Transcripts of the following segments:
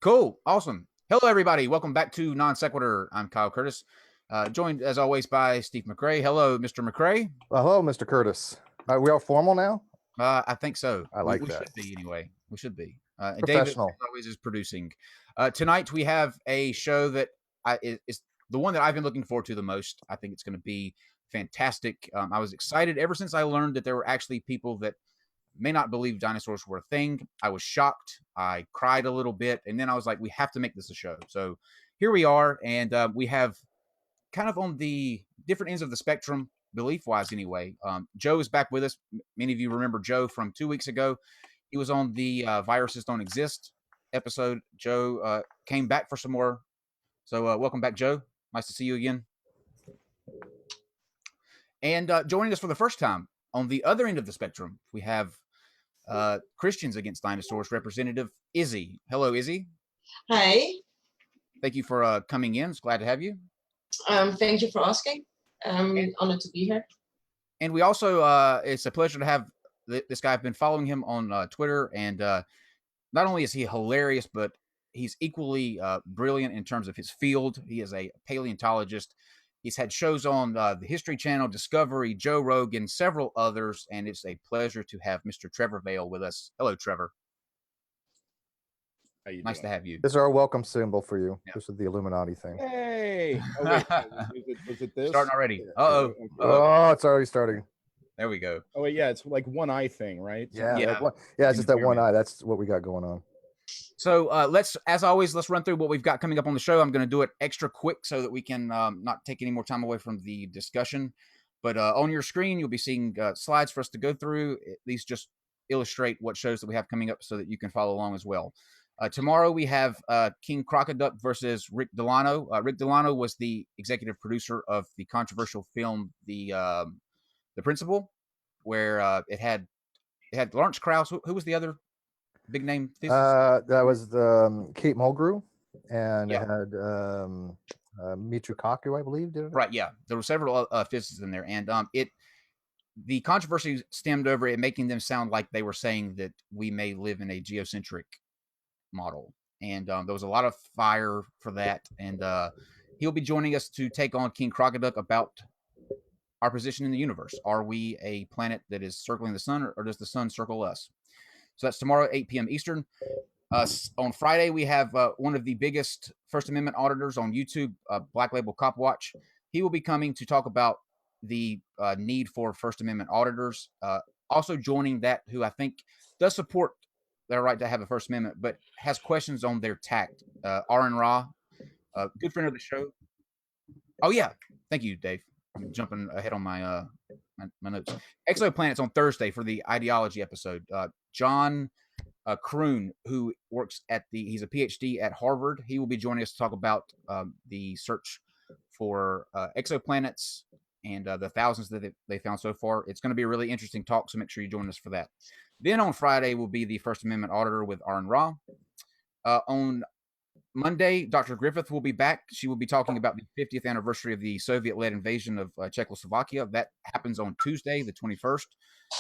Cool. Awesome. Hello, everybody. Welcome back to NonSequitur. I'm Kyle Curtis, joined as always by Steve McRae. Hello, Mr. McRae. Hello, Mr. Curtis. We are formal now? I think so. I like we that. should be anyway. We should be. And David, Professional. as always, is producing. Tonight we have a show that is the one that I've been looking forward to the most. I think it's going to be fantastic. I was excited ever since I learned that there were actually people that may not believe dinosaurs were a thing. I was shocked. I cried a little bit. And then I was like, we have to make this a show. So here we are. And we have kind of on the different ends of the spectrum, belief-wise anyway. Joe is back with us. Many of you remember Joe from 2 weeks ago. He was on the Viruses Don't Exist episode. Joe came back for some more. So welcome back, Joe. Nice to see you again. And joining us for the first time on the other end of the spectrum, we have Christians Against Dinosaurs representative Izzy. Hello, Izzy. Hi. Thank you for coming in. It's glad to have you. Thank you for asking. I'm honored to be here. And we also, it's a pleasure to have this guy. I've been following him on Twitter, and not only is he hilarious, but he's equally brilliant in terms of his field. He is a paleontologist. He's had shows on the History Channel, Discovery, Joe Rogan, several others, and it's a pleasure to have Mr. Trevor Valle with us. Hello, Trevor. How you nice doing? to have you. This is our welcome symbol for you. Yeah. This is the Illuminati thing. Hey! Oh, wait, was it this? Starting already. Yeah. Uh-oh. Okay. Oh, it's already starting. There we go. Oh, wait, yeah, it's like one eye thing, right? Yeah, Yeah. it's just that one eye. That's what we got going on. So as always, let's run through what we've got coming up on the show. I'm going to do it extra quick so that we can not take any more time away from the discussion. But on your screen, you'll be seeing slides for us to go through. These just illustrate what shows that we have coming up so that you can follow along as well. Tomorrow we have King Crocoduck versus Rick Delano. Rick Delano was the executive producer of the controversial film The Principal, where it had Lawrence Krauss. Who was the other big name physicist? That was Kate Mulgrew, and Yeah. it had Michio Kaku, I believe, did it? Right, yeah. There were several physicists in there, and the controversy stemmed over it making them sound like they were saying that we may live in a geocentric model, and there was a lot of fire for that, and he'll be joining us to take on King Crocoduck about our position in the universe. Are we a planet that is circling the sun, or does the sun circle us? So that's tomorrow, 8 p.m. Eastern. On Friday, we have one of the biggest First Amendment auditors on YouTube, Black Label Cop Watch. He will be coming to talk about the need for First Amendment auditors. Also joining that, who I think does support their right to have a First Amendment, but has questions on their tact. Aaron Ra, good friend of the show. Oh, yeah. Thank you, Dave. I'm jumping ahead on my notes. Exoplanets on Thursday for the ideology episode. John Kroon, who works he's a PhD at Harvard. He will be joining us to talk about the search for exoplanets and the thousands that they found so far. It's going to be a really interesting talk, so make sure you join us for that. Then on Friday will be the First Amendment auditor with Aaron Ra. On Monday, Dr. Griffith will be back. She will be talking about the 50th anniversary of the Soviet-led invasion of Czechoslovakia. That happens on Tuesday, the 21st.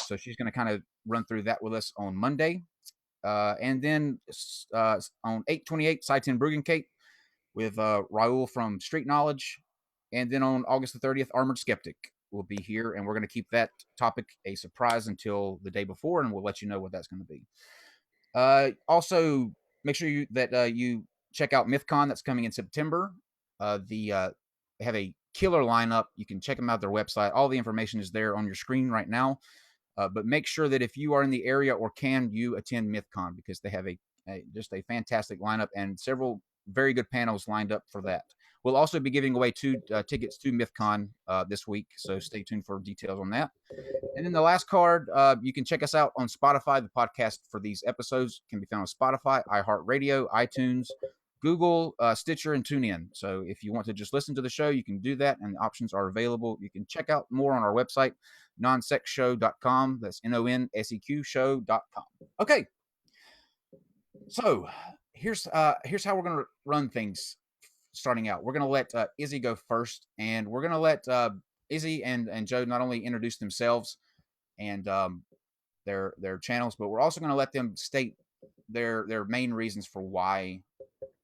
So she's going to kind of run through that with us on Monday. And then on 8/28, Saitin Bruggencate with Raul from Street Knowledge. And then on August the 30th, Armored Skeptic will be here. And we're going to keep that topic a surprise until the day before, and we'll let you know what that's going to be. Also, make sure that you check out MythCon. That's coming in September. They have a killer lineup. You can check them out their website. All the information is there on your screen right now. But make sure that if you are in the area or can, you attend MythCon, because they have just a fantastic lineup and several very good panels lined up for that. We'll also be giving away 2 tickets to MythCon this week, so stay tuned for details on that. And then the last card, you can check us out on Spotify. The podcast for these episodes can be found on Spotify, iHeartRadio, iTunes, Google, Stitcher, and TuneIn. So if you want to just listen to the show, you can do that, and the options are available. You can check out more on our website, nonsecshow.com. That's NONSEQ show.com. Okay. So here's how we're going to run things starting out. We're going to let Izzy go first, and we're going to let Izzy and Joe not only introduce themselves and their channels, but we're also going to let them state their main reasons for why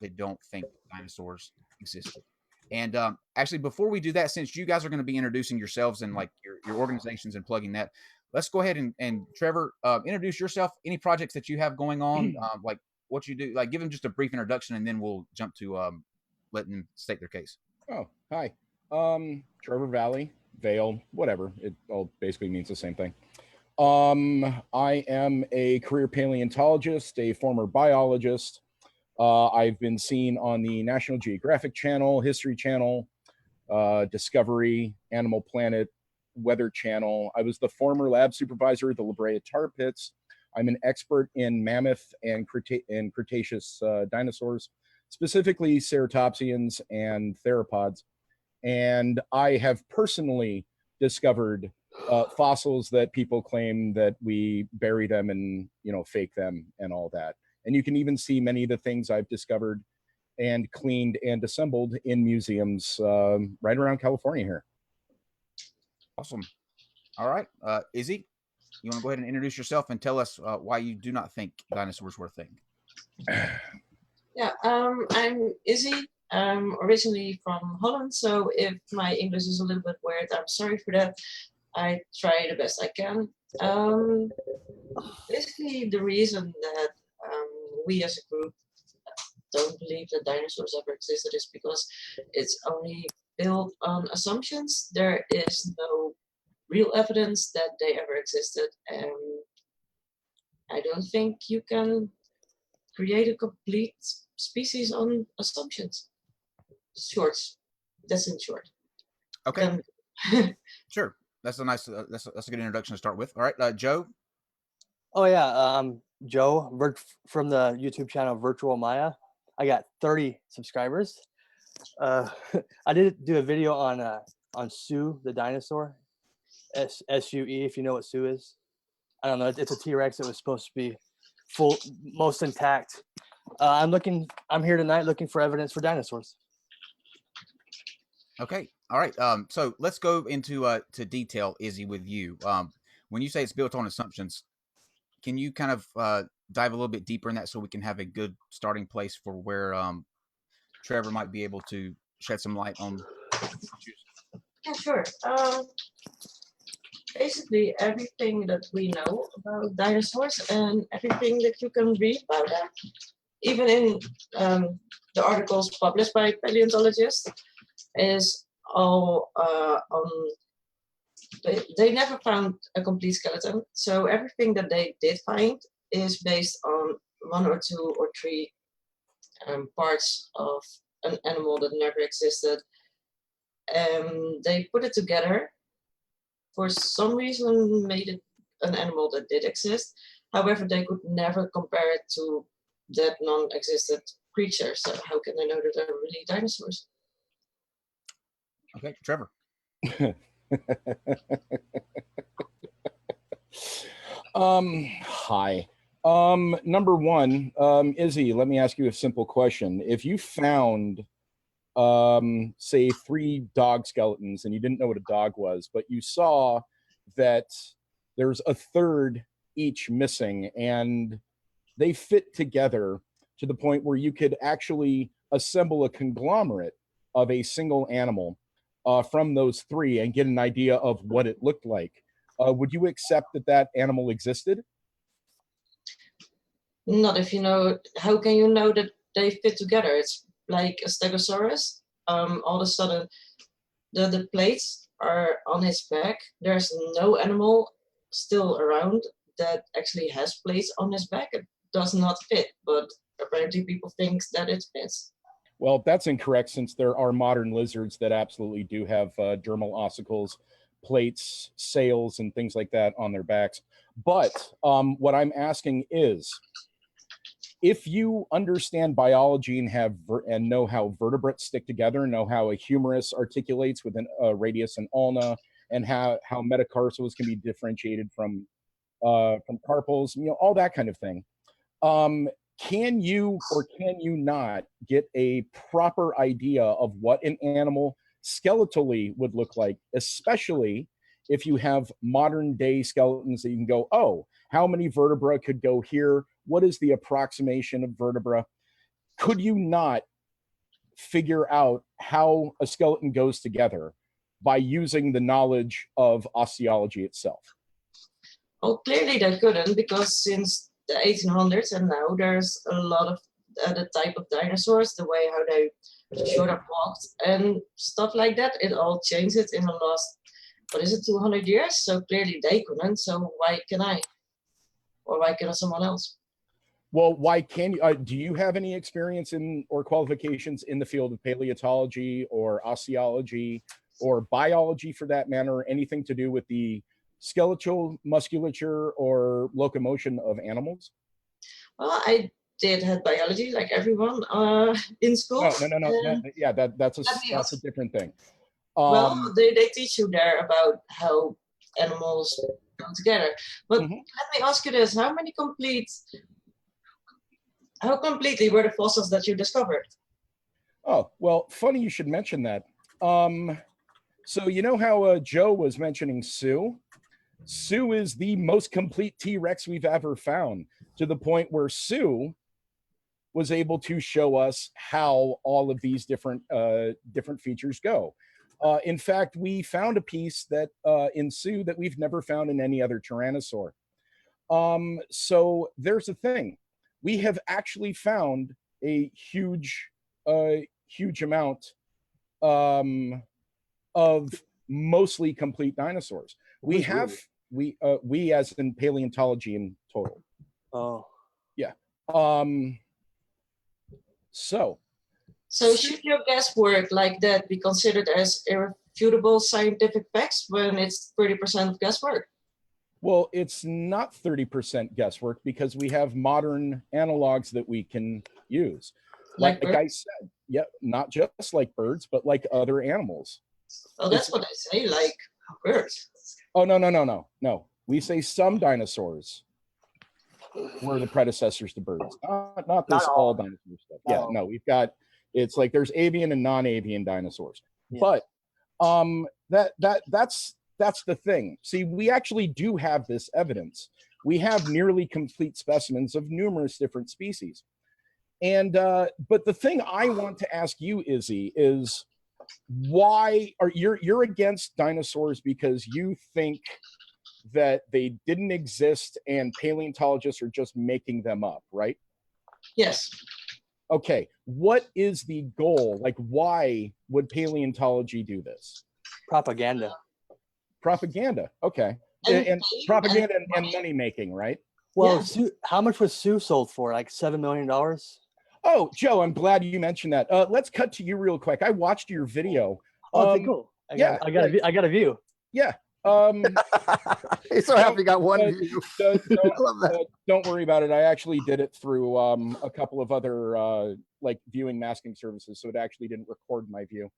that don't think dinosaurs existed. And actually, before we do that, since you guys are going to be introducing yourselves and like your organizations and plugging that, let's go ahead and Trevor, introduce yourself, any projects that you have going on, like what you do, like give them just a brief introduction, and then we'll jump to letting them state their case. Oh, hi. Trevor Valle, Vale, whatever. It all basically means the same thing. I am a career paleontologist, a former biologist. I've been seen on the National Geographic Channel, History Channel, Discovery, Animal Planet, Weather Channel. I was the former lab supervisor at the La Brea Tar Pits. I'm an expert in mammoth and Cretaceous dinosaurs, specifically ceratopsians and theropods. And I have personally discovered fossils that people claim that we bury them and, fake them and all that. And you can even see many of the things I've discovered and cleaned and assembled in museums right around California here. Awesome. All right. Izzy, you want to go ahead and introduce yourself and tell us why you do not think dinosaurs were a thing? Yeah, I'm Izzy. I'm originally from Holland, so if my English is a little bit weird, I'm sorry for that. I try the best I can. Basically, the reason that we as a group don't believe that dinosaurs ever existed is because it's only built on assumptions. There is no real evidence that they ever existed. I don't think you can create a complete species on assumptions. That's in short. Okay. Sure. That's a nice. That's a good introduction to start with. All right, Joe. Oh yeah, I'm Joe from the YouTube channel Virtual Maya. I got 30 subscribers. I did do a video on Sue the dinosaur, SUE, if you know what Sue is. I don't know. It's a T-Rex that was supposed to be most intact. I'm here tonight looking for evidence for dinosaurs. Okay. All right. So let's go into to detail, Izzy, with you. When you say it's built on assumptions, can you kind of dive a little bit deeper in that so we can have a good starting place for where Trevor might be able to shed some light on issues? Yeah, sure. Basically, everything that we know about dinosaurs and everything that you can read about them, even in the articles published by paleontologists, is all on. They never found a complete skeleton, so everything that they did find is based on 1 or 2 or 3 parts of an animal that never existed. They put it together. For some reason, made it an animal that did exist. However, they could never compare it to that non-existent creature. So how can they know that they're really dinosaurs? Okay, Trevor. Hi. Number one, Izzy, let me ask you a simple question. If you found, say 3 dog skeletons and you didn't know what a dog was, but you saw that there's a third each missing and they fit together to the point where you could actually assemble a conglomerate of a single animal from those 3 and get an idea of what it looked like. Would you accept that animal existed? Not if you know. How can you know that they fit together? It's like a stegosaurus. All of a sudden, the plates are on his back. There's no animal still around that actually has plates on his back. It does not fit, but apparently people think that it fits. Well, that's incorrect, since there are modern lizards that absolutely do have dermal ossicles, plates, sails, and things like that on their backs. But what I'm asking is, if you understand biology and know how vertebrates stick together, know how a humerus articulates with a radius and ulna, and how metacarpals can be differentiated from carpals, all that kind of thing. Can you or can you not get a proper idea of what an animal skeletally would look like, especially if you have modern day skeletons that you can go, oh, how many vertebra could go here? What is the approximation of vertebra? could you not figure out how a skeleton goes together by using the knowledge of osteology itself? Well, clearly they couldn't, because since the 1800s and now there's a lot of the type of dinosaurs, the way how they should have walked and stuff like that, it all changed it in the last, 200 years? So clearly they couldn't, so why can I? Or why can someone else? Well, why can you? Do you have any experience in or qualifications in the field of paleontology or osteology or biology, for that matter, or anything to do with the skeletal musculature or locomotion of animals? Well, I did have biology like everyone in school. No. Yeah, that's a different thing. Well, they teach you there about how animals go together. But let me ask you this: how completely were the fossils that you discovered? Oh, well, funny you should mention that. So you know how Joe was mentioning Sue? Sue is the most complete T-Rex we've ever found, to the point where Sue was able to show us how all of these different features go. In fact, we found a piece that in Sue that we've never found in any other Tyrannosaur. So there's a thing. We have actually found a huge amount of mostly complete dinosaurs. We as in paleontology in total. Oh. Yeah. So should your guesswork like that be considered as irrefutable scientific facts when it's 30% guesswork? Well, it's not 30% guesswork, because we have modern analogs that we can use. Like I said, yeah, not just like birds, but like other animals. Oh, that's what I say, like birds. Oh, no. We say some dinosaurs were the predecessors to birds. Not this all dinosaur stuff. Yeah, no, we've got, it's like there's avian and non-avian dinosaurs. Yeah. But that's the thing. See, we actually do have this evidence. We have nearly complete specimens of numerous different species. And but the thing I want to ask you, Izzy, is why are you're against dinosaurs because you think that they didn't exist and paleontologists are just making them up, right? Yes. Okay, what is the goal? Like, why would paleontology do this? Propaganda. Propaganda, okay. And propaganda and money making, right? Well, yeah. How much was Sue sold for? Like $7 million? Oh, Joe, I'm glad you mentioned that. Let's cut to you real quick. I watched your video. Oh, okay, cool. I got a view. Yeah. He's so happy he got one view. Don't worry about it. I actually did it through a couple of other like viewing masking services, so it actually didn't record my view.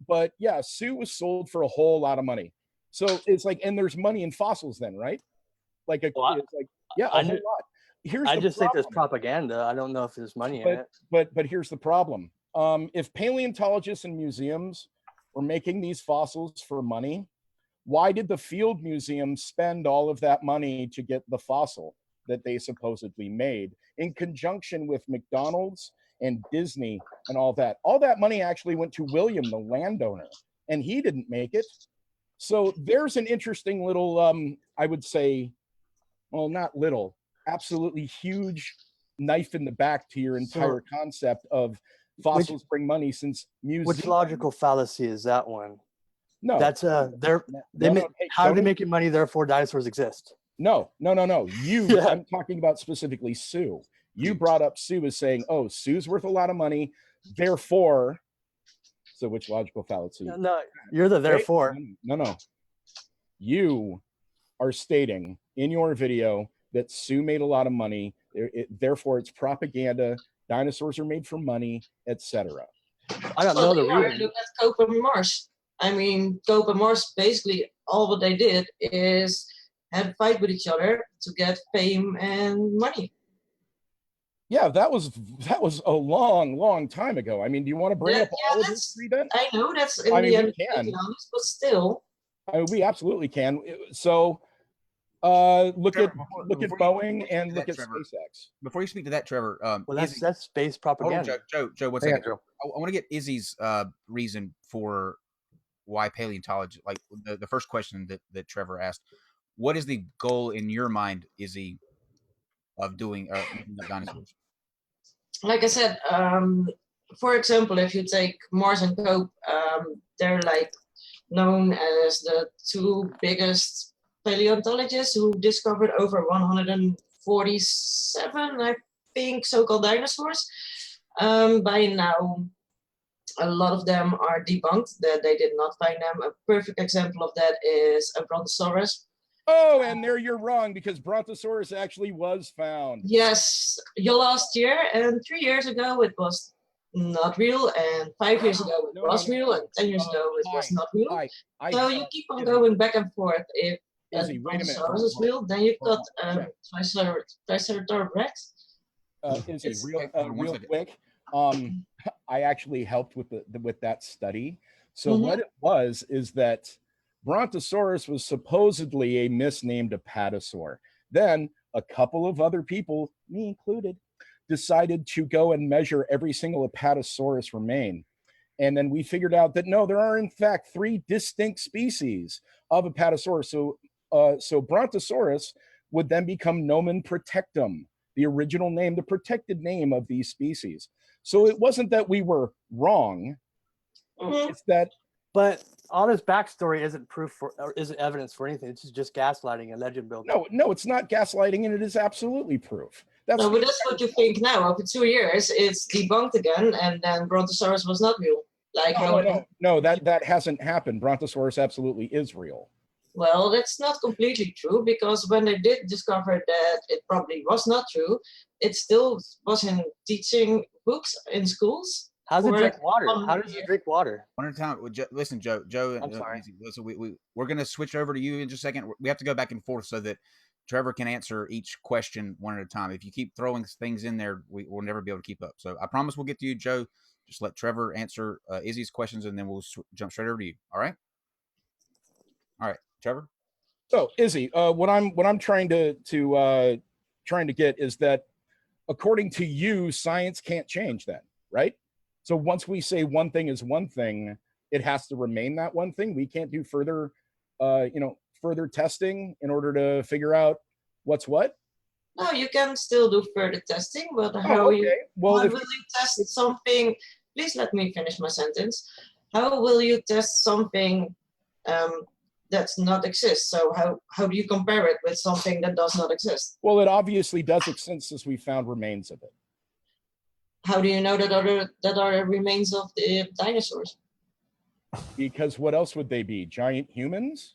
But yeah, Sue was sold for a whole lot of money. So it's like, and there's money in fossils then, right? Like it's like, yeah, a whole lot. I just think there's propaganda. I don't know if there's money in it. But here's the problem. If paleontologists and museums were making these fossils for money, why did the field museum spend all of that money to get the fossil that they supposedly made in conjunction with McDonald's and Disney and all that? All that money actually went to William, the landowner, and he didn't make it. So there's an interesting little, I would say, well, not little, absolutely huge knife in the back to your entire concept of fossils bring money, since museums. Which logical fallacy is that one? No, that's how are they making money? Therefore, dinosaurs exist. No. I'm talking about specifically Sue. You brought up Sue as saying, "Oh, Sue's worth a lot of money, therefore." So, which logical fallacy? No, you're the therefore. No. You are stating in your video that Sue made a lot of money. Therefore, it's propaganda. Dinosaurs are made for money, etc. I don't know the reason. Look at Cope and Mars. I mean, Cope and Mars, basically all what they did is have a fight with each other to get fame and money. Yeah, that was a long time ago. I mean, do you want to bring up all of history then? I know that's in the end, but still. I mean, we absolutely can. So Look Trevor, at before you Boeing speak and to look that, at Trevor, SpaceX. Before you speak to that, Trevor, Well, Izzy, that's space hold on, propaganda. Joe, one Hang on, second. Joe. I want to get Izzy's reason for why paleontology, like the first question that Trevor asked. What is the goal in your mind, Izzy, of doing looking up dinosaurs? Like I said, for example, if you take Morse and Cope, they're like known as the two biggest paleontologists who discovered over 147, I think, so-called dinosaurs. By now, a lot of them are debunked, that they did not find them. A perfect example of that is a Brontosaurus. Oh, and there you're wrong, because Brontosaurus actually was found. Yes, last year, and 3 years ago it was not real, and 5 years ago it was real, and 10 years ago it was not real. So you keep on going back and forth. If Izzy, wait a minute. Brontosaurus is real, then you've got Triceratops Rex. Izzy, It's- real quick. I actually helped with that study. So Mhm. what it was is that Brontosaurus was supposedly a misnamed apatosaur. Then a couple of other people, me included, decided to go and measure every single apatosaurus remain. And then we figured out that no, there are in fact 3 distinct species of apatosaurus. So Brontosaurus would then become nomen protectum, the original name, the protected name of these species. So it wasn't that we were wrong. Mhm. It's that But all this backstory isn't proof for, or isn't evidence for anything. It's just gaslighting and legend building. no, it's not gaslighting, and it is absolutely proof. That's No, but that's what you think now. After 2 years, it's debunked again, and then Brontosaurus was not real. Like how no, that hasn't happened. Brontosaurus absolutely is real. Well, that's not completely true, because when they did discover that it probably was not true, it still was in teaching books in schools. How does it for drink water? 100 How does it years. drink water? One at a time. Listen, Joe. I'm sorry. Izzy, listen, we're going to switch over to you in just a second. We have to go back and forth so that Trevor can answer each question one at a time. If you keep throwing things in there, we'll never be able to keep up. So I promise we'll get to you, Joe. Just let Trevor answer Izzy's questions, and then we'll jump straight over to you. All right? All right, Trevor. So Izzy, what I'm trying to get is that according to you, science can't change that, right? So once we say one thing is one thing, it has to remain that one thing. We can't do further testing in order to figure out what's what. No, you can still do further testing, but how okay. Well, will you test something? Please let me finish my sentence. How will you test something that's not exist? So how do you compare it with something that does not exist? Well, it obviously does exist since we found remains of it. How do you know that are remains of the dinosaurs? Because what else would they be? Giant humans?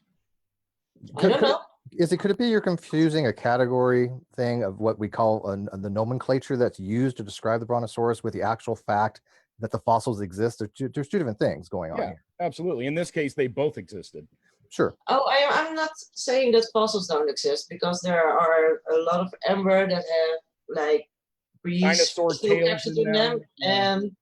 I don't know. Could it be you're confusing a category thing of what we call the nomenclature that's used to describe the Brontosaurus with the actual fact that the fossils exist? There's two different things going on here. Absolutely. In this case, they both existed. Sure. Oh, I'm not saying that fossils don't exist, because there are a lot of amber that have like breeds Dinosaur still tails captured in in them, them. Yeah. and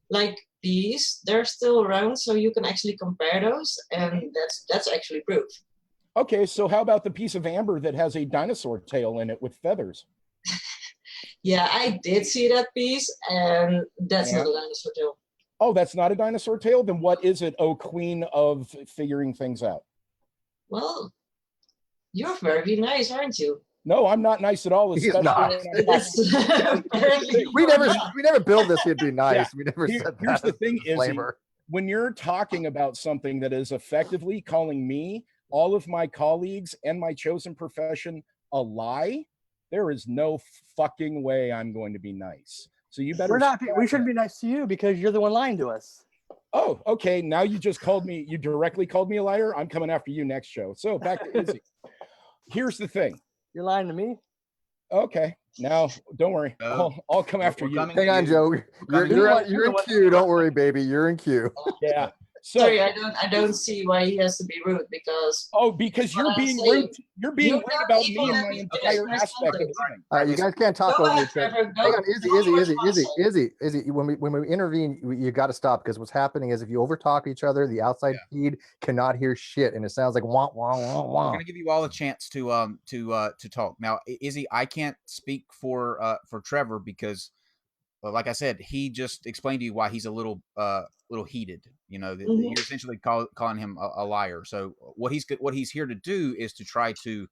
like these, they're still around, so you can actually compare those, and that's actually proof. Okay, so how about the piece of amber that has a dinosaur tail in it with feathers? Yeah, I did see that piece, and that's not a dinosaur tail. Oh, that's not a dinosaur tail? Then what is it, oh queen of figuring things out? Well, you're very nice, aren't you? No, I'm not nice at all. He's especially not. when I'm talking- Apparently We you're never not. we never build this. He'd be nice. We never Here- said that. here's the as a thing, Izzy. disclaimer. When you're talking about something that is effectively calling me, all of my colleagues, and my chosen profession a lie, there is no fucking way I'm going to be nice. So you better. We shouldn't be nice to you because you're the one lying to us. Oh, okay. Now you just called me. You directly called me a liar. I'm coming after you next show. So back to Izzy. Here's the thing. You're lying to me. Okay. Now don't worry. I'll come after We're you. coming. Hang on, Joe. You're in You're queue. Don't worry, baby. You're in queue. Yeah. So, sorry, I don't see why he has to be rude because. Because you're What I'm being saying, rude. You're being you rude don't about even me and let my me finish entire my aspect of sentence. living. You guys can't talk Go over ahead, each other. Trevor. Hang on, Say. Izzy. When we intervene, you got to stop, because what's happening is if you overtalk each other, the outside feed cannot hear shit, and it sounds like wah wah wah We're wah. gonna give you all a chance to talk. Now, Izzy, I can't speak for Trevor because, like I said, he just explained to you why he's a little heated. You know, Mhm. you're essentially calling him a liar. So what he's here to do is to try to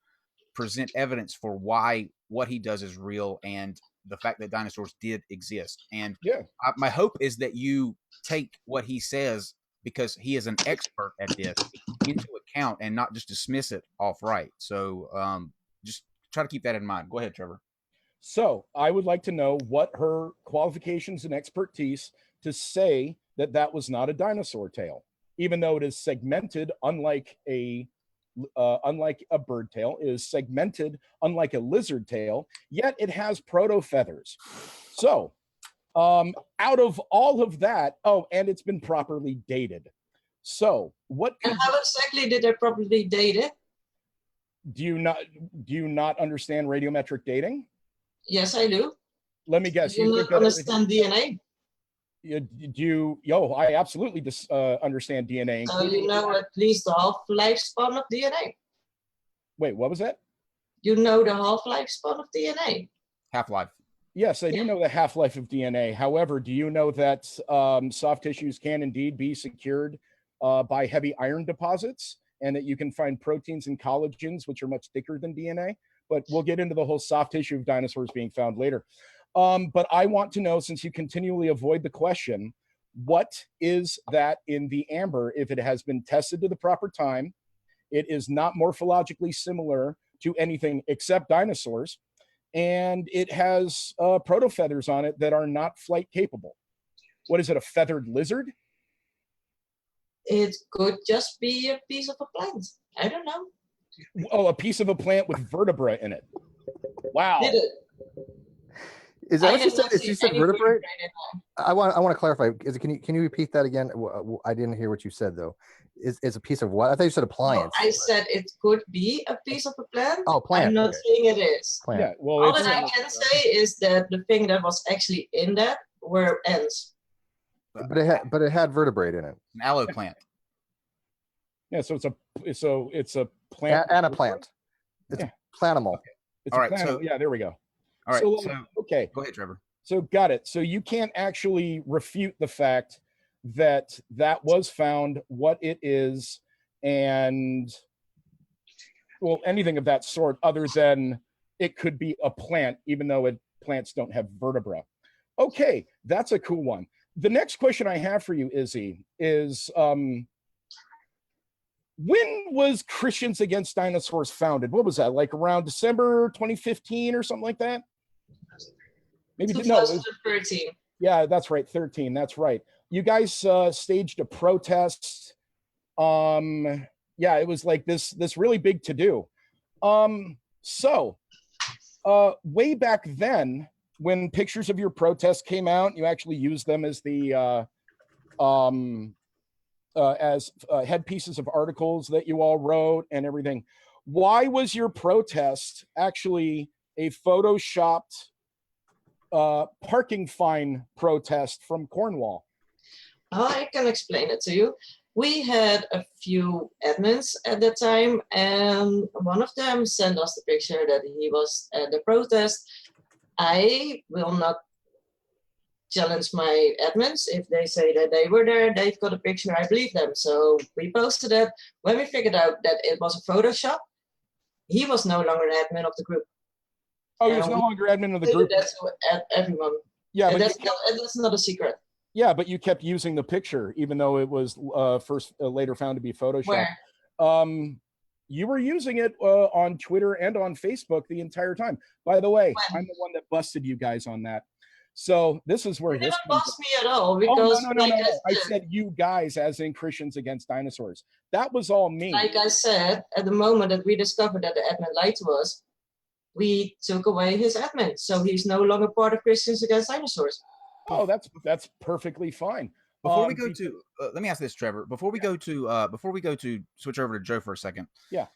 present evidence for why what he does is real and the fact that dinosaurs did exist. And my hope is that you take what he says, because he is an expert at this, into account and not just dismiss it off right. So just try to keep that in mind. Go ahead, Trevor. So I would like to know what her qualifications and expertise to say that that was not a dinosaur tail, even though it is segmented, unlike a bird tail, it is segmented, unlike a lizard tail, yet it has proto feathers. So out of all of that, and it's been properly dated. So what? And how exactly did they properly date it? Do you not understand radiometric dating? Yes, I do. Let me guess. Do you not understand DNA? I absolutely understand DNA. So you know at least the half-lifespan of DNA. Wait, what was that? You know the half-lifespan of DNA. Half-life. Yes, I do know the half-life of DNA. However, do you know that soft tissues can indeed be secured by heavy iron deposits, and that you can find proteins and collagens which are much thicker than DNA? But we'll get into the whole soft tissue of dinosaurs being found later. But I want to know, since you continually avoid the question, what is that in the amber? If it has been tested to the proper time, it is not morphologically similar to anything except dinosaurs, and it has proto feathers on it that are not flight capable. What is it, a feathered lizard? It could just be a piece of a plant. I don't know. Oh, a piece of a plant with vertebra in it. Wow. Did it? Is that what you said? She said vertebrate? I want to clarify. Can you repeat that again? I didn't hear what you said though. Is a piece of what? I thought you said appliance. No, I said it could be a piece of a plant. Oh, plant. I'm not saying it is. Plant. Yeah, well, all that I can say is that the thing that was actually in that were ants. But it had vertebrate in it. An aloe plant. Yeah, so it's a plant and a plant. It's planimal. Okay. It's all right. So yeah, there we go. All right. So okay. Go ahead, Trevor. So got it. So you can't actually refute the fact that that was found, what it is, and anything of that sort, other than it could be a plant, even though plants don't have vertebra. Okay, that's a cool one. The next question I have for you, Izzy, is when was Christians Against Dinosaurs founded? What was that, like around December 2015 or something like that? Maybe 2013. Yeah, that's right, 13. That's right. You guys staged a protest. Yeah, it was like this really big to do. So way back then, when pictures of your protest came out, you actually used them as the headpieces of articles that you all wrote and everything. Why was your protest actually a photoshopped parking fine protest from Cornwall? I can explain it to you. We had a few admins at that time, and one of them sent us the picture that he was at the protest. I will not challenge my admins. If they say that they were there, they've got a picture, I believe them. So we posted it. When we figured out that it was a Photoshop, he was no longer an admin of the group. Oh, he was no longer admin of the group? That's everyone. Yeah, but that's not a secret. Yeah, but you kept using the picture, even though it was later found to be Photoshop. Where? You were using it on Twitter and on Facebook the entire time. By the way, I'm the one that busted you guys on that. So this is where you didn't bust me at all, because no. I said you guys, as in Christians Against Dinosaurs. That was all me. Like I said, at the moment that we discovered that the admin lied to us, we took away his admin, so he's no longer part of Christians Against Dinosaurs. Oh, that's perfectly fine. Before we go to, let me ask this, Trevor. Before we go to switch over to Joe for a second. Yeah.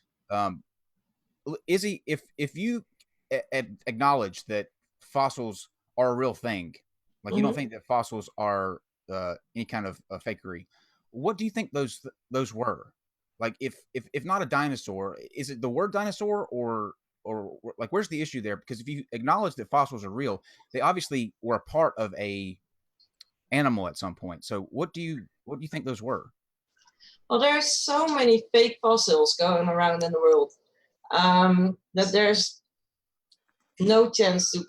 Izzy, if you acknowledge that fossils are a real thing, like you don't think that fossils are any kind of fakery, what do you think those were? Like, if not a dinosaur, is it the word dinosaur or like where's the issue there? Because if you acknowledge that fossils are real, they obviously were a part of a animal at some point. So what do you think those were? Well, there's so many fake fossils going around in the world that there's no chance to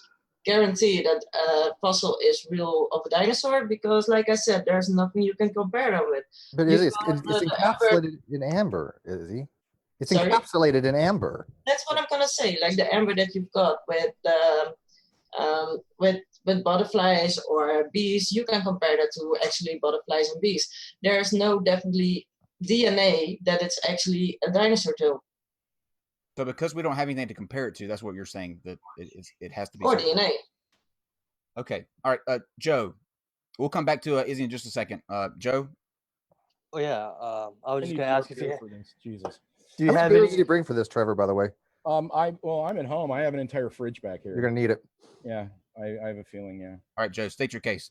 guarantee that a fossil is real of a dinosaur, because like I said, there's nothing you can compare them with. But it's encapsulated in amber, Izzy. It's encapsulated in amber. That's what I'm gonna say. Like the amber that you've got with butterflies or bees, you can compare that to actually butterflies and bees. There's no definitely DNA that it's actually a dinosaur tail. So because we don't have anything to compare it to, that's what you're saying, that it has to be. Or DNA. Okay. All right. Joe, we'll come back to Izzy in just a second. Joe? Oh, yeah. I was just going to ask if you... Jesus. Do you have any... did you bring for this, Trevor, by the way? I'm at home. I have an entire fridge back here. You're going to need it. Yeah. I have a feeling, yeah. All right, Joe, state your case.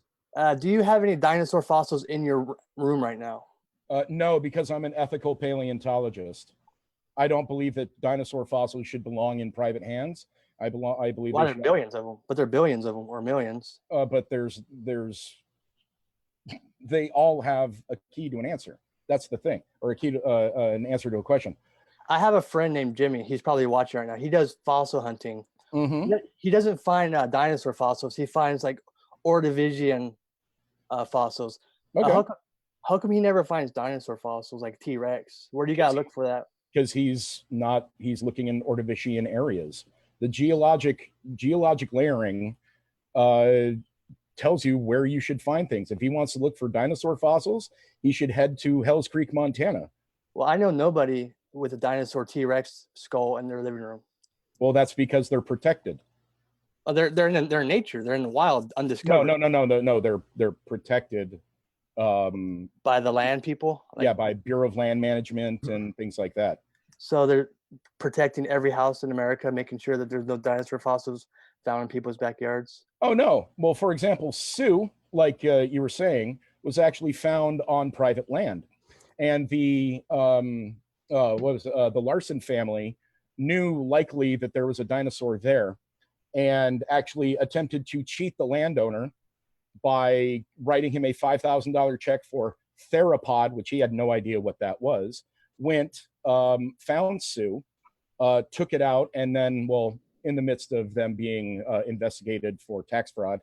Do you have any dinosaur fossils in your room right now? No, because I'm an ethical paleontologist. I don't believe that dinosaur fossils should belong in private hands. I believe there are billions of them, but there are billions of them, or millions. But they all have a key to an answer. That's the thing, or a key to an answer to a question. I have a friend named Jimmy. He's probably watching right now. He does fossil hunting. Mm-hmm. He doesn't find dinosaur fossils. He finds like Ordovician fossils. Okay. How come he never finds dinosaur fossils like T-Rex? Where do you gotta look for that? Because he's looking in Ordovician areas. The geologic layering tells you where you should find things. If he wants to look for dinosaur fossils, he should head to Hell's Creek, Montana. Well, I know nobody with a dinosaur T-Rex skull in their living room. Well, that's because they're protected. Oh, they're in nature. They're in the wild, undiscovered. No. They're protected by the land people. By Bureau of Land Management and things like that. So they're protecting every house in America, making sure that there's no dinosaur fossils found in people's backyards. Oh no! Well, for example, Sue, like you were saying, was actually found on private land, and the Larson family knew likely that there was a dinosaur there, and actually attempted to cheat the landowner by writing him a $5,000 check for theropod, which he had no idea what that was. Found Sue, took it out, and then, in the midst of them being investigated for tax fraud,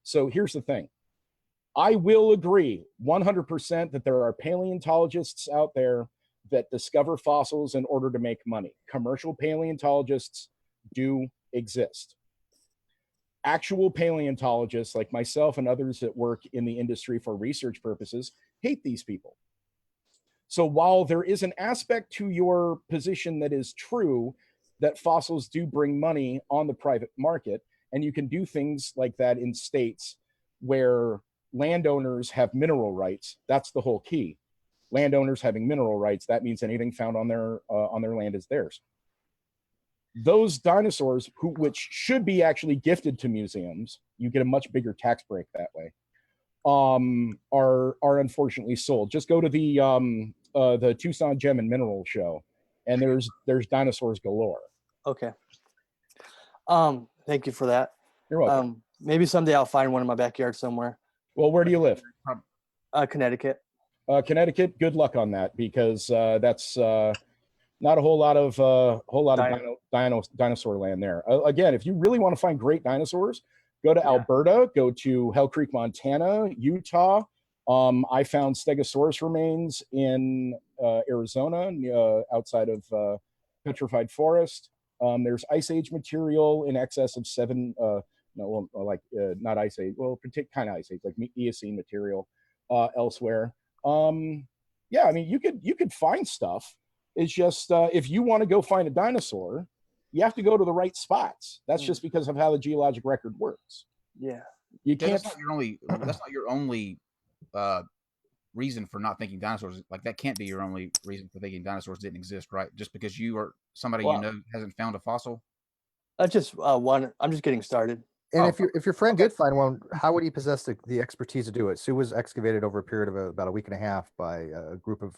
so here's the thing. I will agree 100% that there are paleontologists out there that discover fossils in order to make money. Commercial paleontologists do exist. Actual paleontologists like myself and others that work in the industry for research purposes hate these people. So while there is an aspect to your position that is true, that fossils do bring money on the private market, and you can do things like that in states where landowners have mineral rights, that's the whole key. Landowners having mineral rights, that means anything found on their land is theirs. Those dinosaurs, which should be actually gifted to museums, you get a much bigger tax break that way, are unfortunately sold. Just go to the Tucson Gem and Mineral Show, and there's dinosaurs galore. Okay. Thank you for that. You're welcome. Maybe someday I'll find one in my backyard somewhere. Well, where do you live? Connecticut. Connecticut. Good luck on that, because that's not a whole lot of dinosaur land there. Again, if you really want to find great dinosaurs, go to Alberta, go to Hell Creek, Montana, Utah. I found Stegosaurus remains in Arizona, outside of petrified forest. There's Ice Age material in excess of not Ice Age, kind of Ice Age, like Eocene material elsewhere. I mean, you could find stuff. It's just if you want to go find a dinosaur, you have to go to the right spots. That's just because of how the geologic record works. Yeah, you can't. That's not your only reason for not thinking dinosaurs. Like that can't be your only reason for thinking dinosaurs didn't exist, right? Just because you or somebody you know hasn't found a fossil. That's just one. I'm just getting started. And if your friend did find one, how would he possess the expertise to do it? Sue was excavated over a period of about a week and a half by a group of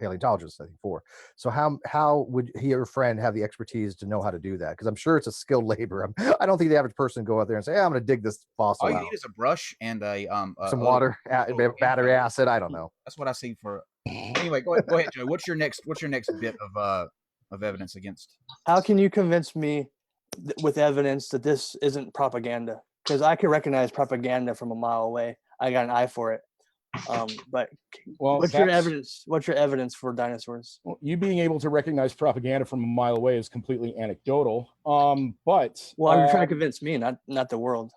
paleontologists, I think 4. So how would he or friend have the expertise to know how to do that? Because I'm sure it's a skilled labor. I don't think the average person go out there and say, hey, I'm going to dig this fossil All you out. need is a brush and a some water, battery acid. I don't know. That's what I see for. Anyway, go ahead, Joe. What's your next bit of evidence against? How can you convince me with evidence that this isn't propaganda? Because I can recognize propaganda from a mile away. I got an eye for it. But what's your evidence? What's your evidence for dinosaurs? Well, you being able to recognize propaganda from a mile away is completely anecdotal. But you're trying to convince me, not the world.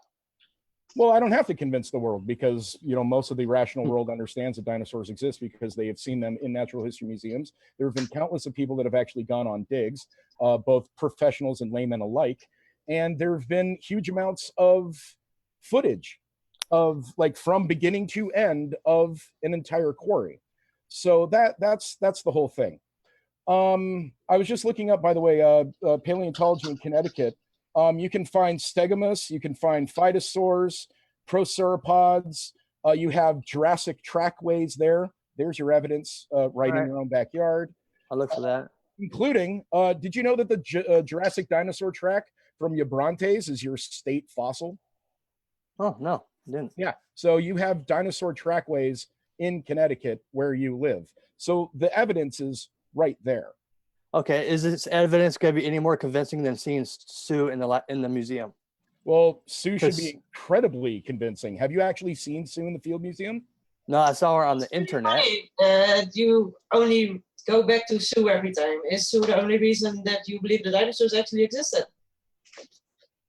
Well, I don't have to convince the world because, most of the rational world understands that dinosaurs exist because they have seen them in natural history museums. There have been countless of people that have actually gone on digs, both professionals and laymen alike. And there have been huge amounts of footage of from beginning to end of an entire quarry. So that's the whole thing. I was just looking up, by the way, paleontology in Connecticut. You can find stegomus, you can find phytosaurs, prosauropods, you have Jurassic trackways there. There's your evidence right in your own backyard. I'll look for that. Including, did you know that the Jurassic dinosaur track from Yabrantes is your state fossil? Oh, no, I didn't. Yeah, so you have dinosaur trackways in Connecticut where you live. So the evidence is right there. Okay, is this evidence going to be any more convincing than seeing Sue in the museum? Well, Sue should be incredibly convincing. Have you actually seen Sue in the Field Museum? No, I saw her on the internet. You only go back to Sue every time. Is Sue the only reason that you believe the dinosaurs actually existed?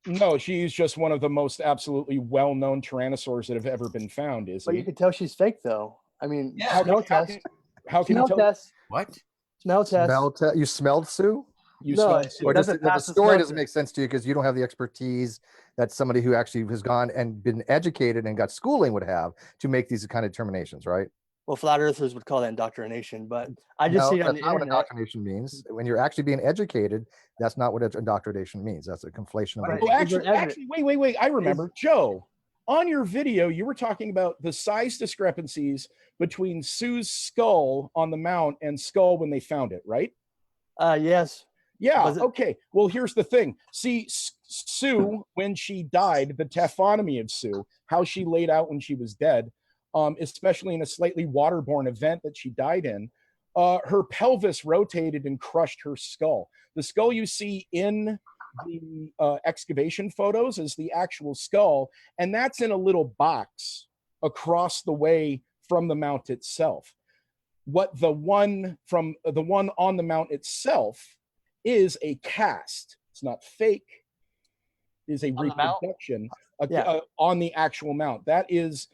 No, she's just one of the most absolutely well-known tyrannosaurs that have ever been found, But you can tell she's fake, though. I mean, smell test. How can you tell? Test. What? Smell test. You smelled Sue? Smelled Sue. Or the story doesn't make sense to you because you don't have the expertise that somebody who actually has gone and been educated and got schooling would have to make these kind of determinations, right? Well, flat earthers would call that indoctrination, but I just see it on the internet. That's not what indoctrination means. When you're actually being educated, that's not what indoctrination means. That's a conflation of Well, actually, wait. I remember. Joe, on your video, you were talking about the size discrepancies between Sue's skull on the mount and skull when they found it, right? Yes. Yeah, okay. Well, here's the thing. See, Sue, when she died, the taphonomy of Sue, how she laid out when she was dead, especially in a slightly waterborne event that she died in, her pelvis rotated and crushed her skull. The skull you see in the excavation photos is the actual skull, and that's in a little box across the way from the mount itself. What the one on the mount itself is a cast. It's not fake. It is a reproduction on the actual mount. That is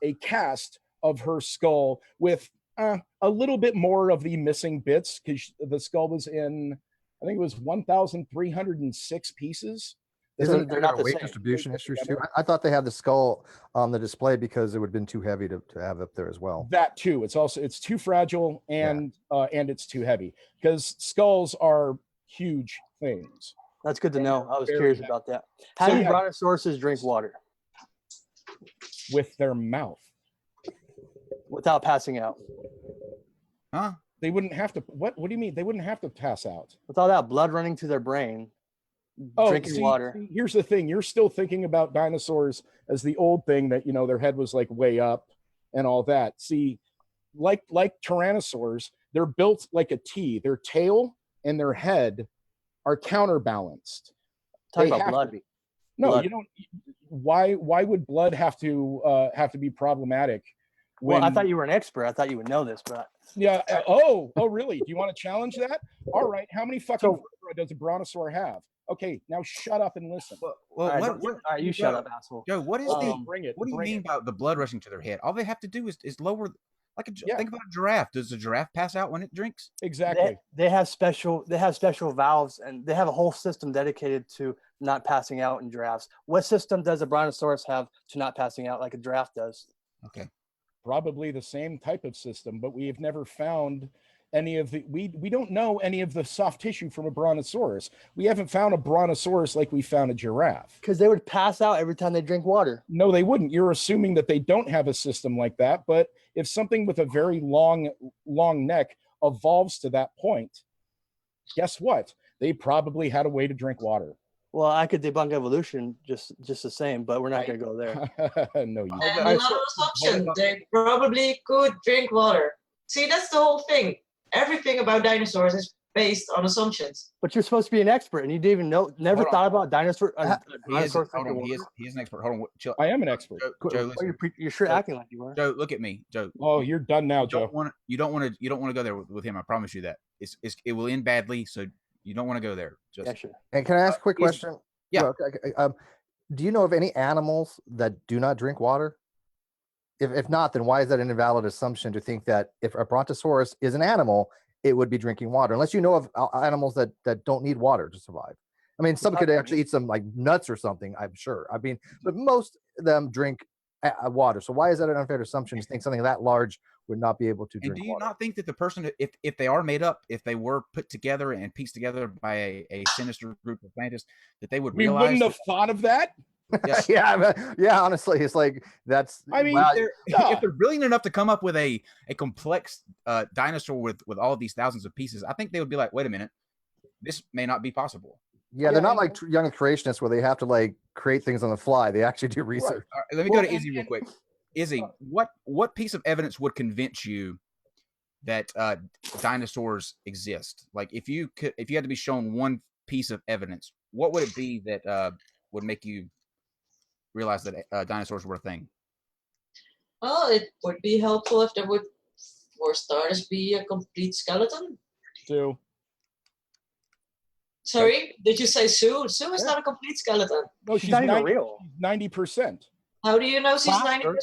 a cast of her skull with a little bit more of the missing bits because the skull was in, I think it was 1,306 pieces. Isn't there not weight distribution issues too? I thought they had the skull on the display because it would have been too heavy to have up there as well. That too. It's too fragile and it's too heavy because skulls are huge things. That's good to know. I was curious about that. How do brontosauruses drink water? With their mouth. Without passing out. Huh? They wouldn't have to. What do you mean? They wouldn't have to pass out. With all that blood running to their brain. Drinking water. Here's the thing. You're still thinking about dinosaurs as the old thing that, their head was like way up and all that. See, like tyrannosaurs, they're built like a T. Their tail and their head are counterbalanced. Talk about blood. No, you don't. Why would blood have to be problematic? Well, I thought you were an expert. I thought you would know this, but yeah. Oh, really? Do you want to challenge that? All right. How many fucking vertebrae does a brontosaur have? Okay, now shut up and listen. All right, you shut up, asshole. Joe, what is What do you mean about the blood rushing to their head? All they have to do is lower, think about a giraffe. Does a giraffe pass out when it drinks? Exactly. They have special valves, and they have a whole system dedicated to not passing out in giraffes. What system does a brontosaurus have to not passing out like a giraffe does? Okay. probably the same type of system, but we have never found any of the, we don't know any of the soft tissue from a brontosaurus. We haven't found a brontosaurus like we found a giraffe. Because they would pass out every time they drink water. No, they wouldn't. You're assuming that they don't have a system like that. But if something with a very long neck evolves to that point, guess what? They probably had a way to drink water. Well, I could debunk evolution just the same, but we're not going to go there. No, you. And another assumption, they probably could drink water. See, that's the whole thing. Everything about dinosaurs is based on assumptions. But you're supposed to be an expert, and you didn't even know, never thought about dinosaur. He is an expert. Hold on. Chill. I am an expert. Joe, you're sure acting like you are. Joe, look at me, Joe. Oh, you're done now, Joe. You don't want to go there with him. I promise you that. It will end badly. So you don't want to go there. Just Yeah, sure. And can I ask a quick question? Yeah. Do you know of any animals that do not drink water? If not, then why is that an invalid assumption to think that if a brontosaurus is an animal, it would be drinking water? Unless you know of animals that don't need water to survive. I mean, some could actually eat some like nuts or something, I'm sure. I mean, but most of them drink water. So why is that an unfair assumption to think something that large would not be able to drink water? And do you not think that the person, if they are made up, if they were put together and pieced together by a sinister group of scientists, that they would realize? We wouldn't have thought of that. Yeah. Honestly, it's like that's. I mean, if they're brilliant enough to come up with a complex dinosaur with all of these thousands of pieces, I think they would be like, wait a minute, this may not be what they're not like young creationists where they have to like create things on the fly. They actually do research. Right. Let me go to Izzy real quick. Izzy, what piece of evidence would convince you that dinosaurs exist? Like if you had to be shown one piece of evidence, what would it be that would make you realize that dinosaurs were a thing? Well, it would be helpful if there would, for starters, be a complete skeleton. Sue. Sorry, did you say Sue? Sue is not a complete skeleton. No, she's not even real. 90%. How do you know she's 90%?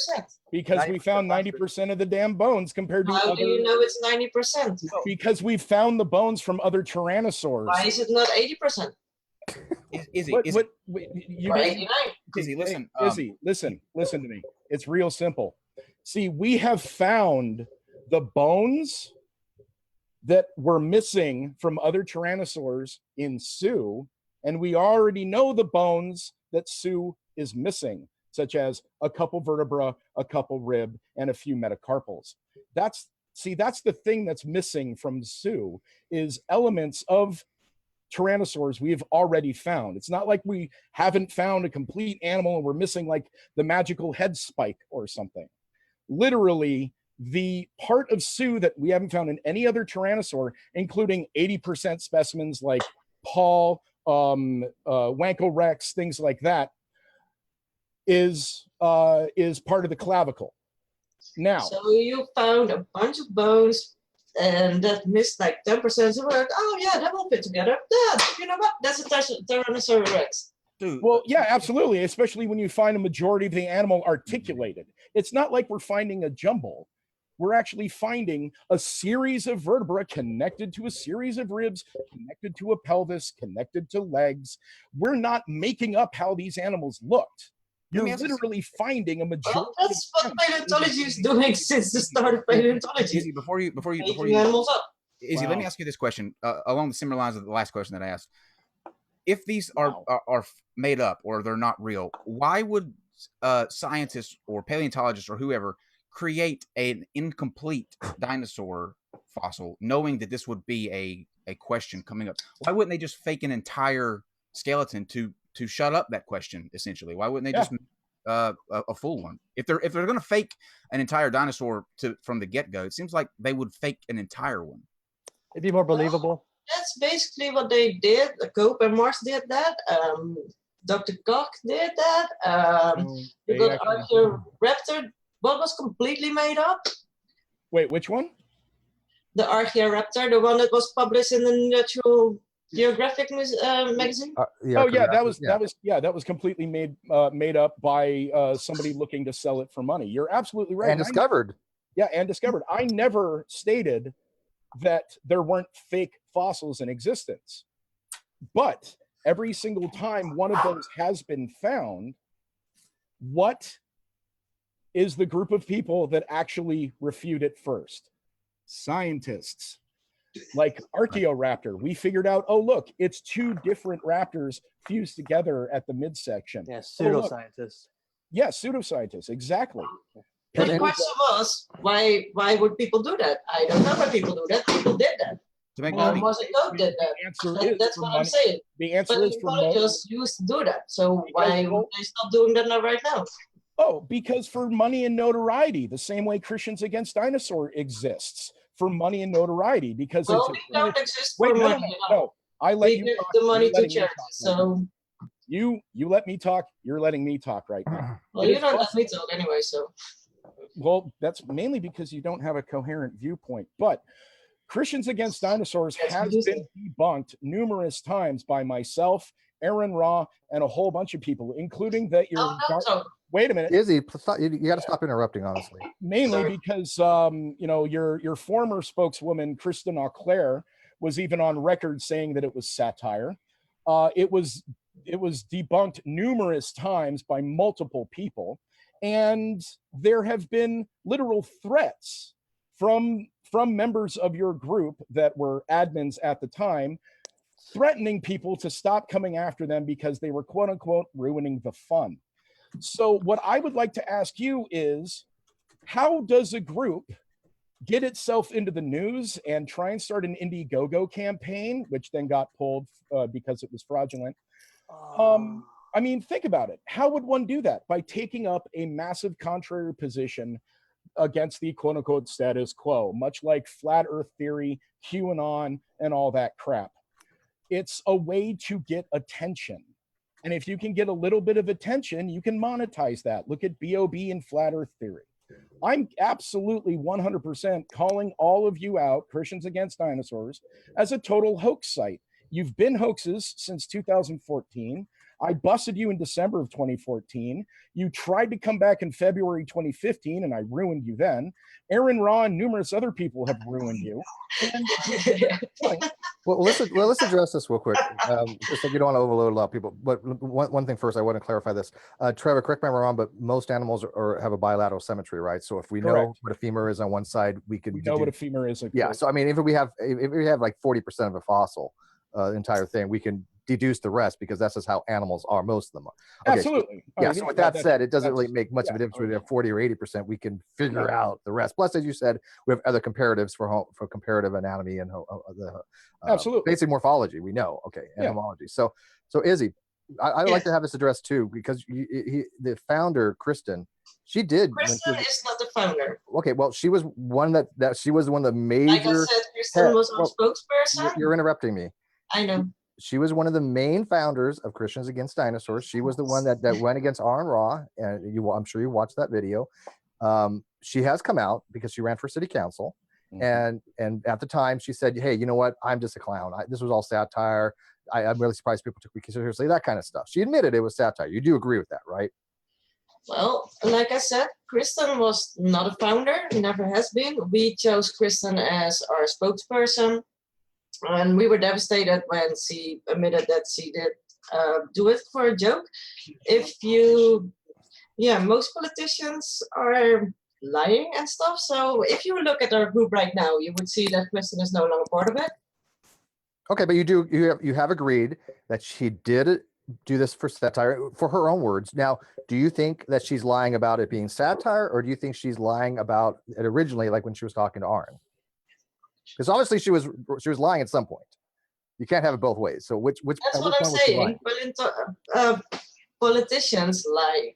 Because we found 90% of the damn bones compared to How do you know it's 90%? Because we found the bones from other tyrannosaurs. Why is it not 80%? Izzy, listen to me. It's real simple. See, we have found the bones that were missing from other tyrannosaurs in Sue, and we already know the bones that Sue is missing, such as a couple vertebra, a couple rib, and a few metacarpals. That's the thing that's missing from Sue, is elements of tyrannosaurs we've already found. It's not like we haven't found a complete animal and we're missing like the magical head spike or something. Literally, the part of Sue that we haven't found in any other tyrannosaur, including 80% specimens like Paul, Wanko Rex, things like that, is part of the clavicle. Now, so you found a bunch of bones and that missed like 10%. So we're like, oh yeah, that will fit together. Yeah, you know what? That's a Tyrannosaurus Rex. Dude. Well, yeah, absolutely. Especially when you find a majority of the animal articulated. It's not like we're finding a jumble. We're actually finding a series of vertebrae connected to a series of ribs, connected to a pelvis, connected to legs. We're not making up how these animals looked. You're literally finding a majority. Well, that's what paleontology is doing since the start of paleontology. Izzy, before you animals up. Izzy, let me ask you this question along the similar lines of the last question that I asked. If these are made up or they're not real, why would scientists or paleontologists or whoever create an incomplete dinosaur fossil, knowing that this would be a question coming up? Why wouldn't they just fake an entire skeleton to shut up that question? Essentially, why wouldn't they just a full one? If they're going to fake an entire dinosaur from the get-go, it seems like they would fake an entire one. It'd be more believable. Well, that's basically what they did. Cope and Mars did that. Dr. Koch did that. You got Archaeoraptor. What was completely made up? Wait, which one? The Archaeoraptor, the one that was published in the Natural Geographic magazine. That was completely made up by somebody looking to sell it for money. You're absolutely right. And discovered. And discovered. I never stated that there weren't fake fossils in existence, but every single time one of those has been found, what is the group of people that actually refute it first. Scientists. Like Archaeoraptor, we figured out, oh, look, it's two different raptors fused together at the midsection. Yeah, Oh, look. pseudoscientists. Yeah, pseudoscientists, exactly. But the question was, why would people do that? I don't know why people do that. People did that. To make money. Was it God did that? The answer is That's for what money. I'm saying. The answer is for money. Paleontologists used to do that. So why would they stop doing that now right now? Oh, because for money and notoriety, the same way Christians Against Dinosaurs exists for money and notoriety. Because Well, it's we don't exist wait, for no, money. no, you no, know. no. I let We you give talk. the money You're to letting me charities. talk right now. So, You let me talk. You're letting me talk right now. well, It you is don't let also- me talk anyway. So, Well, that's mainly because you don't have a coherent viewpoint. But Christians Against Dinosaurs Yes, has we do. been debunked numerous times by myself, Aaron Raw, and a whole bunch of people, including that you're. no. Wait a minute. Izzy, you got to stop interrupting, honestly. Mainly Sorry. because your former spokeswoman Kristen Auclair was even on record saying that it was satire. It was debunked numerous times by multiple people, and there have been literal threats from members of your group that were admins at the time, threatening people to stop coming after them because they were quote unquote ruining the fun. So what I would like to ask you is, how does a group get itself into the news and try and start an Indiegogo campaign, which then got pulled because it was fraudulent? I mean, think about it. How would one do that? By taking up a massive contrary position against the quote unquote status quo, much like flat earth theory, QAnon, and all that crap. It's a way to get attention. And if you can get a little bit of attention, you can monetize that. Look at BOB and flat earth theory. I'm absolutely 100% calling all of you out, Christians Against Dinosaurs, as a total hoax site. You've been hoaxes since 2014. I busted you in December of 2014. You tried to come back in February 2015, and I ruined you then. Aaron Raw and numerous other people have ruined you. And Well, let's address this real quick. Just like you don't want to overload a lot of people. But one thing first, I want to clarify this. Trevor, correct me if I'm wrong, but most animals have a bilateral symmetry, right? So if we know Correct. what a femur is on one side, we can know what a femur is. Yeah. So I mean, if we have like 40% of a fossil, entire thing, we can deduce the rest because that's just how animals are. Most of them are. Okay, Absolutely. So with that said, it doesn't really make much of a difference whether we have 40 or 80%. We can figure out the rest. Plus, as you said, we have other comparatives for comparative anatomy and Absolutely basic morphology. We know. Okay, entomology. So Izzy, I'd like to have this addressed too, because the founder Kristen, she did. Kristen is not the founder. Okay, well, she was one that she was one of the major. Like I said, Kristen was our spokesperson. You're interrupting me. I know. She was one of the main founders of Christians Against Dinosaurs. She was the one that went against Aaron Raw, and I'm sure you watched that video. She has come out because she ran for city council, and at the time she said, "Hey, you know what? I'm just a clown. This was all satire. I'm really surprised people took me seriously." That kind of stuff. She admitted it was satire. You do agree with that, right? Well, like I said, Kristen was not a founder. Never has been. We chose Kristen as our spokesperson. And we were devastated when she admitted that she did do it for a joke. Most politicians are lying and stuff. So if you look at our group right now, you would see that Kristen is no longer part of it. Okay, but you have agreed that she did do this for satire, for her own words. Now, do you think that she's lying about it being satire, or do you think she's lying about it originally, like when she was talking to Aaron? Because obviously she was lying at some point. You can't have it both ways. So which That's what I'm saying. Politicians lie.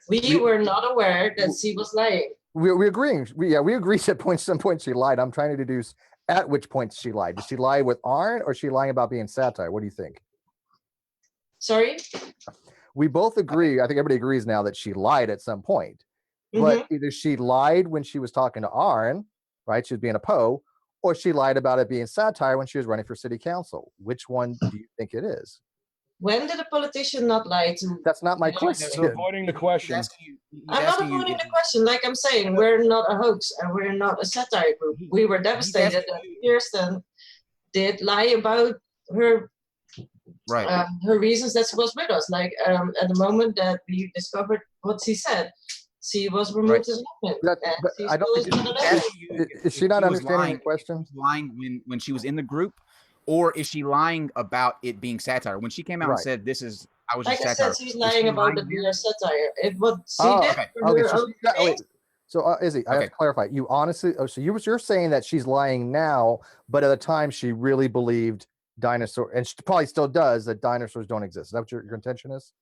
We were not aware that she was lying. We agreeing. We agree at some point she lied. I'm trying to deduce at which point she lied. Did she lie with Aaron, or is she lying about being satire? What do you think? Sorry? We both agree. I think everybody agrees now that she lied at some point. But either she lied when she was talking to Aaron, right? She was being a Poe, or she lied about it being satire when she was running for city council. Which one do you think it is? When did a politician not lie to? That's not my question. You're avoiding the question. I'm not avoiding the question. Like I'm saying, we're not a hoax and we're not a satire group. We were devastated that Kirsten did lie about her her reasons that she was with us. Like at the moment that we discovered what she said she was removed as an But she's I don't still think not Ask an you is she not was understanding lying, the question? if she was lying when she was in the group, or is she lying about it being satire? When she came out and Right. said, "This is I was Like just I satire," said, she's was lying she about the lying then? beer satire. It what she Oh, did okay. for Okay, her so own wait. So Izzy, I have Okay. to clarify. You honestly, so you're saying that she's lying now, but at the time she really believed dinosaur, and she probably still does, that dinosaurs don't exist. Is that what your intention is?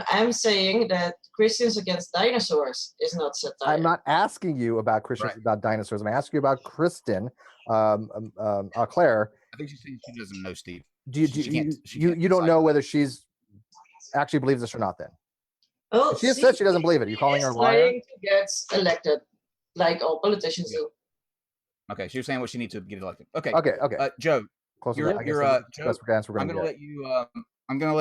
I'm saying that Christians Against Dinosaurs is not satire. I'm not asking you about Christians Right. about dinosaurs. I'm asking you about Kristen, Claire. I think she's saying she doesn't know, Steve. Do She can't- she you can't don't decide. know whether she's actually believes this or not? Then Oh, she has said she doesn't believe it. Are you calling her a is liar? trying to get elected, like all politicians do. Okay, she was saying what she needs to get elected. Okay. Okay. Joe, Close you're enough. I guess you're that's the Joe. best answer we're I'm gonna gonna get. let you. I'm gonna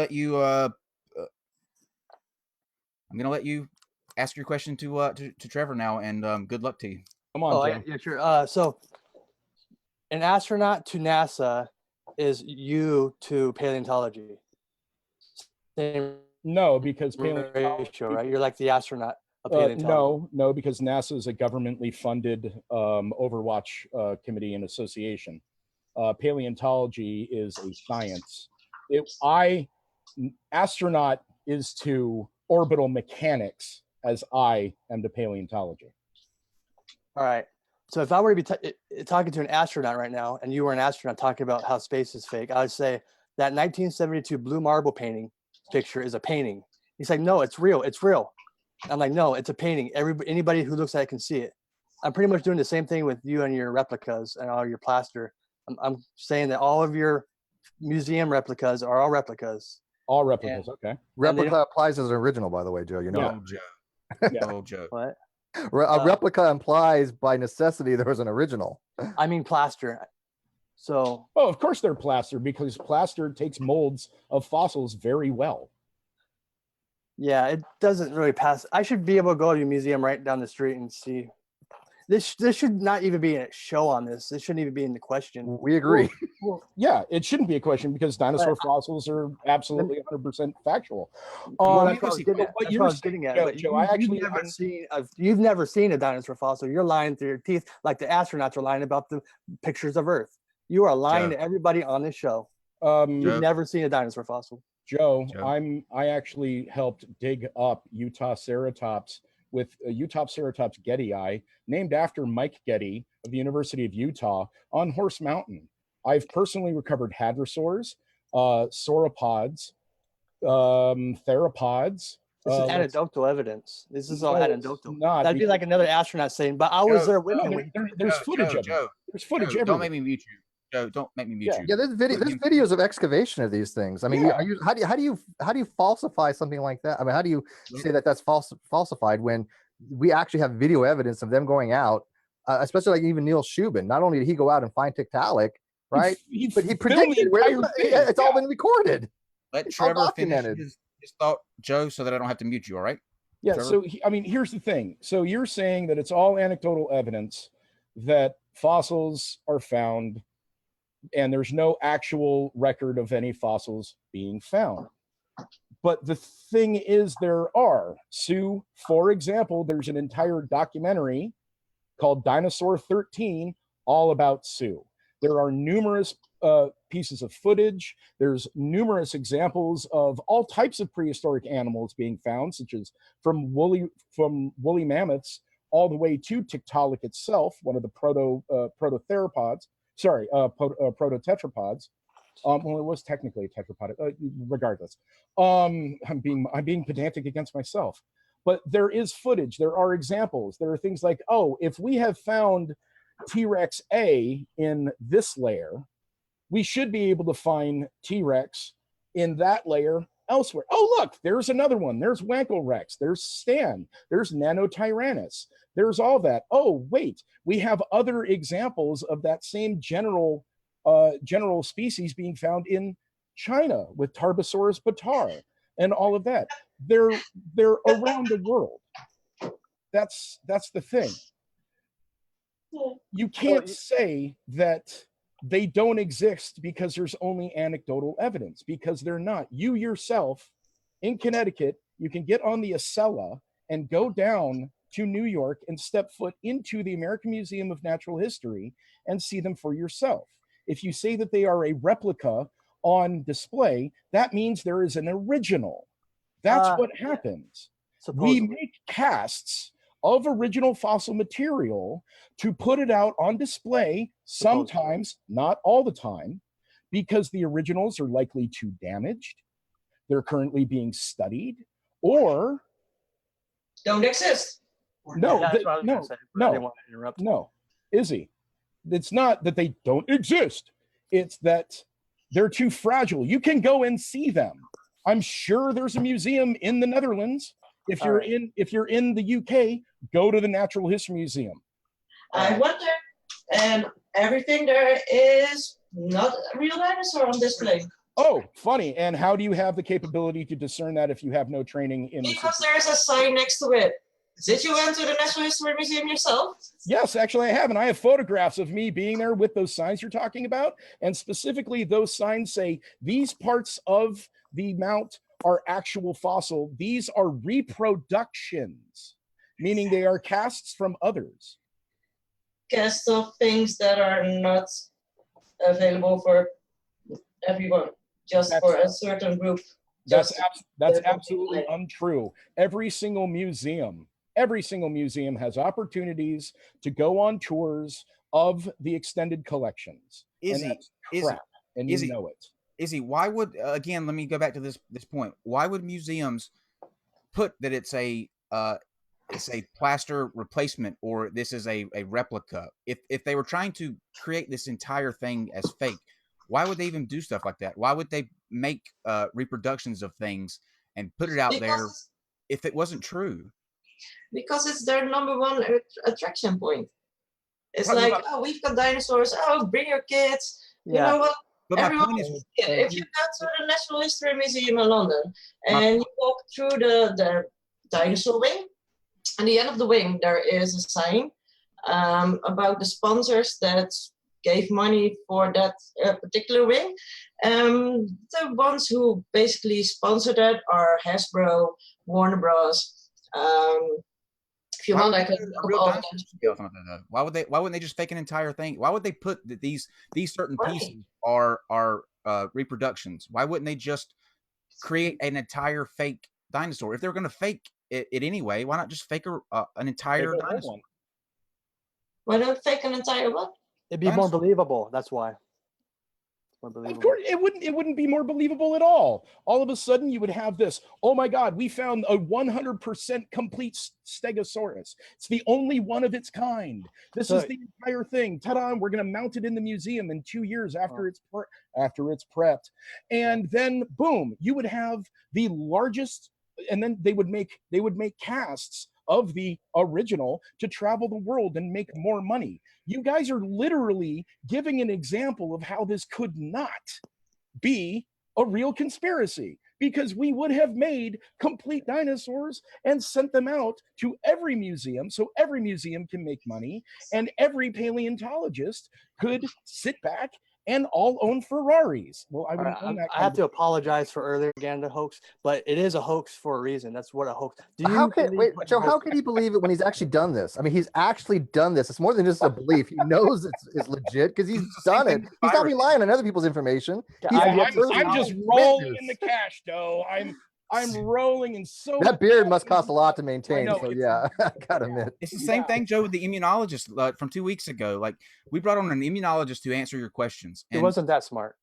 let you ask your question to Trevor now, and good luck to you. Come on, Oh, Joe. yeah, sure. So, an astronaut to NASA is you to paleontology. Same No, because ratio, paleontology, right? You're like the astronaut of paleontology. no, because NASA is a governmentally funded Overwatch committee and association. Paleontology is a science. Astronaut is to orbital mechanics as I am to paleontology. All right. So if I were to be talking to an astronaut right now, and you were an astronaut talking about how space is fake, I would say that 1972 blue marble painting picture is a painting. He's like, no, it's real. It's real. I'm like, no, it's a painting. Anybody who looks at it can see it. I'm pretty much doing the same thing with you and your replicas and all your plaster. I'm saying that all of your museum replicas are all replicas. All replicas, okay. Replica applies as an original, by the way, Joe. You know. Oh, Joe. Yeah. Oh, Joe. What? A replica implies by necessity there was an original. I mean plaster. So. Oh, of course they're plaster, because plaster takes molds of fossils very well. Yeah, it doesn't really pass. I should be able to go to a museum right down the street and see. This should not even be a show on this. This shouldn't even be in the question. We agree. Well, yeah, it shouldn't be a question because dinosaur fossils are absolutely 100% factual. Well, What you're saying, Joe, you've never seen a dinosaur fossil. You're lying through your teeth, like the astronauts are lying about the pictures of Earth. You are lying to everybody on this show. You've never seen a dinosaur fossil. Joe, I actually helped dig up Utah ceratops with Utah-ceratops gettyi, named after Mike Getty of the University of Utah on Horse Mountain. I've personally recovered hadrosaurs, sauropods, theropods. This is anecdotal evidence. This is all anecdotal. Not That'd be like another astronaut saying, "But I was there with him." There's footage of it. There's footage everywhere. Don't make me mute you. Joe, don't make me mute you. Yeah, there's videos of excavation of these things. I mean, how do you falsify something like that? I mean, how do you say that that's falsified when we actually have video evidence of them going out, especially like even Neil Shubin? Not only did he go out and find Tiktaalik, right? But he predicted where it's all been recorded. Let Trevor finish his thought, Joe, so that I don't have to mute you. All right? Yeah. Trevor? So I mean, here's the thing. So you're saying that it's all anecdotal evidence that fossils are found, and there's no actual record of any fossils being found. But the thing is, there are. Sue, for example, there's an entire documentary called Dinosaur 13 all about Sue. There are numerous pieces of footage. There's numerous examples of all types of prehistoric animals being found, such as from woolly mammoths all the way to Tiktaalik itself, one of the prototheropods. Prototetrapods. Well, it was technically a tetrapod. Regardless, I'm being pedantic against myself. But there is footage. There are examples. There are things like, oh, if we have found T-Rex A in this layer, we should be able to find T-Rex in that layer elsewhere. Oh, look, there's another one. There's Wankelrex. There's Stan. There's Nanotyrannus. There's all that. Oh, wait, we have other examples of that same general species being found in China with Tarbosaurus bataar and all of that. They're around the world. That's the thing. You can't say that they don't exist because there's only anecdotal evidence, because they're not. You yourself in Connecticut, you can get on the Acela and go down to New York and step foot into the American Museum of Natural History and see them for yourself. If you say that they are a replica on display, that means there is an original. That's what happens. We Supposedly. make casts of original fossil material to put it out on display, sometimes, not all the time, because the originals are likely too damaged, they're currently being studied, or Don't exist. no, Yeah, that's what I was gonna say, but I didn't want to interrupt. no, Izzy, it's not that they don't exist. It's that they're too fragile. You can go and see them. I'm sure there's a museum in the Netherlands. If you're in the UK, go to the Natural History Museum. I went there, and everything there is not a real dinosaur on display. Oh, funny. And how do you have the capability to discern that if you have no training in the Because there's a sign next to it. Did you went to the Natural History Museum yourself? Yes, actually I have. And I have photographs of me being there with those signs you're talking about. And specifically, those signs say these parts of the mount are actual fossil. These are reproductions, meaning they are casts from others. Casts of things that are not available for everyone, just for a certain group. That's absolutely untrue. Every single museum has opportunities to go on tours of the extended collections. And that's crap, and you know it. Izzy, why would again? Let me go back to this point. Why would museums put that it's a plaster replacement or this is a replica? If they were trying to create this entire thing as fake, why would they even do stuff like that? Why would they make reproductions of things and put it out there if it wasn't true? Because it's their number one attraction point. It's Right, like, oh, we've got dinosaurs. Oh, bring your kids. Yeah. You know what? But my Everyone point is is, if you go to the National History Museum in London and you walk through the dinosaur wing, at the end of the wing there is a sign about the sponsors that gave money for that particular wing. The ones who basically sponsor that are Hasbro, Warner Bros. If you want, I can. Why wouldn't they just fake an entire thing? Why would they put that these certain pieces are reproductions? Why wouldn't they just create an entire fake dinosaur? If they're going to fake it anyway, why not just fake an entire dinosaur? Why don't fake an entire what? It'd be more believable. That's why. Of course, it wouldn't be more believable at all. All of a sudden, you would have this. Oh my God, we found a 100% complete Stegosaurus. It's the only one of its kind. This is the entire thing. Ta-da! We're going to mount it in the museum in 2 years after it's prepped, and then boom, you would have the largest. And then they would make casts of the original to travel the world and make more money. You guys are literally giving an example of how this could not be a real conspiracy, because we would have made complete dinosaurs and sent them out to every museum so every museum can make money and every paleontologist could sit back and all own Ferraris. Well, I wouldn't own that. I have to apologize for earlier again the hoax, but it is a hoax for a reason. That's what a hoax. Joe, how can he believe it when he's actually done this? I mean, he's actually done this. It's more than just a belief. He knows it's legit because he's done it. He's not relying on other people's information. I'm just rolling in the cash, though. I'm rolling in so that beard must cost a lot to maintain. So yeah, I gotta admit. It's the same thing, Joe, with the immunologist from 2 weeks ago. Like, we brought on an immunologist to answer your questions. It wasn't that smart.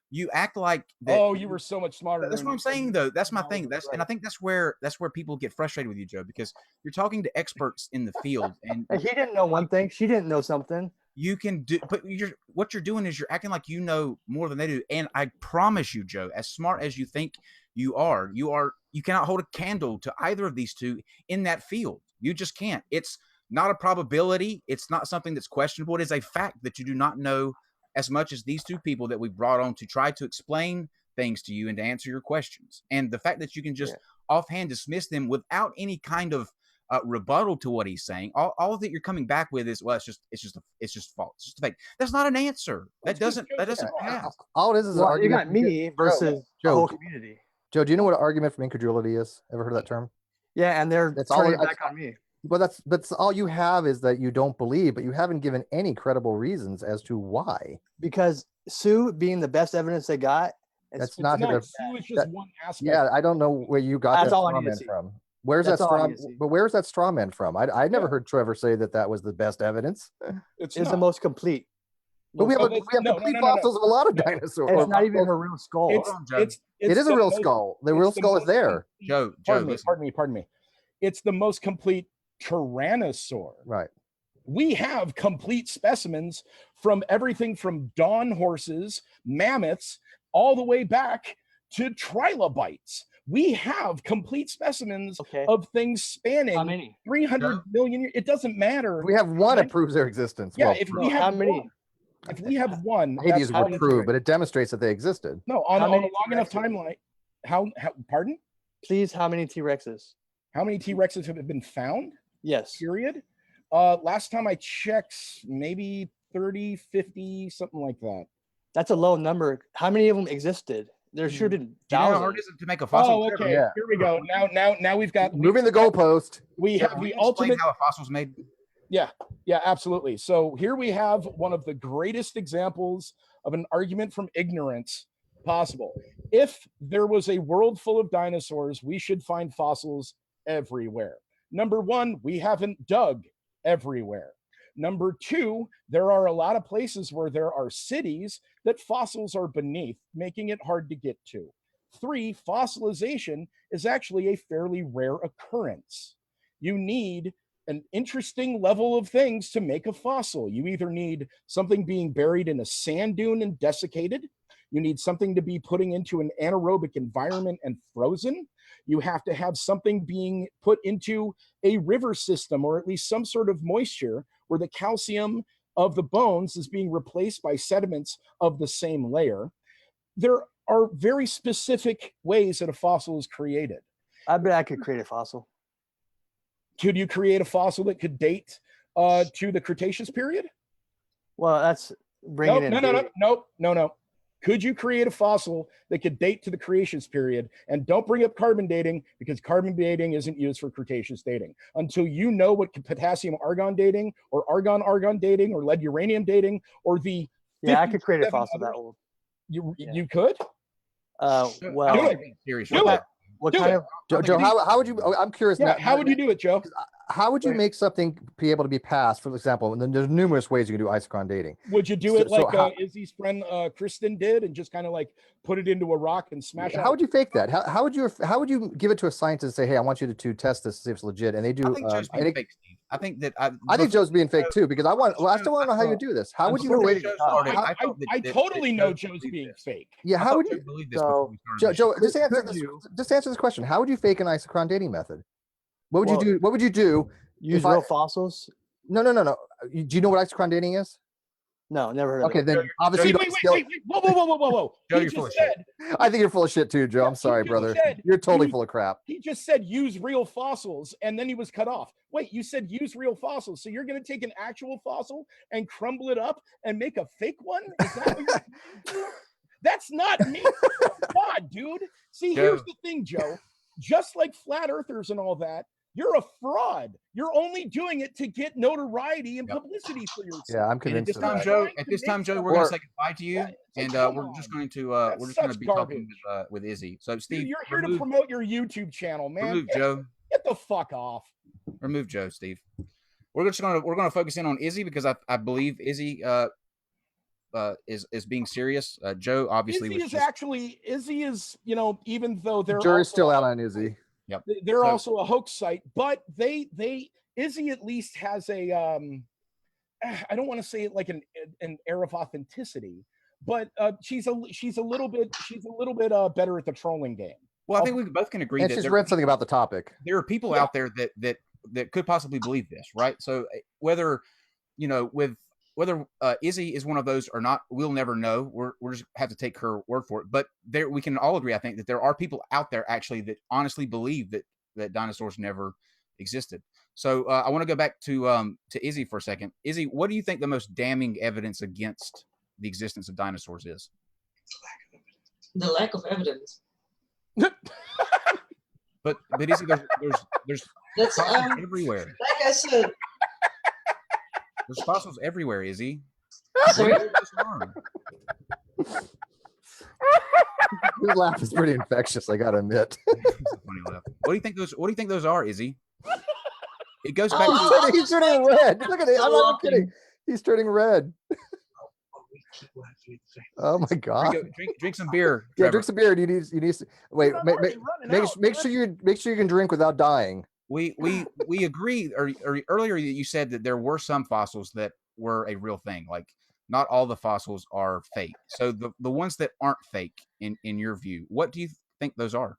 You act like that. Oh, you were so much smarter. That's what I'm saying, though. That's my thing. And I think that's where people get frustrated with you, Joe, because you're talking to experts in the field, and he didn't know one thing. She didn't know something. You can do, but what you're doing is you're acting like you know more than they do. And I promise you, Joe, as smart as you think you cannot hold a candle to either of these two in that field. You just can't. It's not a probability. It's not something that's questionable. It is a fact that you do not know as much as these two people that we brought on to try to explain things to you and to answer your questions. And the fact that you can just offhand dismiss them without any kind of rebuttal to what he's saying, all that you're coming back with is, well, it's just false. It's just fake. That's not an answer. That doesn't pass. All it is Well, an you argument. got me versus the whole community. Joe, do you know what an argument from incredulity is? Ever heard of that term? Yeah, and they're turning back on me. Well, that's all you have is that you don't believe, but you haven't given any credible reasons as to why. Because Sue being the best evidence they got, That's it's not No, the- Sue is just that- one aspect. Yeah, I don't know where you got That's that all I straw need to man see. from. Where's That's that all I straw? need to see. But where's that straw man from? I never Yeah. heard Trevor say that was the best evidence. It's is not. the most complete. But we have, Oh, we have no, complete no. fossils of a lot of No. dinosaurs. It's or not even fossils. her real skull. Hold on, Joe. It is a the real most- skull. The it's real the skull is most there. Joe, listen. Pardon me. It's the most complete tyrannosaur. Right. We have complete specimens from everything from dawn horses, mammoths, all the way back to trilobites. We have complete specimens Okay. of things How spanning many? 300 million years. It doesn't matter. We have one that proves their existence. Yeah, Well, if No, we have how many? one, if we have one, I hate to use the how word many prove, T-Rex? but it demonstrates that they existed. no, on How a many long enough T-Rexes? timeline. How pardon? Please, how many T-Rexes? How many T-Rexes have been found? Yes. Period. Last time I checked, maybe 30, 50, something like that. That's a low number. How many of them existed? There should have been Do you know how hard thousands. it is to make a fossil? Oh, Trevor? okay. Yeah. Here we go. Now we've got Moving the goalpost. We Trevor, have will the you explain ultimate. how a fossil's made? Yeah, absolutely. So here we have one of the greatest examples of an argument from ignorance possible. If there was a world full of dinosaurs, we should find fossils everywhere. Number one, we haven't dug everywhere. Number two, there are a lot of places where there are cities that fossils are beneath, making it hard to get to. Three, fossilization is actually a fairly rare occurrence. You need an interesting level of things to make a fossil. You either need something being buried in a sand dune and desiccated. You need something to be putting into an anaerobic environment and frozen. You have to have something being put into a river system or at least some sort of moisture where the calcium of the bones is being replaced by sediments of the same layer. There are very specific ways that a fossil is created. I bet I could create a fossil. Could you create a fossil that could date to the Cretaceous period? Well, that's bringing in. No. Could you create a fossil that could date to the Cretaceous period? And don't bring up carbon dating because carbon dating isn't used for Cretaceous dating. Until you know what potassium argon dating or argon dating or lead uranium dating or the Yeah, I could create a 57 fossil that others- old. You could? Well, Do it. Serious Do right it. now. what Do kind it. of? Joe, how would you? I'm curious. Yeah, now, how would you do it, Joe? How would you make something be able to be passed? For example, and then there's numerous ways you can do isochron dating. Would you do So- it so like how- Izzy's friend Kristen did and just kind of like put it into a rock and smash How out? would you fake that? How would you give it to a scientist and say, "Hey, I want you to test this to see if it's legit"? And they do. I think Joe's being fake, Steve. I think that I think Joe's being fake too because I still want to know how you do this. How would you? Before the Wait, show started, I thought that- I that totally know Joe Joe's believed being this. fake. yeah, I how thought would Joe you? believed this So, before we started Joe, the show. just answer this question. How would you fake an isochron dating method? What would you Well, do? What would you do? Use if I- real fossils? No. Do you know what isochron dating is? No, never heard Okay, of it. then obviously Wait, you don't wait. Whoa. Joe, He you're full just of shit. said, I think you're full of shit too, Joe. I'm He sorry, just brother. said You're totally use- full of crap. he just said use real fossils and then he was cut off. Wait, you said use real fossils. So you're going to take an actual fossil and crumble it up and make a fake one? Is that what you're That's not me. God, dude. See, Joe. here's the thing, Joe. Just like flat earthers and all that, you're a fraud. You're only doing it to get notoriety and publicity for yourself. Yeah, I'm And at convinced this of time, that. Joe, Trying at to this make time, Joe, stuff we're going Or- to say goodbye to you, Yeah, it's and like, come we're just on. going to That's such be garbage. talking with Izzy. So, Steve, You're here to remove, promote your YouTube channel, man. remove Joe. Get the fuck off. Remove Joe, Steve. We're going to focus in on Izzy because I believe Izzy is being serious. Joe obviously Izzy was is just, actually even though they're Jury's also still out on Izzy. they're So- also a hoax site, but Izzy at least has a I don't want to say it like an air of authenticity, but she's a little bit better at the trolling game. well, I think we both can agree And that she's read something about the topic. there are people Yeah. out there that could possibly believe this, right? So whether Izzy is one of those or not, we'll never know. We're just have to take her word for it. But we can all agree, I think, that there are people out there actually that honestly believe that dinosaurs never existed. So I want to go back to Izzy for a second. Izzy, what do you think the most damning evidence against the existence of dinosaurs is? The lack of evidence. But Izzy, there's That's Fossils everywhere. like I said. There's fossils everywhere, Izzy. Sorry? What do you think those are? Your laugh is pretty infectious, I gotta admit. It's a funny laugh. What do you think those? What do you think those are, Izzy? It goes back Oh, to He's turning red. Look at it. I'm not even kidding. He's turning red. Oh my god. drink some beer. Yeah, Trevor. drink some beer. You need to wait. I'm already running out, Make man. sure you can drink without dying. We agree. Or earlier you said that there were some fossils that were a real thing. Like not all the fossils are fake. So the ones that aren't fake, in your view, what do you think those are?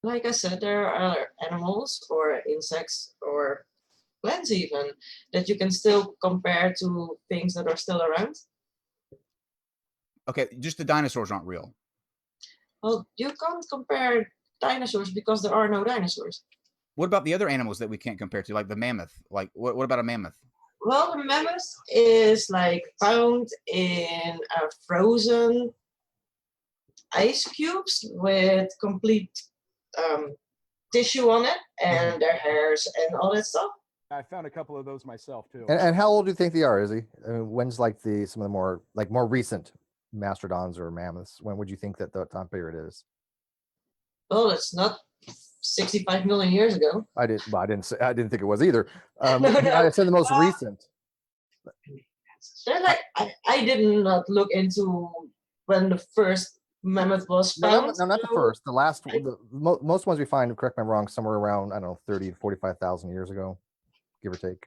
Like I said, there are animals or insects or plants even that you can still compare to things that are still around. Okay, just the dinosaurs aren't real. Well, you can't compare dinosaurs because there are no dinosaurs. What about the other animals that we can't compare to, like the mammoth? Like what about a mammoth? Well, the mammoth is like found in frozen ice cubes with complete tissue on it and their hairs and all that stuff. I found a couple of those myself too. And how old do you think they are, Izzy? I mean, when's like some of the more recent mastodons or mammoths? When would you think that the time period is? Well, it's not 65 million years ago. I didn't think it was either. No. I said the most recent. They're like I did not look into when the first mammoth was No, found. not the first. The last. Most ones we find, correct me if I'm wrong, somewhere around, I don't know, 30 to 45,000 years ago, give or take.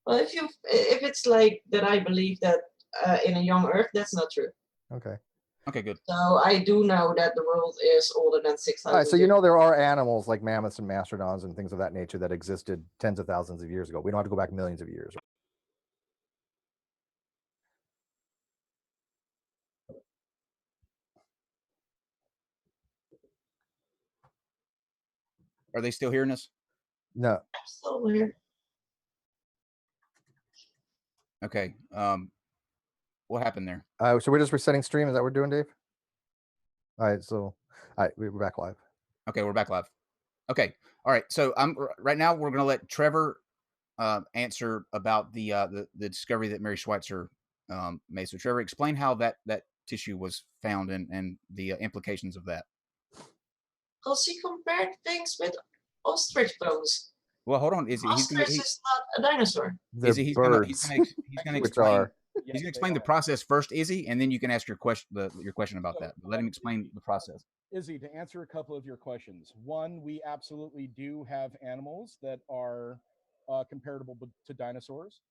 Well, if it's like that, I believe that in a young Earth, that's not true. Okay. Okay, good. So I do know that the world is older than 6,000. All right, so you know there are animals like mammoths and mastodons and things of that nature that existed tens of thousands of years ago. We don't have to go back millions of years. Are they still hearing us? No. I'm still weird. Okay. What happened there? So we're just resetting stream. Is that what we're doing, Dave? All right. So, all right, we're back live. Okay, we're back live. Okay. All right. So right now we're going to let Trevor answer about the discovery that Mary Schweitzer made. So Trevor, explain how that tissue was found and the implications of that. Because he compared things with ostrich bones. Well, hold on. Ostrich is not a dinosaur. They're He's birds, going to which explain. are. He's going to explain the process first, Izzy, and then you can ask your question about that. But let him explain the process. Izzy, to answer a couple of your questions. One, we absolutely do have animals that are comparable to dinosaurs,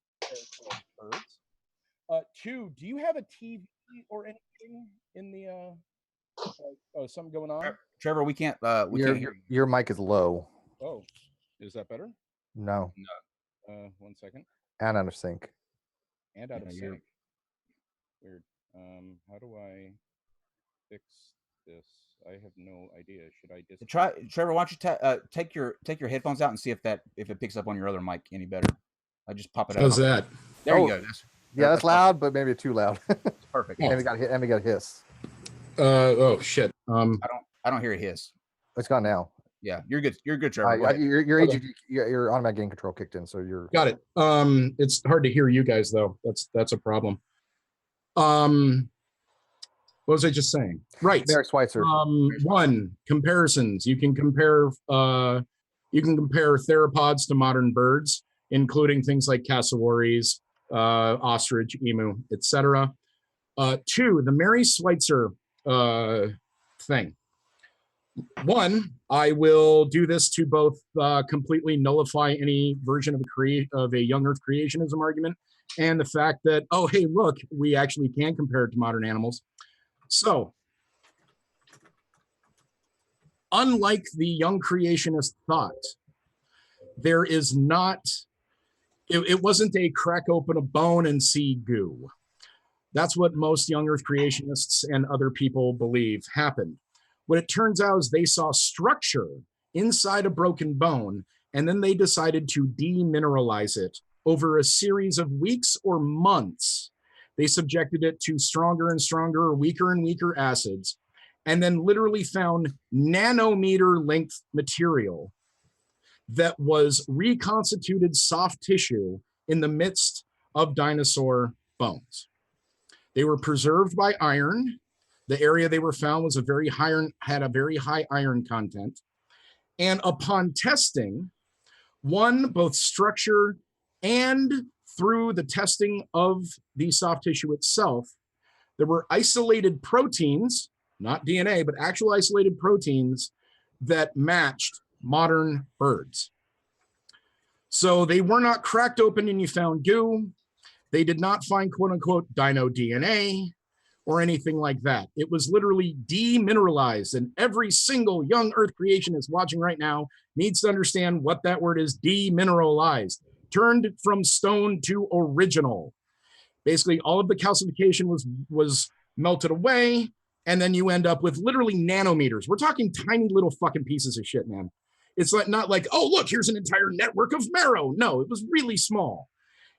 birds. Two, do you have a TV or anything in the something going on? Trevor, we can't can't hear you. Your mic is low. Oh, is that better? No. 1 second. And out of sync. And out of Yeah, sync. Weird. How do I fix this? I have no idea. Should I just Try, Trevor? Why don't you take your headphones out and see if it picks up on your other mic any better? I just pop it out. How's that? There you go. That's loud, but maybe too loud. Perfect. And we got hiss. Oh shit. I don't hear a hiss. It's gone now. Yeah, you're good. You're good, Trevor. Go ahead. Your AGD, your automatic gain control kicked in, so you're Got it. It's hard to hear you guys though. That's a problem. What was I just saying? Right. Mary Schweitzer. One, comparisons. You can compare theropods to modern birds, including things like cassowaries, ostrich, emu, etc. Two, the Mary Schweitzer thing. One, I will do this to both completely nullify any version of a young Earth creationism argument, and the fact that, oh, hey, look, we actually can compare it to modern animals. So, unlike the young creationist thought, there is not, it wasn't a crack open a bone and see goo. That's what most young Earth creationists and other people believe happened. What it turns out is they saw structure inside a broken bone, and then they decided to demineralize it over a series of weeks or months. They subjected it to stronger and stronger, weaker and weaker acids, and then literally found nanometer length material that was reconstituted soft tissue in the midst of dinosaur bones. They were preserved by iron. The area they were found was had a very high iron content. And upon testing, both structure and through the testing of the soft tissue itself, there were isolated proteins, not DNA, but actual isolated proteins that matched modern birds. So they were not cracked open and you found goo. They did not find quote unquote dino DNA or anything like that. It was literally demineralized, and every single young Earth creationist watching right now needs to understand what that word is: demineralized, turned from stone to original. Basically, all of the calcification was melted away, and then you end up with literally nanometers. We're talking tiny little fucking pieces of shit, man. It's like not like, oh, look, here's an entire network of marrow. No, it was really small.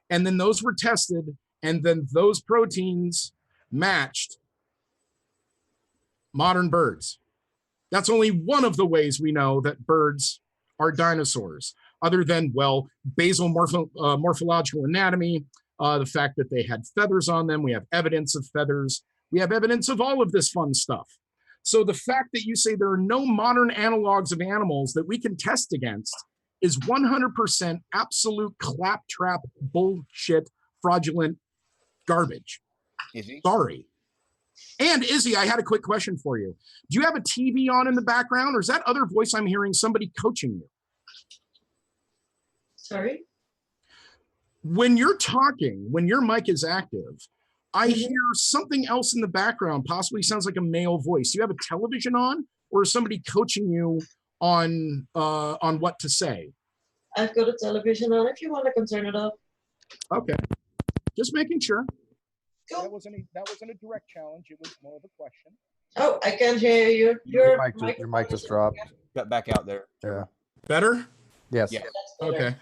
And then those were tested, and then those proteins matched modern birds. That's only one of the ways we know that birds are dinosaurs, other than, well, basal morphological anatomy, the fact that they had feathers on them. We have evidence of feathers. We have evidence of all of this fun stuff. So the fact that you say there are no modern analogs of animals that we can test against is 100% absolute claptrap bullshit, fraudulent garbage. Izzy? Sorry. And Izzy, I had a quick question for you. Do you have a TV on in the background, or is that other voice I'm hearing somebody coaching you? Sorry? When you're talking, when your mic is active, I hear something else in the background, possibly sounds like a male voice. Do you have a television on, or is somebody coaching you on what to say? I've got a television on. If you want, I can turn it off. Okay. Just making sure. Cool. That wasn't a direct challenge. It was more of a question. Oh, I can't hear you. Your mic just dropped. Got back out there. Yeah. Better? Yes. Yeah. Okay.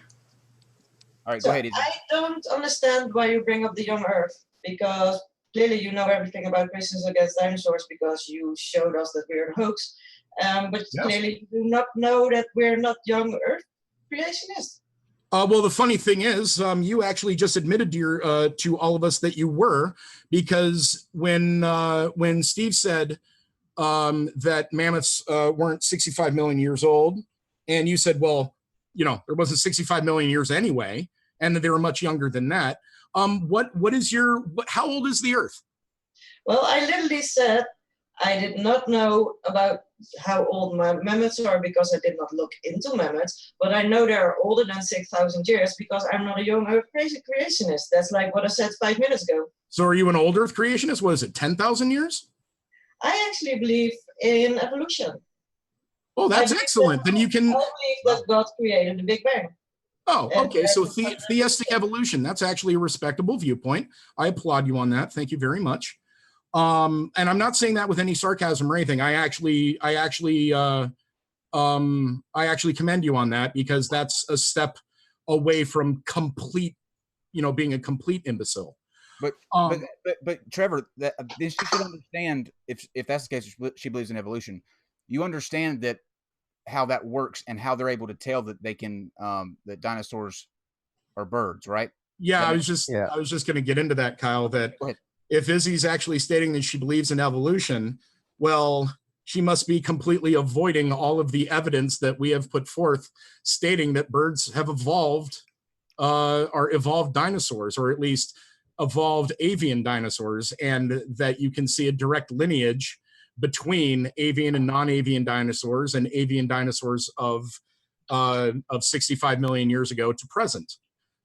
All right, So go ahead, Izzy. I don't understand why you bring up the young Earth, because clearly you know everything about Christians Against Dinosaurs because you showed us that we're a hoax. But Yes. clearly you do not know that we're not young Earth creationists. Well, the funny thing is, you actually just admitted to all of us that you were, because when Steve said that mammoths weren't 65 million years old, and you said, well, there wasn't 65 million years anyway, and that they were much younger than that. How old is the Earth? Well, I literally said I did not know about how old mammoths are because I did not look into mammoths, but I know they are older than 6,000 years because I'm not a young Earth creationist. That's like what I said 5 minutes ago. So are you an old Earth creationist? What is it, 10,000 years? I actually believe in evolution. Oh, that's excellent. Then you can... I believe that God created the Big Bang. Oh, okay. So theistic evolution, that's actually a respectable viewpoint. I applaud you on that. Thank you very much. And I'm not saying that with any sarcasm or anything. I actually commend you on that, because that's a step away from complete, being a complete imbecile. But Trevor, then she should understand, if that's the case, she believes in evolution. You understand that how that works and how they're able to tell that they can that dinosaurs are birds, right? Yeah, I was just going to get into that, Kyle. That if Izzy's actually stating that she believes in evolution, well, she must be completely avoiding all of the evidence that we have put forth, stating that birds have evolved, are evolved dinosaurs, or at least evolved avian dinosaurs, and that you can see a direct lineage between avian and non-avian dinosaurs and avian dinosaurs of 65 million years ago to present.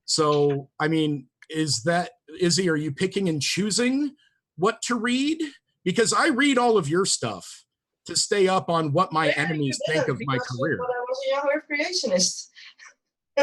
So, I mean, Izzy, are you picking and choosing what to read? Because I read all of your stuff to stay up on what my enemies think of my career. But I was a young Earth creationist.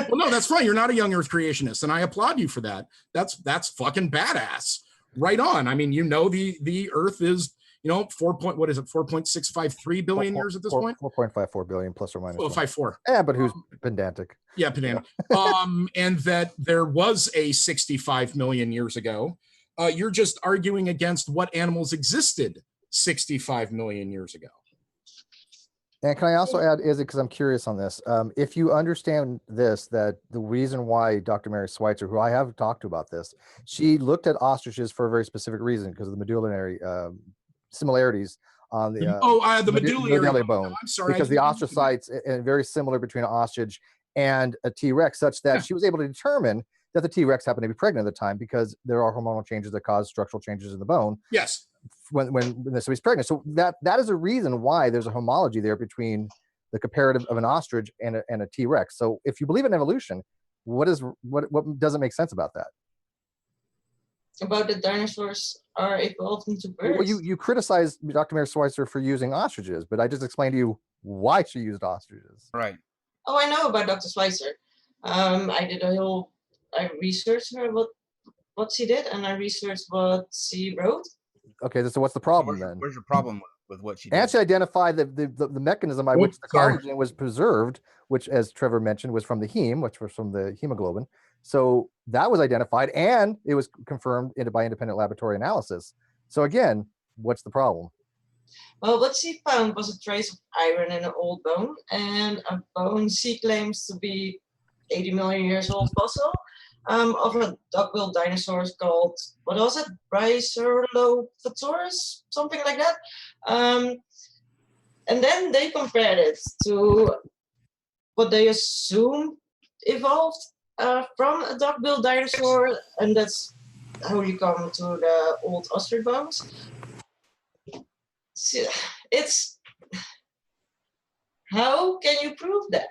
Well, no, that's fine. You're not a young Earth creationist, and I applaud you for that. That's fucking badass. Right on. I mean, the Earth is, 4.653 billion years at this point? 4.54 billion plus or minus. 54. Yeah, but who's pedantic? Yeah, pedantic. And that there was a 65 million years ago. You're just arguing against what animals existed 65 million years ago. And can I also add, Izzy, because I'm curious on this, if you understand this, that the reason why Dr. Mary Schweitzer, who I have talked to about this, she looked at ostriches for a very specific reason because of the medullary similarities on the the medullary bone. I'm sorry, because the ostracites and very similar between an ostrich and a T-Rex, such that she was able to determine that the T-Rex happened to be pregnant at the time because there are hormonal changes that cause structural changes in the bone. Yes. When somebody's pregnant. So that is a reason why there's a homology there between the comparative of an ostrich and a T-Rex. So if you believe in evolution, what doesn't make sense about that? About the dinosaurs are evolved into birds. Well, you criticize Dr. Mary Schweitzer for using ostriches, but I just explained to you why she used ostriches. Right. Oh, I know about Dr. Schweitzer. I researched her what she did, and I researched what she wrote. Okay, so what's the problem then? Where's your problem with what she did? And she identified the mechanism by which the collagen was preserved, which, as Trevor mentioned, was from the heme, which was from the hemoglobin. So that was identified, and it was confirmed by independent laboratory analysis. So again, what's the problem? Well, what she found was a trace of iron in an old bone, and a bone she claims to be 80 million years old fossil of a duck-billed dinosaur called, what was it, Brachyceratophasaurus, something like that. And then they compared it to what they assume evolved from a duck-billed dinosaur, and that's how you come to the old ostrich bones. It's how can you prove that?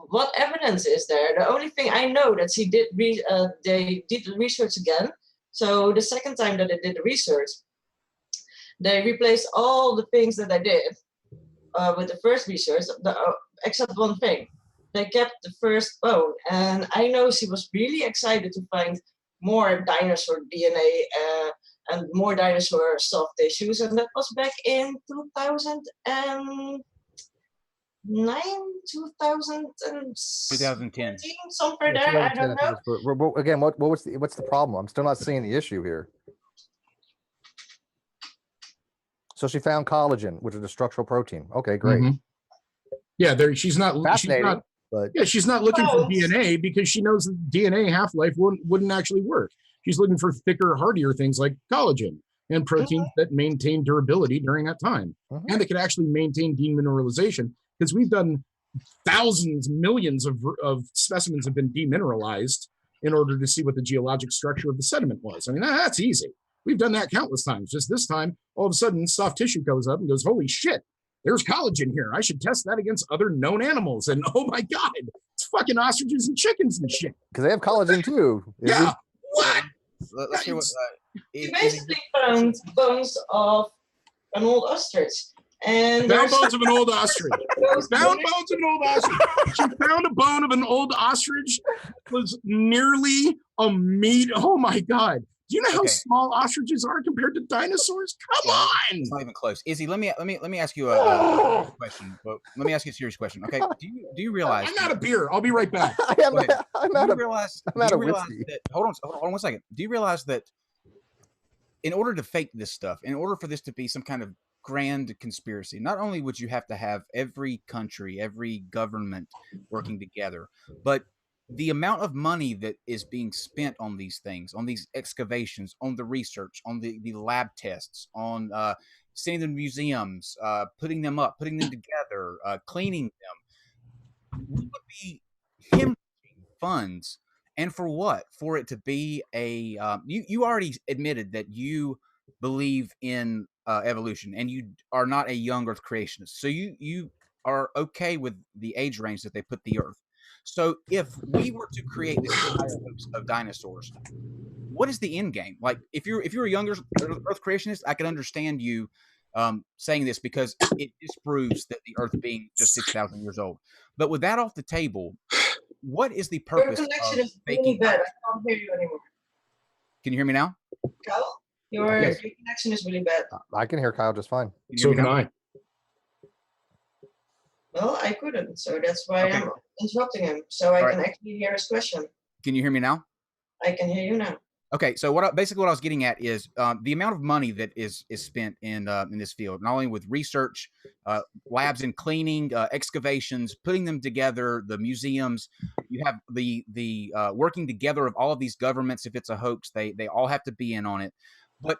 What evidence is there? The only thing I know that they did the research again. So the second time that they did the research, they replaced all the things that I did with the first research, except one thing. They kept the first bone, and I know she was really excited to find more dinosaur DNA and more dinosaur soft tissues, and that was back in 2009, 2010, somewhere there. I don't know. Again, what's the problem? I'm still not seeing the issue here. So she found collagen, which is a structural protein. Okay, great. Mm-hmm. Yeah, she's not looking for DNA because she knows the DNA half-life wouldn't actually work. She's looking for thicker, hardier things like collagen and proteins that maintain durability during that time, and that could actually maintain demineralization. Because we've done thousands, millions of specimens have been demineralized in order to see what the geologic structure of the sediment was. I mean, that's easy. We've done that countless times. Just this time, all of a sudden, soft tissue goes up and goes, holy shit, there's collagen here. I should test that against other known animals. And oh my God, it's fucking ostriches and chickens and shit. Because they have collagen too. Yeah. What? Let's hear what. You basically found bones of an old ostrich. And found bones of an old ostrich. Found bones of an old ostrich. She found a bone of an old ostrich. Was nearly a meat. Oh my God. Do you know how small ostriches are compared to dinosaurs? Come on. It's not even close. Izzy, let me ask you a question. But let me ask you a serious question. Okay. Do you realize I'm out of beer. I'll be right back. I'm out of whiskey. Hold on 1 second. Do you realize that in order to fake this stuff, in order for this to be some kind of grand conspiracy, not only would you have to have every country, every government working together, but the amount of money that is being spent on these things, on these excavations, on the research, on the lab tests, on sending them to museums, putting them up, putting them together, cleaning them, would be hemorrhaging funds. And for what? For it to be a you already admitted that you believe in evolution, and you are not a young Earth creationist. So you are okay with the age range that they put the Earth. So if we were to create this of dinosaurs, what is the end game? Like if you're a younger Earth creationist, I can understand you saying this because it disproves that the Earth being just 6,000 years old. But with that off the table, what is the purpose? Your connection is really bad. I can't hear you anymore. Can you hear me now? Kyle, your connection is really bad. I can hear Kyle just fine. So can I. Well, I couldn't, so that's why I'm interrupting him, so I can actually hear his question. Can you hear me now? I can hear you now. Okay, so basically what I was getting at is the amount of money that is spent in this field, not only with research, labs and cleaning, excavations, putting them together, the museums. You have the working together of all of these governments. If it's a hoax, they all have to be in on it. But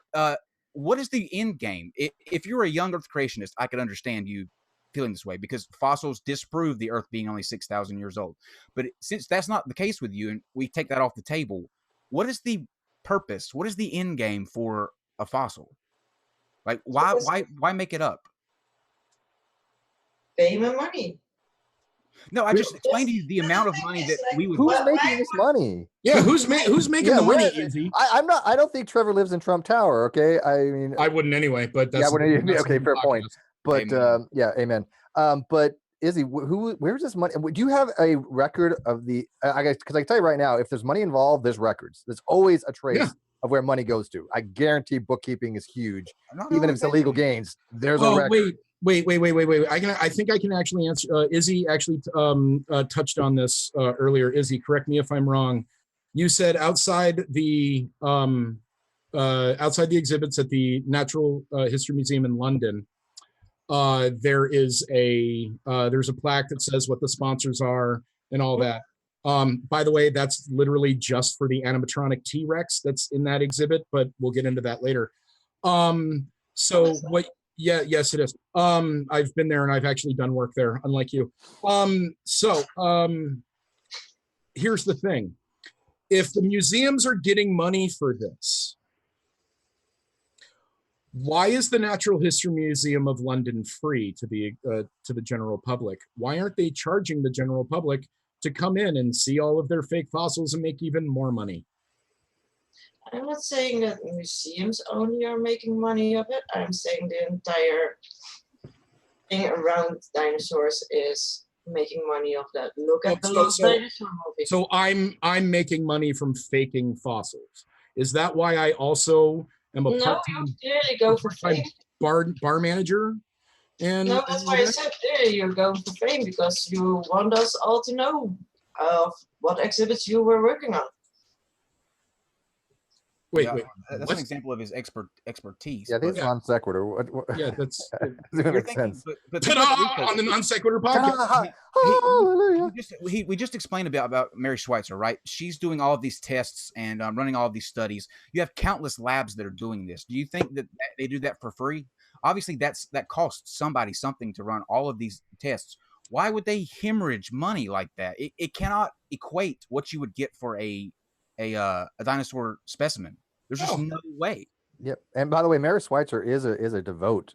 what is the end game? If you're a young Earth creationist, I could understand you feeling this way because fossils disprove the Earth being only 6,000 years old. But since that's not the case with you, and we take that off the table, what is the purpose? What is the end game for a fossil? Like, why make it up? Fame and money. No, I just explained to you the amount of money that we would. Who's making this money? Yeah, who's making the money, Izzy? I'm not. I don't think Trevor lives in Trump Tower. Okay, I mean, I wouldn't anyway. But that's okay. Fair point. But Amen. yeah, amen. But Izzy, where's this money? Do you have a record of the? I guess because I can tell you right now, if there's money involved, there's records. There's always a trace of where money goes to. I guarantee bookkeeping is huge, even if it's illegal gains. There's a record. Wait. I think I can actually answer. Izzy actually touched on this earlier. Izzy, correct me if I'm wrong. You said outside the exhibits at the Natural History Museum in London, there's a plaque that says what the sponsors are and all that. By the way, that's literally just for the animatronic T-Rex that's in that exhibit, but we'll get into that later. So what? Yeah, yes, it is. I've been there and I've actually done work there, unlike you. Here's the thing. If the museums are getting money for this, why is the Natural History Museum of London free to the general public? Why aren't they charging the general public to come in and see all of their fake fossils and make even more money? I'm not saying that museums only are making money of it. I'm saying the entire thing around dinosaurs is making money of that. Look at the Lost Dinosaur movie. So I'm making money from faking fossils. Is that why I also am a part-time, clearly go for fame. bar manager? And no, that's why I said you're going for fame because you want us all to know what exhibits you were working on. Wait. That's an example of his expertise. Yeah, this is NonSequitur. Yeah, that's doesn't make sense. But on the NonSequitur podcast. We just explained about Mary Schweitzer, right? She's doing all of these tests and running all of these studies. You have countless labs that are doing this. Do you think that they do that for free? Obviously, that costs somebody something to run all of these tests. Why would they hemorrhage money like that? It cannot equate what you would get for a dinosaur specimen. There's just no way. Yep. And by the way, Mary Schweitzer is a devout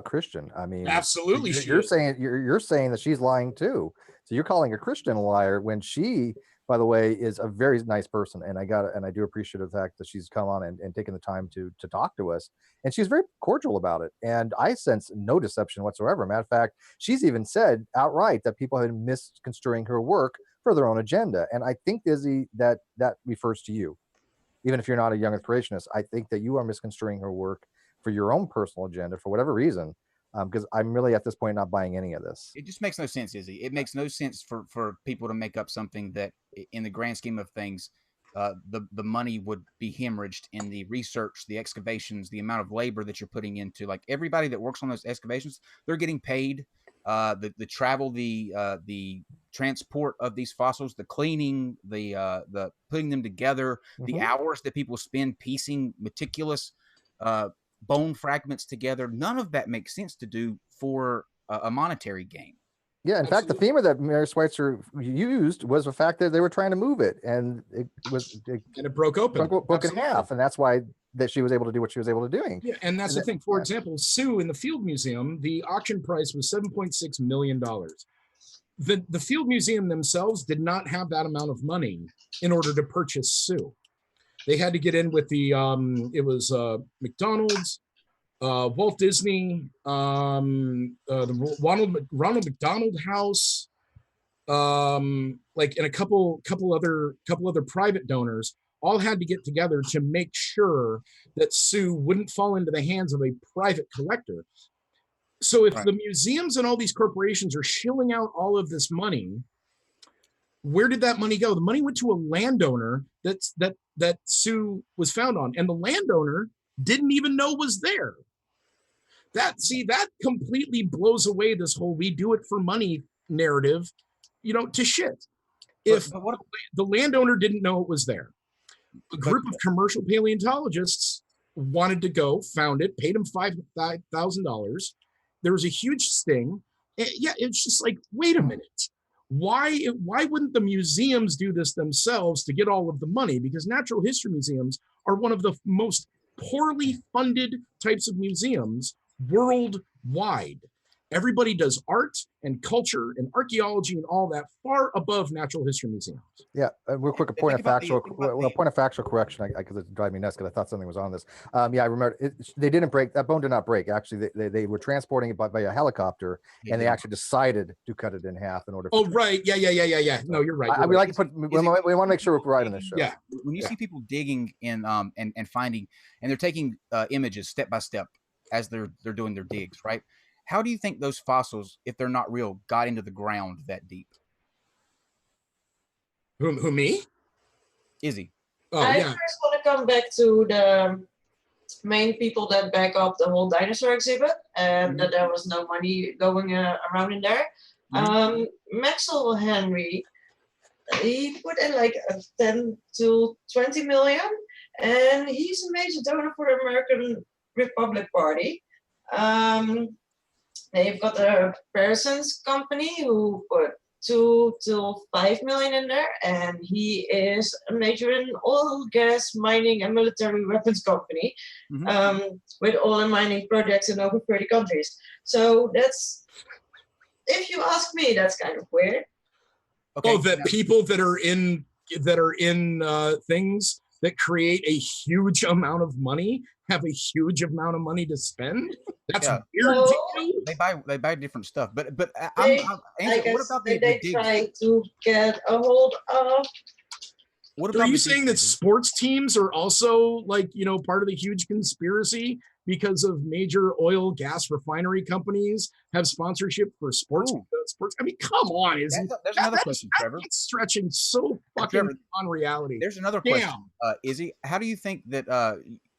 Christian. I mean, absolutely. You're saying that she's lying too. So you're calling a Christian a liar when she, by the way, is a very nice person. And I do appreciate the fact that she's come on and taken the time to talk to us. And she's very cordial about it. And I sense no deception whatsoever. Matter of fact, she's even said outright that people had misconstruing her work for their own agenda. And I think, Izzy, that refers to you. Even if you're not a young Earth creationist, I think that you are misconstruing her work for your own personal agenda for whatever reason. Because I'm really at this point not buying any of this. It just makes no sense, Izzy. It makes no sense for people to make up something that, in the grand scheme of things, the money would be hemorrhaged in the research, the excavations, the amount of labor that you're putting into. Like everybody that works on those excavations, they're getting paid. The travel, the transport of these fossils, the cleaning, the putting them together, the hours that people spend piecing meticulous bone fragments together. None of that makes sense to do for a monetary gain. Yeah, in fact, the femur that Mary Schweitzer used was the fact that they were trying to move it, and it broke open, broke in half, and that's why that she was able to do what she was able to do. Yeah, and that's the thing. For example, Sue in the Field Museum, the auction price was $7.6 million. The Field Museum themselves did not have that amount of money in order to purchase Sue. They had to get in with the McDonald's, Walt Disney, the Ronald McDonald House, and a couple other private donors all had to get together to make sure that Sue wouldn't fall into the hands of a private collector. So if the museums and all these corporations are shilling out all of this money, where did that money go? The money went to a landowner that that Sue was found on, and the landowner didn't even know was there. That completely blows away this whole "we do it for money" narrative, to shit. If the landowner didn't know it was there, a group of commercial paleontologists wanted to go, found it, paid him $5,000. There was a huge sting. Yeah, it's just like, wait a minute. Why wouldn't the museums do this themselves to get all of the money? Because natural history museums are one of the most poorly funded types of museums worldwide. Everybody does art and culture and archaeology and all that far above natural history museums. Yeah, real quick, a point of factual correction, because it's driving me nuts because I thought something was on this. Yeah, I remember they didn't break, that bone did not break. Actually, they were transporting it by a helicopter, and they actually decided to cut it in half in order. Right, yeah. No, you're right. We like to put. We want to make sure we're right on this show. Yeah, when you see people digging and finding, and they're taking images step by step as they're doing their digs, right? How do you think those fossils, if they're not real, got into the ground that deep? Who me? Izzy. Oh, I yeah. first want to come back to the main people that back up the whole dinosaur exhibit, and that there was no money going around in there. Maxwell Henry, he put in like 10 to 20 million, and he's a major donor for the American Republic Party. They've got a Parsons company who put 2 to 5 million in there, and he is a major in oil, gas, mining, and military weapons company, with oil and mining projects in over 30 countries. So that's, if you ask me, that's kind of weird. Okay. That people that are in things that create a huge amount of money have a huge amount of money to spend. That's weird. So, they buy different stuff, but what about they try to get a hold of? What about, are you saying that sports teams are also part of the huge conspiracy because of major oil gas refinery companies have sponsorship for sports? I mean, come on, there's another question, Trevor. It's stretching so fucking on reality. There's another question, Izzy. How do you think that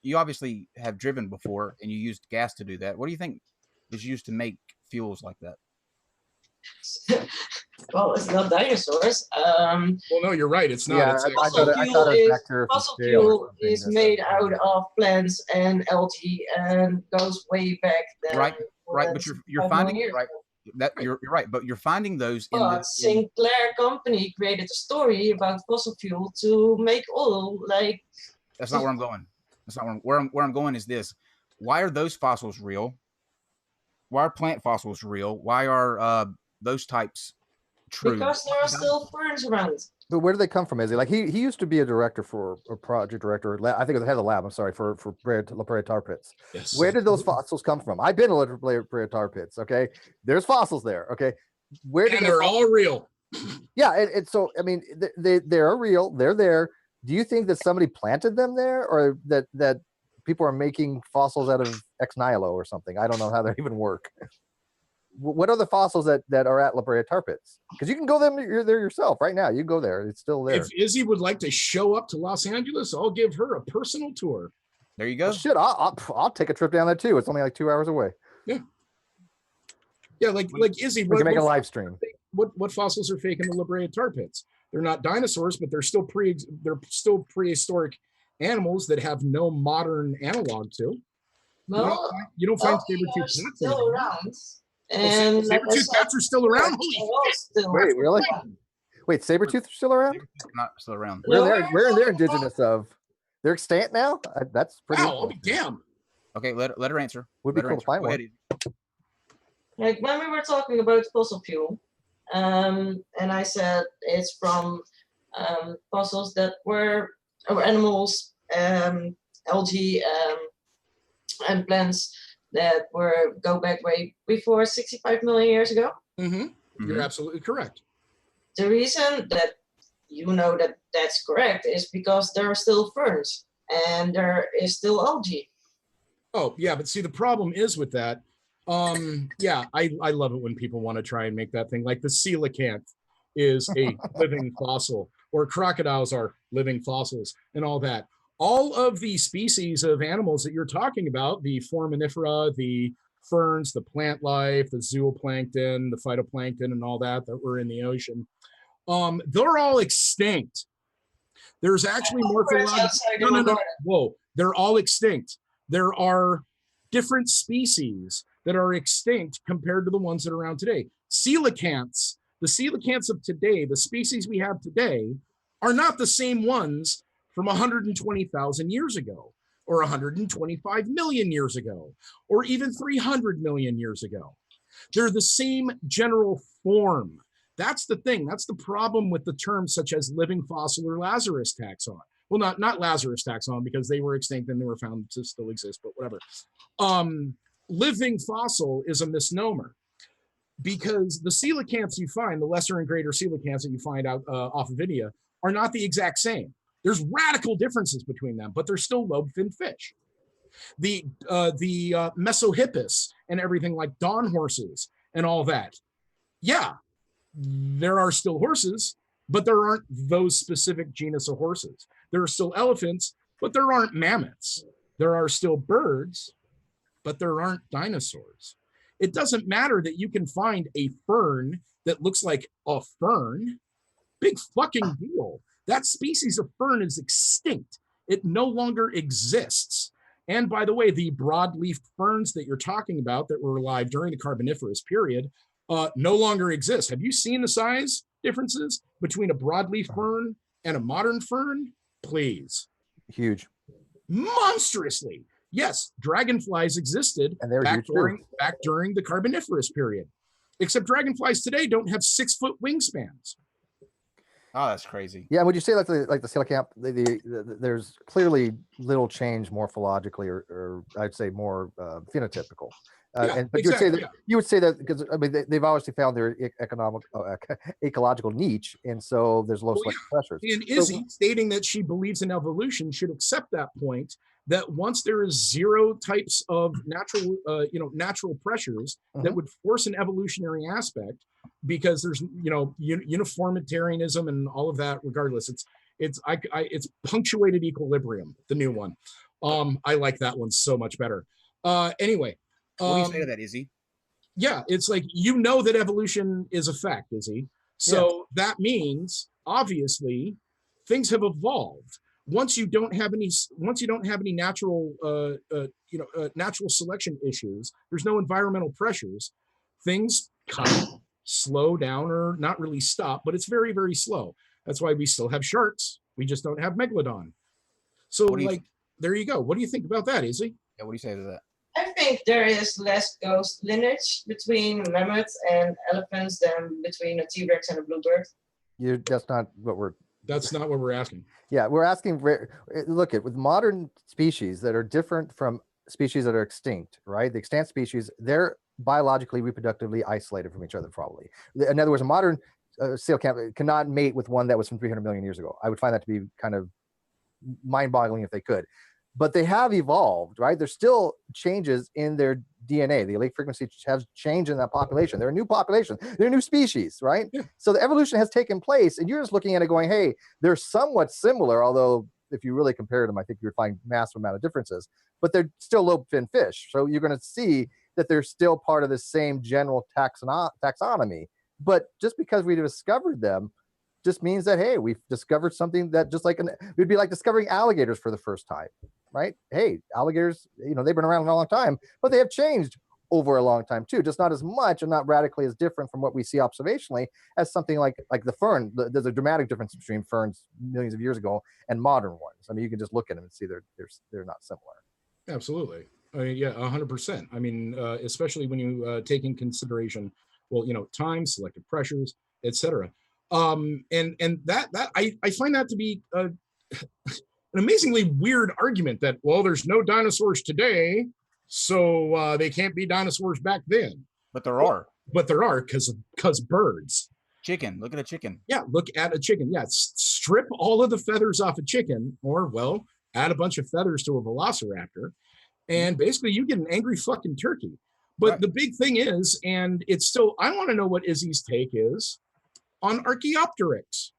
you obviously have driven before and you used gas to do that? What do you think is used to make fuels like that? Well, it's not dinosaurs. Well, no, you're right. It's not. Yeah, fossil fuel is made out of plants and algae and goes way back then. Right. But you're finding it right. That you're right, but you're finding those. Sinclair Company created a story about fossil fuel to make oil. That's not where I'm going. That's not where I'm going. Is this? Why are those fossils real? Why are plant fossils real? Why are those types true? Because there are still ferns around. But where do they come from, Izzy? Like he used to be a project director. I think it was the head of the lab. I'm sorry, for La Brea tar pits. Yes. Where did those fossils come from? I've been to La Brea tar pits. Okay, there's fossils there. Okay, they're all real. Yeah, and so I mean, they're real. They're there. Do you think that somebody planted them there, or that people are making fossils out of ex nihilo or something? I don't know how they even work. What are the fossils that are at La Brea tar pits? Because you can go there yourself right now. You can go there. It's still there. If Izzy would like to show up to Los Angeles, I'll give her a personal tour. There you go. Well, shit, I'll take a trip down there too. It's only like 2 hours away. Yeah, like Izzy. We can make a live stream. What fossils are fake in the La Brea tar pits? They're not dinosaurs, but they're still prehistoric animals that have no modern analog to. Well, you don't find saber-toothed cats still around. And saber-toothed cats are still around. Wait, really? Wait, saber-tooth are still around? Not still around. Where are they indigenous of? They're extant now? That's pretty. Wow, I'll be damned. Okay, let her answer. Would be cool to find one. Like when we were talking about fossil fuel, and I said it's from fossils that were animals, algae, and plants that go back way before 65 million years ago. You're absolutely correct. The reason that that's correct is because there are still ferns and there is still algae. Oh yeah, but see the problem is with that. I love it when people want to try and make that thing like the coelacanth is a living fossil. or crocodiles are living fossils and all that. All of the species of animals that you're talking about, the foraminifera, the ferns, the plant life, the zooplankton, the phytoplankton, and all that were in the ocean, they're all extinct. There's actually morphological. Whoa, they're all extinct. There are different species that are extinct compared to the ones that are around today. Coelacanths, the coelacanths of today, the species we have today, are not the same ones from 120,000 years ago, or 125 million years ago, or even 300 million years ago. They're the same general form. That's the thing. That's the problem with the terms such as living fossil or Lazarus taxon. Well, not Lazarus taxon, because they were extinct and they were found to still exist, but whatever. Living fossil is a misnomer, because the coelacanths you find, the lesser and greater coelacanths that you find out off of India, are not the exact same. There's radical differences between them, but they're still lobe-finned fish. The Mesohippus and everything, like dawn horses and all that. Yeah, there are still horses, but there aren't those specific genus of horses. There are still elephants, but there aren't mammoths. There are still birds, but there aren't dinosaurs. It doesn't matter that you can find a fern that looks like a fern. Big fucking deal. That species of fern is extinct. It no longer exists. And by the way, the broadleaf ferns that you're talking about that were alive during the Carboniferous period no longer exist. Have you seen the size differences between a broadleaf fern and a modern fern? Please. Huge. Monstrously. Yes, dragonflies existed back during the Carboniferous period. Except dragonflies today don't have 6-foot wingspans. Oh, that's crazy. Yeah, would you say like the coelacanth, there's clearly little change morphologically, or I'd say more phenotypical. But exactly, you would say that because I mean they've obviously found their ecological niche, and so there's low selective pressures. And Izzy, stating that she believes in evolution, should accept that point, that once there is zero types of natural pressures that would force an evolutionary aspect, because there's uniformitarianism and all of that. Regardless, it's punctuated equilibrium, the new one. I like that one so much better. Anyway. What do you say to that, Izzy? Yeah, it's like, that evolution is a fact, Izzy. So that means obviously things have evolved. Once you don't have any natural natural selection issues, there's no environmental pressures, things kind of slow down, or not really stop, but it's very, very slow. That's why we still have sharks. We just don't have megalodon. So there you go. What do you think about that, Izzy? Yeah, what do you say to that? I think there is less ghost lineage between mammoths and elephants than between a T-Rex and a bluebird. That's not what we're asking. Yeah, we're asking. Look at with modern species that are different from species that are extinct, right? The extant species, they're biologically, reproductively isolated from each other, probably. In other words, a modern coelacanth cannot mate with one that was from 300 million years ago. I would find that to be kind of mind-boggling if they could. But they have evolved, right? There's still changes in their DNA. The allele frequency has changed in that population. They're a new population. They're a new species, right? Yeah. So the evolution has taken place, and you're just looking at it going, hey, they're somewhat similar, although if you really compare them, I think you'd find massive amount of differences, but they're still lobe-finned fish. So you're going to see that they're still part of the same general taxonomy. But just because we discovered them just means that, hey, we've discovered something that just like it'd be like discovering alligators for the first time, right? Hey, alligators, they've been around a long time, but they have changed over a long time too, just not as much and not radically as different from what we see observationally as something like the fern. There's a dramatic difference between ferns millions of years ago and modern ones. I mean, you can just look at them and see they're not similar. Absolutely. I mean, yeah, 100%. I mean, especially when you take in consideration, time, selective pressures, etc. And that I find that to be an amazingly weird argument that, well, there's no dinosaurs today, so they can't be dinosaurs back then. But there are. But there are, because birds. Chicken. Look at a chicken. Yeah, look at a chicken. Yeah, strip all of the feathers off a chicken, or, well, add a bunch of feathers to a velociraptor, and basically you get an angry fucking turkey. But right. The big thing is, and it's still, I want to know what Izzy's take is on Archaeopteryx.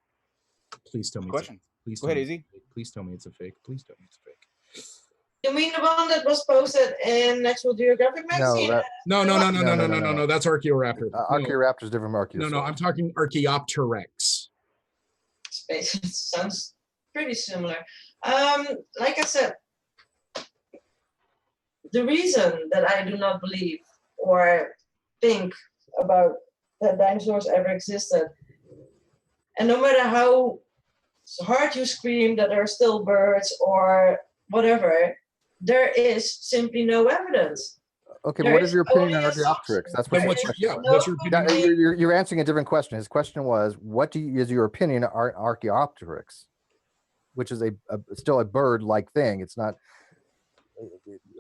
Please tell me. Question. Please Go tell ahead, me. Izzy. Please tell me it's a fake. Please tell me it's a fake. You mean the one that was posted in National Geographic magazine? No. That's Archaeoraptor. Archaeoraptor is different from Archaeosaurus. No, I'm talking Archaeopteryx. Space. It sounds pretty similar. Like I said, the reason that I do not believe or think about that dinosaurs ever existed, and no matter how hard you scream that there are still birds or whatever, there is simply no evidence. Okay, There but what is your opinion only on Archaeopteryx? That's what. What's your opinion? You're answering a different question. His question was, what is your opinion on Archaeopteryx, which is still a bird-like thing. It's not.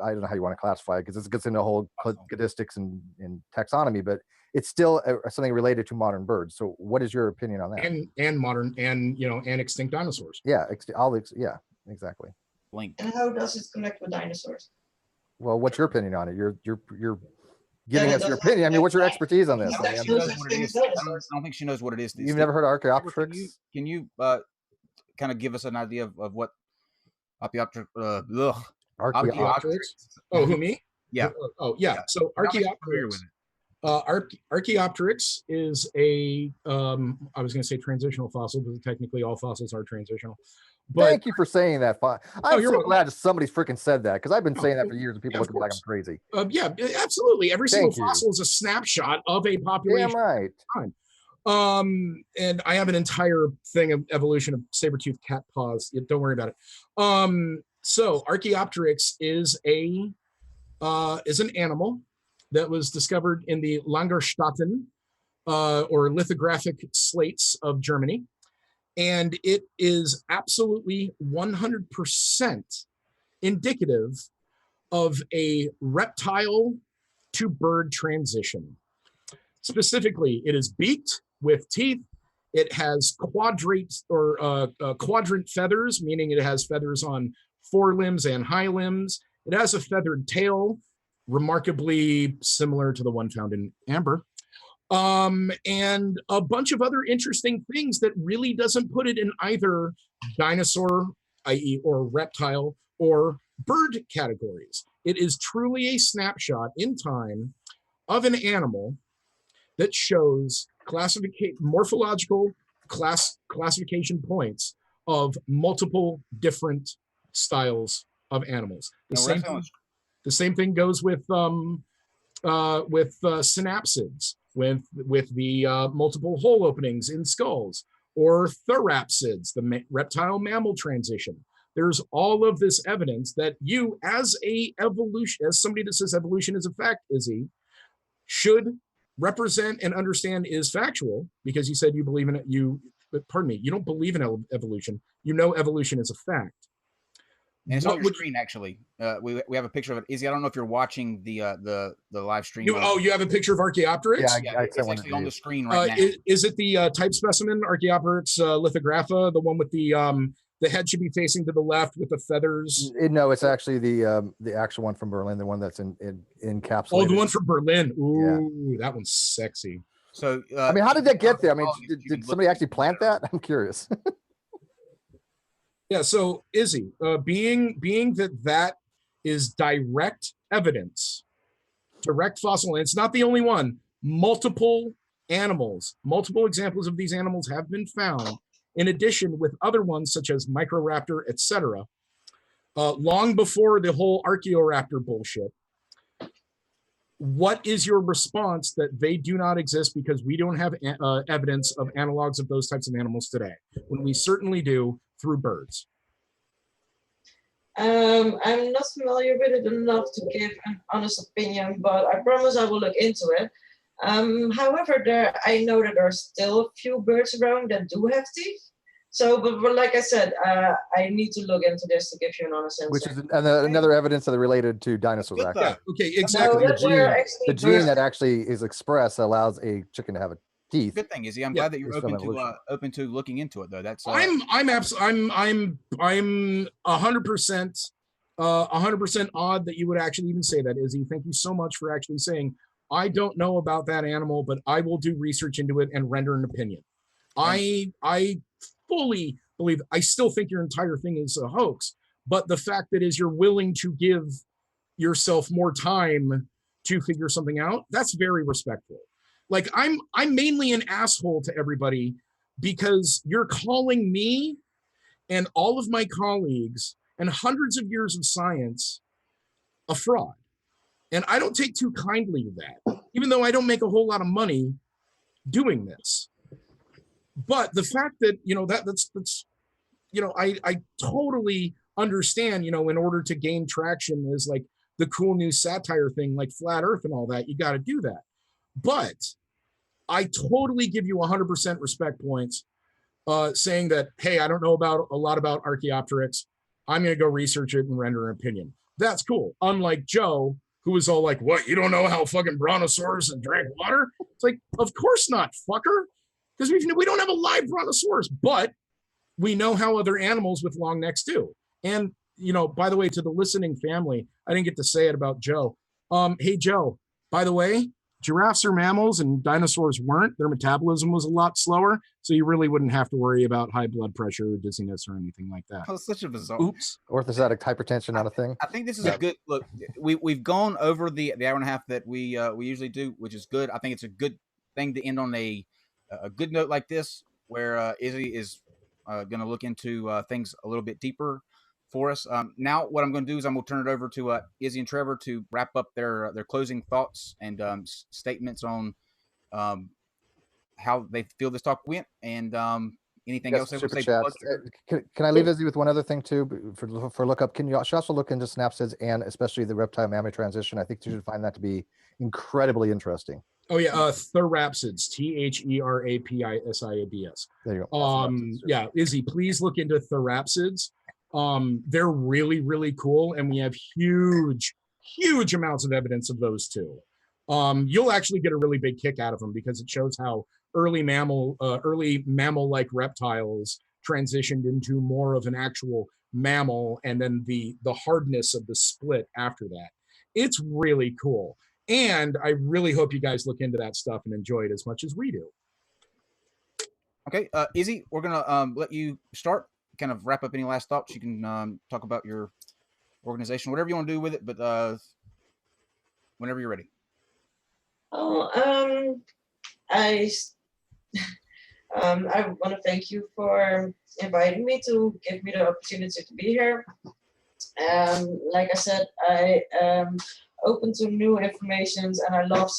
I don't know how you want to classify it because it gets into the whole statistics and taxonomy, but it's still something related to modern birds. So, what is your opinion on that? And modern and extinct dinosaurs. Yeah, yeah, exactly. Link. And how does it connect with dinosaurs? Well, what's your opinion on it? You're giving us your opinion. I mean, what's your expertise on this? I don't think she knows what it is. You've never heard of Archaeopteryx? Can you kind of give us an idea of what Archaeopteryx? Oh, who, me? Yeah. Oh, yeah. So Archaeopteryx. Archaeopteryx is I was going to say transitional fossil, but technically all fossils are transitional. But thank you for saying that. I'm so glad that somebody's freaking said that because I've been saying that for years and people look at me like I'm crazy. Yeah, absolutely. Every single fossil is a snapshot of a population. Damn right. And I have an entire thing of evolution of saber-toothed cat paws. Don't worry about it. So Archaeopteryx is an animal that was discovered in the Langerstätten or lithographic slates of Germany. And it is absolutely 100% indicative of a reptile to bird transition. Specifically, it is beaked with teeth. It has quadrant feathers, meaning it has feathers on forelimbs and high limbs. It has a feathered tail, remarkably similar to the one found in amber. And a bunch of other interesting things that really doesn't put it in either dinosaur, i.e. or reptile, or bird categories. It is truly a snapshot in time of an animal that shows morphological classification points of multiple different styles of animals. The same thing goes with synapsids, with the multiple hole openings in skulls, or therapsids, the reptile mammal transition. There's all of this evidence that you, as somebody that says evolution is a fact, Izzy, should represent and understand is factual, because you said you believe in it. You don't believe in evolution. You know evolution is a fact. And it's on your screen, actually. We have a picture of it. Izzy, I don't know if you're watching the live stream. You have a picture of Archaeopteryx? Yeah, it's actually on the screen right now. Is it the type specimen, Archaeopteryx lithographa, the one with the head should be facing to the left with the feathers? No, it's actually the actual one from Berlin, the one that's encapsulated. Oh, the one from Berlin. Ooh, That one's sexy. So, I mean, how did that get there? I mean, did somebody actually plant that? I'm curious. Yeah, so Izzy, being that is direct evidence, direct fossil, and it's not the only one. Multiple examples of these animals have been found, in addition with other ones such as Microraptor, etc. Long before the whole Archaeoraptor bullshit. What is your response that they do not exist because we don't have evidence of analogs of those types of animals today, when we certainly do through birds? I'm not familiar with it enough to give an honest opinion, but I promise I will look into it. However, I know that there are still a few birds around that do have teeth. So, but like I said, I need to look into this to give you an honest answer. Which is another evidence that are related to dinosaurs. Actually. Yeah, okay, exactly. The gene that actually is expressed allows a chicken to have teeth. Good thing, Izzy. I'm glad that you're open to looking into it, though. That's I'm 100% odd that you would actually even say that, Izzy. Thank you so much for actually saying, I don't know about that animal, but I will do research into it and render an opinion. I fully believe. I still think your entire thing is a hoax, but the fact that is you're willing to give yourself more time to figure something out, that's very respectful. Like I'm mainly an asshole to everybody because you're calling me and all of my colleagues and hundreds of years of science a fraud. And I don't take too kindly to that, even though I don't make a whole lot of money doing this. But the fact that, that's I totally understand, in order to gain traction is like the cool new satire thing, like flat earth and all that, you got to do that. But I totally give you 100% respect points saying that, hey, I don't know a lot about Archaeopteryx. I'm going to go research it and render an opinion. That's cool. Unlike Joe, who was all like, what, you don't know how fucking brontosaurus drank water? It's like, of course not, fucker. Because we don't have a live brontosaurus, but we know how other animals with long necks do. And, by the way, to the listening family, I didn't get to say it about Joe. Hey, Joe, by the way, giraffes are mammals and dinosaurs weren't. Their metabolism was a lot slower. So you really wouldn't have to worry about high blood pressure or dizziness or anything like that. Oh, such a bizarre. Oops. Orthostatic hypertension, not a thing. I think this is a good look. We've gone over the hour and a half that we usually do, which is good. I think it's a good thing to end on a good note like this, where Izzy is going to look into things a little bit deeper for us. Now, what I'm going to do is I'm going to turn it over to Izzy and Trevor to wrap up their closing thoughts and statements on how they feel this talk went, and anything else they would say. Can I leave Izzy with one other thing too for lookup? Can you also look into snapsids and especially the reptile mammal transition? I think you should find that to be incredibly interesting. Oh yeah, Therapsids, Therapsids. There you go. Yeah, Izzy, please look into Therapsids. They're really, really cool, and we have huge amounts of evidence of those too. You'll actually get a really big kick out of them because it shows how early mammal-like reptiles transitioned into more of an actual mammal, and then the hardness of the split after that. It's really cool. And I really hope you guys look into that stuff and enjoy it as much as we do. Okay, Izzy, we're gonna let you start. Kind of wrap up any last thoughts. You can talk about your organization, whatever you want to do with it, but whenever you're ready. I want to thank you for inviting me to give me the opportunity to be here. Like I said, I am open to new information, and I love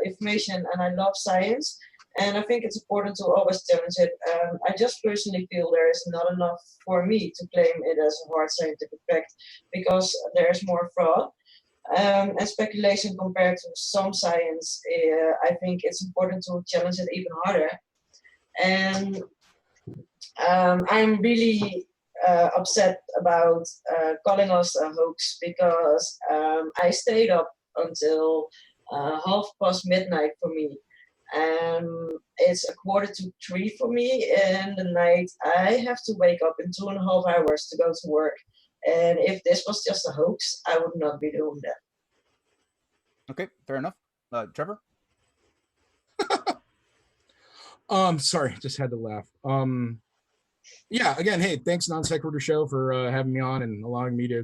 information, and I love science. And I think it's important to always challenge it. I just personally feel there is not enough for me to claim it as a hard scientific fact because there's more fraud and speculation compared to some science. I think it's important to challenge it even harder. And I'm really upset about calling us a hoax because I stayed up until midnight for me. It's 2:45 for me in the night. I have to wake up in 2.5 hours to go to work. And if this was just a hoax, I would not be doing that. Okay, fair enough. Trevor? Sorry, just had to laugh. Yeah, again, hey, thanks NonSequitur Show for having me on and allowing me to,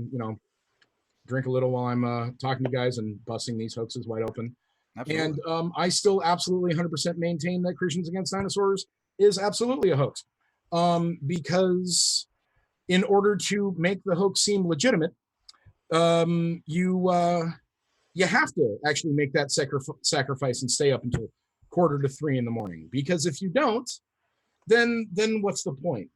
drink a little while I'm talking to you guys and busting these hoaxes wide open. Absolutely. And I still absolutely 100% maintain that Christians Against Dinosaurs is absolutely a hoax. Because in order to make the hoax seem legitimate, you have to actually make that sacrifice and stay up until 2:45 in the morning. Because if you don't, then what's the point?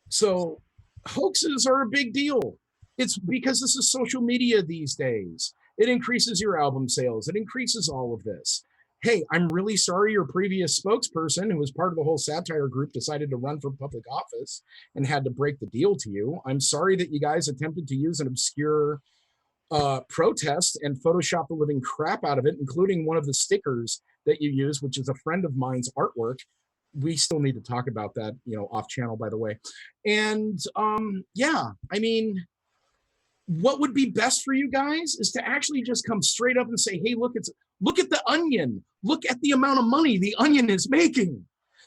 So hoaxes are a big deal. It's because this is social media these days. It increases your album sales. It increases all of this. Hey, I'm really sorry your previous spokesperson, who was part of the whole satire group, decided to run for public office and had to break the deal to you. I'm sorry that you guys attempted to use an obscure protest and Photoshop the living crap out of it, including one of the stickers that you use, which is a friend of mine's artwork. We still need to talk about that, off channel, by the way. And yeah, I mean, what would be best for you guys is to actually just come straight up and say, hey, look at the Onion. Look at the amount of money the Onion is making.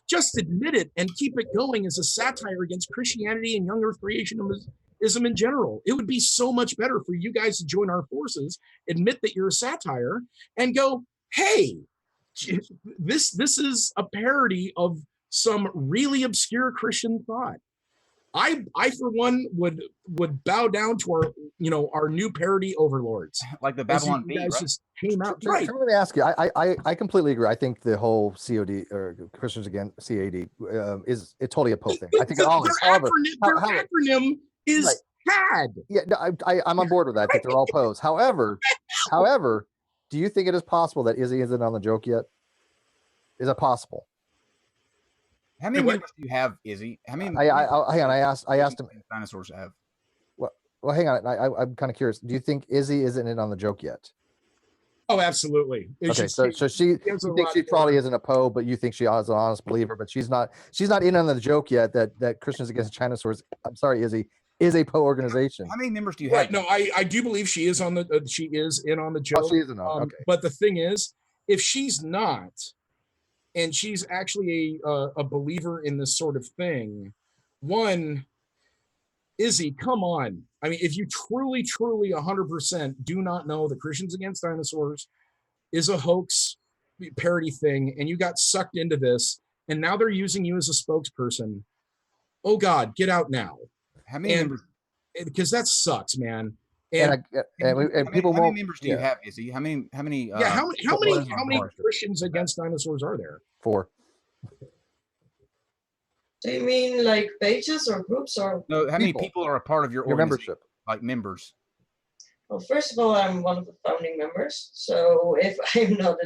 just admit it and keep it going as a satire against Christianity and young earth creationism in general. It would be so much better for you guys to join our forces, admit that you're a satire, and go, hey, this is a parody of some really obscure Christian thought. I for one would bow down to our new parody overlords, like the Babylon you guys right? just came out Right. right. Let me ask you. I completely agree. I think the whole COD or Christians Against CAD is it's totally a Pope thing. I think it all is. However, their acronym is CAD. Yeah, I'm on board with that. I think they're all Poes. However, do you think it is possible that Izzy isn't on the joke yet? Is it possible? How many members do you have, Izzy? How many? Hang on. I asked him. Dinosaurs have. Well, hang on. I'm kind of curious. Do you think Izzy isn't in on the joke yet? Oh, absolutely. Okay, so she thinks she probably isn't a Poe, but you think she is an honest believer, but she's not in on the joke yet that Christians Against Dinosaurs, I'm sorry, Izzy, is a Poe organization. How many members do you have? Right. No, I do believe she is on the she is in on the joke. Oh, she is in on. Okay. But the thing is, if she's not, and she's actually a believer in this sort of thing, one, Izzy, come on. I mean, if you truly 100% do not know that Christians Against Dinosaurs is a hoax parody thing, and you got sucked into this, and now they're using you as a spokesperson, oh God, get out now. How many members? Because that sucks, man. And people how many members do you have, Izzy? How many? How many Christians Against Dinosaurs are there? 4. Do you mean like pages or groups or? No, how many people are a part of your membership? Like members. Well, first of all, I'm one of the founding members. So if I'm not,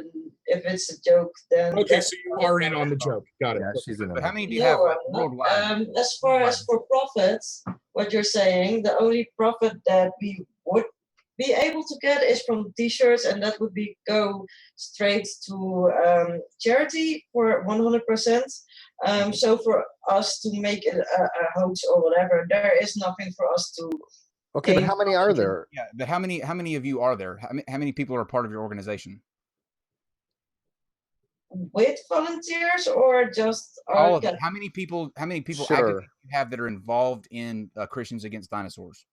if it's a joke, then okay. So you are in on the joke. Got it. Yeah, she's in. But how many do you have worldwide? As far as for profits, what you're saying, the only profit that we would be able to get is from T-shirts, and that would be go straight to charity for 100%. So for us to make it a hoax or whatever, there is nothing for us to. Okay, but how many are there? Yeah, but how many of you are there? How many people are a part of your organization? With volunteers or just all of it? How many people Sure. actively you have that are involved in Christians Against Dinosaurs?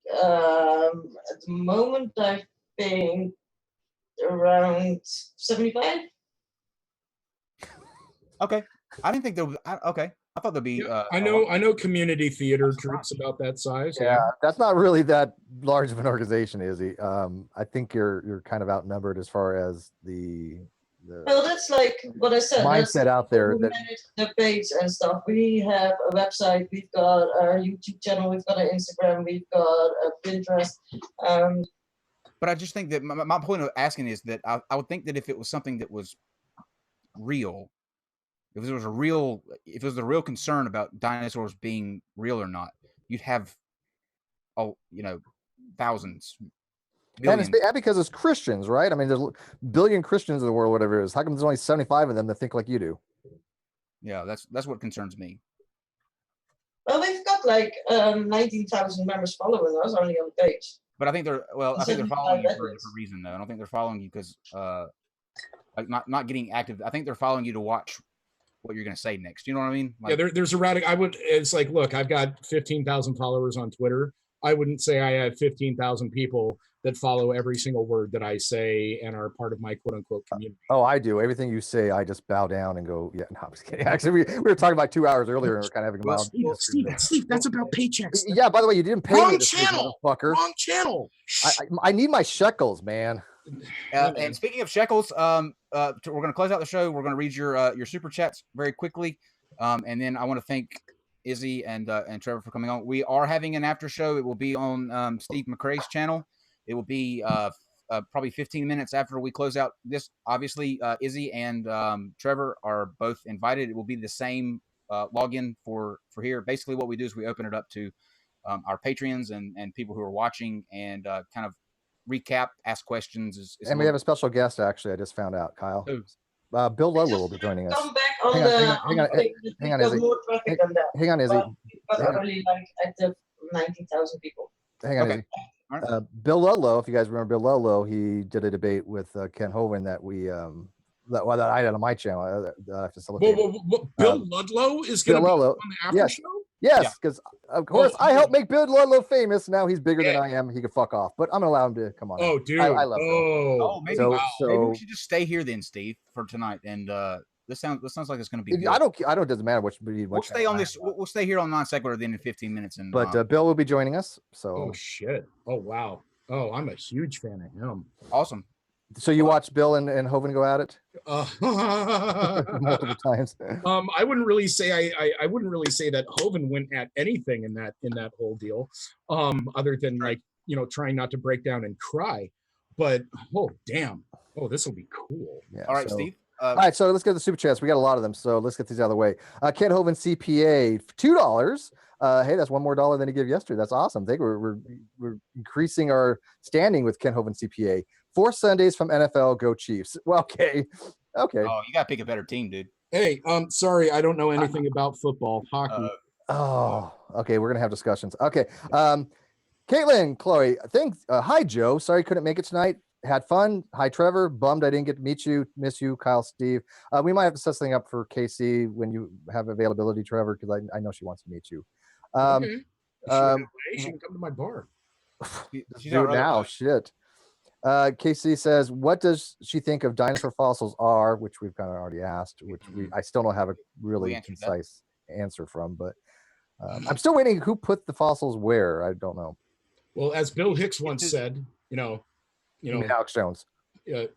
At the moment, I think around 75. Okay, I didn't think there was. Okay, I thought there'd be. I know community theater groups about that size. Yeah, that's not really that large of an organization, Izzy. I think you're kind of outnumbered as far as the. Well, that's like what I said. Mindset out there. We manage the page and stuff. We have a website. We've got our YouTube channel. We've got an Instagram. We've got a Pinterest. But I just think that my point of asking is that I would think that if it was something that was real, if it was a real concern about dinosaurs being real or not, you'd have, thousands. And because it's Christians, right? I mean, there's a billion Christians in the world, whatever it is. How come there's only 75 of them that think like you do? Yeah, that's what concerns me. Well, we've got like 19,000 members following us only on the page. But I think they're following you for a different reason, though. I don't think they're following you because not getting active. I think they're following you to watch what you're going to say next. You know what I mean? Like, yeah, there's a it's like, look, I've got 15,000 followers on Twitter. I wouldn't say I have 15,000 people that follow every single word that I say and are part of my quote unquote community. Oh, I do. Everything you say, I just bow down and go, yeah, no, I'm just kidding. Actually, we were talking about 2 hours earlier and we're kind of having a Steve, that's about paychecks. Yeah, by the way, you didn't pay me this channel, fucker. Wrong channel. I need my shekels, man. And speaking of shekels, we're going to close out the show. We're going to read your super chats very quickly. And then I want to thank Izzy and Trevor for coming on. We are having an after show. It will be on Steve McCrae's channel. It will be probably 15 minutes after we close out this. Obviously, Izzy and Trevor are both invited. It will be the same login for here. Basically, what we do is we open it up to our Patreons and people who are watching and kind of recap, ask questions. And we have a special guest, actually. I just found out, Kyle. Bill Ludlow will be joining us. Come back on hang on, Izzy. More traffic than that. Hang on, Izzy. But only like active 19,000 people. Hang on, Izzy. Bill Ludlow, if you guys remember Bill Ludlow, he did a debate with Ken Hovind that we that I had on my channel. I have to Whoa, facilitate. whoa, whoa. Bill Ludlow is going to be Ludlow. on the after Yes. show? Yes, because of course I helped make Bill Ludlow famous. Now he's bigger than Yeah. I am. He can fuck off, but I'm gonna allow him to come on. Oh, dude. I love Bill. Oh, maybe, So- maybe so- we should just stay here then, Steve, for tonight. And this sounds like it's going to be good. I don't. It doesn't matter which. We'll stay on this. We'll stay here on Non-Sequitur then in 15 minutes. And But Bill will be joining us. So. Oh, shit. Oh, wow. Oh, I'm a huge fan of him. awesome. So you watched Bill and Hovind go at it multiple times. I wouldn't really say I wouldn't really say that Hovind went at anything in that whole deal, other than like trying not to break down and cry. But oh damn, this will be cool. Yeah, All right, so- Steve. All right, so let's get the super chats. We got a lot of them, so let's get these out of the way. Ken Hovind CPA $2. Hey, that's $1 more than he gave yesterday. That's awesome. I think we're increasing our standing with Ken Hovind CPA. 4 Sundays from NFL. Go Chiefs. Well, okay. Oh, you got to pick a better team, dude. Hey, sorry, I don't know anything about football, hockey. Okay. We're gonna have discussions. Okay. Caitlin, Chloe, thanks. Hi, Joe. Sorry couldn't make it tonight. Had fun. Hi, Trevor. Bummed I didn't get to meet you. Miss you, Kyle, Steve. We might have to set something up for Casey when you have availability, Trevor, because I know she wants to meet you. Okay. She can come to my bar. She's Do all it right. now. Shit. Casey says, what does she think of dinosaur fossils are, which we've kind of already asked, which I still don't have a really answered that. concise answer from, but I'm still waiting. Who put the fossils where? I don't know. Well, as Bill Hicks once said, Alex Jones. don't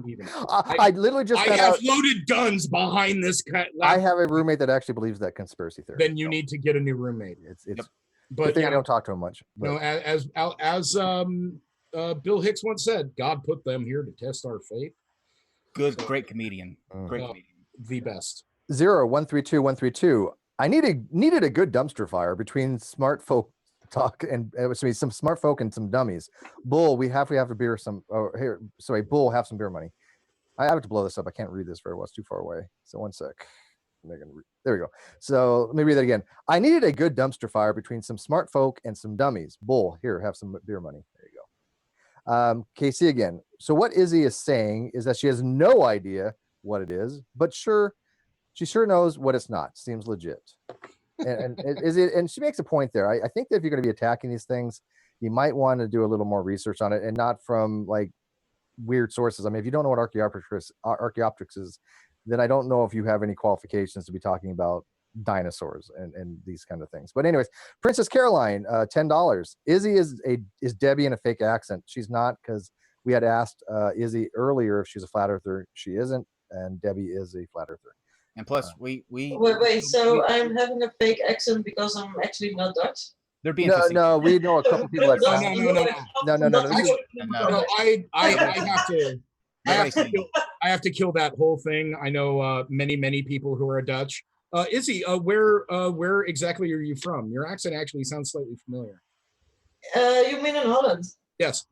even. I literally just I found have out. loaded guns behind this cut. I have a roommate that actually believes that conspiracy theory. Then you need to get a new roommate. It's Yep. good But thing I don't talk to him much. No, But as Bill Hicks once said, God put them here to test our faith. Good, great comedian. Great Oh. comedian. The best. 0132 I needed a good dumpster fire between smart folk talk and some smart folk and some dummies. Bull, we have a beer. Bull, have some beer money. I have to blow this up. I can't read this very well. It's too far away. So one sec. There we go. So let me read that again. I needed a good dumpster fire between some smart folk and some dummies. Bull, here, have some beer money. There you go. KC again. So what Izzy is saying is that she has no idea what it is, but she sure knows what it's not. Seems legit. And she makes a point there. I think that if you're going to be attacking these things, you might want to do a little more research on it and not from like weird sources. I mean, if you don't know what Archaeopteryx is, then I don't know if you have any qualifications to be talking about dinosaurs and these kind of things. But anyways, Princess Caroline, $10. Izzy is Debbie in a fake accent. She's not, because we had asked Izzy earlier if she's a flat earther. She isn't, and Debbie is a flat earther. And plus, we Wait, so I'm having a fake accent because I'm actually not Dutch? they're being No, we know a couple people that No, sound. no. No. I have to kill that whole thing. I know many people who are Dutch. Izzy, where exactly are you from? Your accent actually sounds slightly familiar. You mean in Holland? Yes.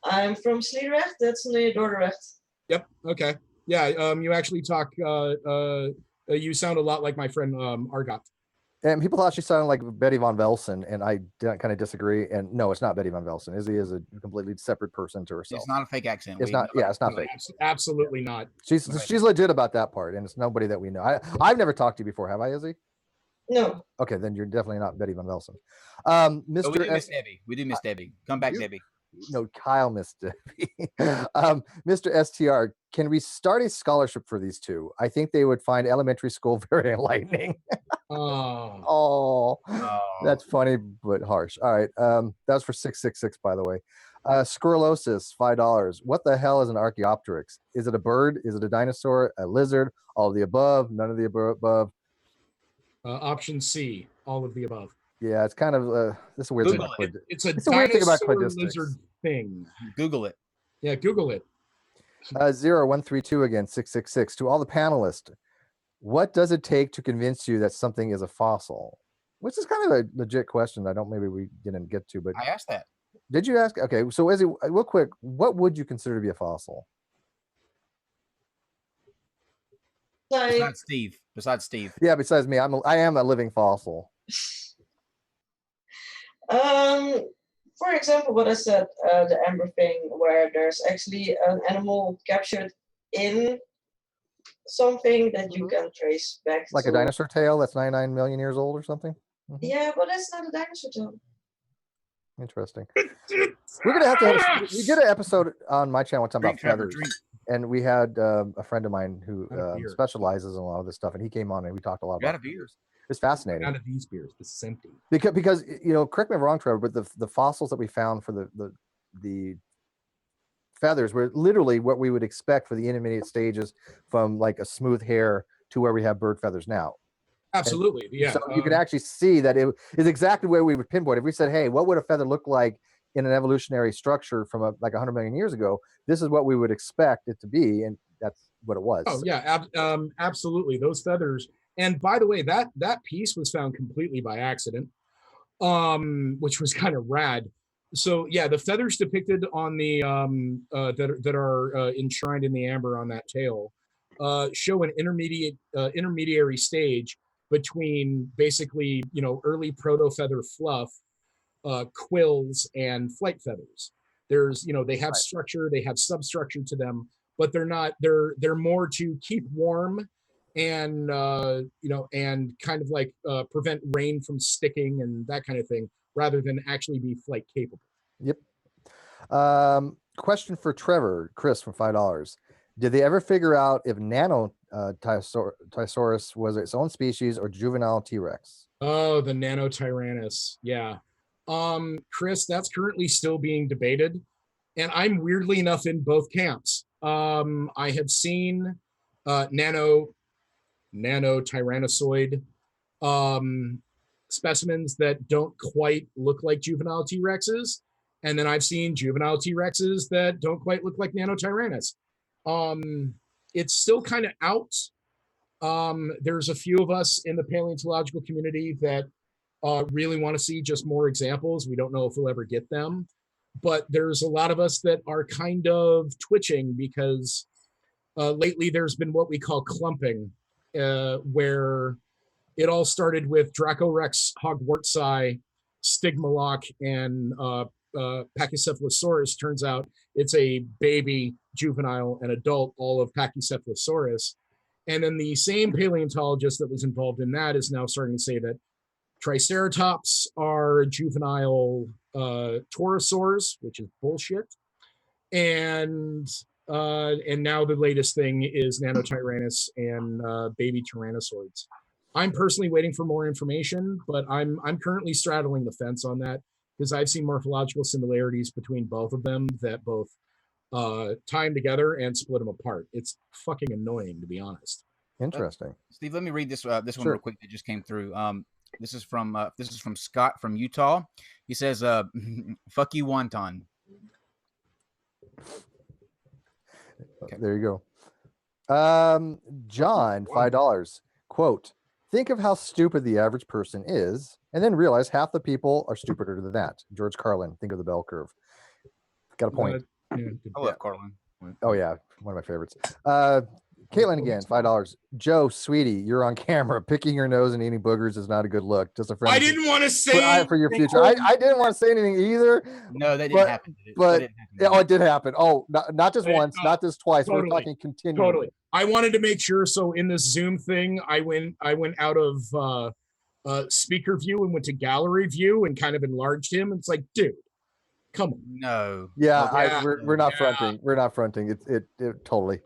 I'm from Sliedrecht. That's near Dordrecht. Yep. Okay. Yeah. You actually talk. You sound a lot like my friend Argot. And people thought she sounded like Betty Von Velsen, and I kind of disagree. And no, it's not Betty Von Velsen. Izzy is a completely separate person to herself. It's not a fake accent. It's not. Yeah, it's not fake. Absolutely not. She's legit about that part, and it's nobody that we know. I've never talked to you before, have I, Izzy? No. Okay, then you're definitely not Betty Von Velsen. We Mr. do miss Debbie. We do miss Debbie. Come back, Debbie. No, Kyle missed Debbie. Mr. STR, can we start a scholarship for these two? I think they would find elementary school very enlightening. Oh, that's funny but harsh. All right, that was for 666, by the way. Squirrelosis, $5. What the hell is an Archaeopteryx? Is it a bird? Is it a dinosaur? A lizard? All of the above? None of the above? Option C, all of the above. Yeah, it's kind of this is a weird thing. It's a weird thing about dinosaur cladistics. lizard thing. Google it. Yeah, Google it. 0132 again, 666. To all the panelists, what does it take to convince you that something is a fossil? Which is kind of a legit question. Maybe we didn't get to, but I asked that. did you ask? Okay, so Izzy, real quick, what would you consider to be a fossil? Besides Steve. Yeah, besides me, I am a living fossil. for example, what I said, the amber thing, where there's actually an animal captured in something that you can trace back Like to. a dinosaur tail that's 99 million years old or something. Yeah, but that's not a dinosaur tail. Interesting. We're gonna have we did an episode on my channel one time about feathers, and we had a friend of mine who specializes in a lot of this stuff, and he came on and we talked a lot about beers. It's fascinating. Out of these beers, this is empty. Because you know, correct me if I'm wrong, Trevor, but the fossils that we found for the feathers were literally what we would expect for the intermediate stages from like a smooth hair to where we have bird feathers now. Absolutely, yeah. So you can actually see that it is exactly where we would pinpoint. If we said, hey, what would a feather look like in an evolutionary structure from like 100 million years ago? This is what we would expect it to be, and that's what it was. Oh yeah, absolutely. Those feathers. And by the way, that piece was found completely by accident, which was kind of rad. So yeah, the feathers depicted on the that are enshrined in the amber on that tail show an intermediary stage between basically, you know, early proto-feather fluff, quills, and flight feathers. There's, you know, they have structure, they have substructure to them, but they're more to keep warm and you know, and kind of like prevent rain from sticking and that kind of thing, rather than actually be flight capable. Yep. Question for Trevor, Chris from $5. Did they ever figure out if Nanotysaurus was its own species or juvenile T-Rex? Oh, the Nanotyrannus. Yeah. Chris, that's currently still being debated. And I'm weirdly enough in both camps. I have seen Nanotyrannosoid specimens that don't quite look like juvenile T-Rexes. And then I've seen juvenile T-Rexes that don't quite look like Nanotyrannus. It's still kind of out. There's a few of us in the paleontological community that really want to see just more examples. We don't know if we'll ever get them, but there's a lot of us that are kind of twitching because lately there's been what we call clumping, where it all started with Dracorex hogwartsi, Stigmaloch, and Pachycephalosaurus. Turns out it's a baby, juvenile, and adult, all of Pachycephalosaurus. And then the same paleontologist that was involved in that is now starting to say that Triceratops are juvenile torosaurs, which is bullshit. And now the latest thing is Nanotyrannus and baby tyrannosaurs. I'm personally waiting for more information, but I'm currently straddling the fence on that because I've seen morphological similarities between both of them that both tie them together and split them apart. It's fucking annoying, to be honest. Interesting. Steve, let me read this this one Sure. real quick that just came through. This is from Scott from Utah. He says, "Fuck you, wonton." Okay. There you go. John, $5. Quote, think of how stupid the average person is, and then realize half the people are stupider than that. George Carlin, think of the bell curve. Got a point. I love Carlin. Oh, yeah. One of my favorites. Caitlin again, $5. Joe, sweetie, you're on camera. Picking your nose and eating boogers is not a good look. Just a friend. I didn't want to say for your future. I didn't want to say anything either. No, that didn't happen. But it did happen. Oh, not just once, not just twice. Totally, we're talking continually. Totally. I wanted to make sure. So in this Zoom thing, I went out of speaker view and went to gallery view and kind of enlarged him. It's like, dude, come on. No. Yeah, we're not fronting. We're not fronting. It totally.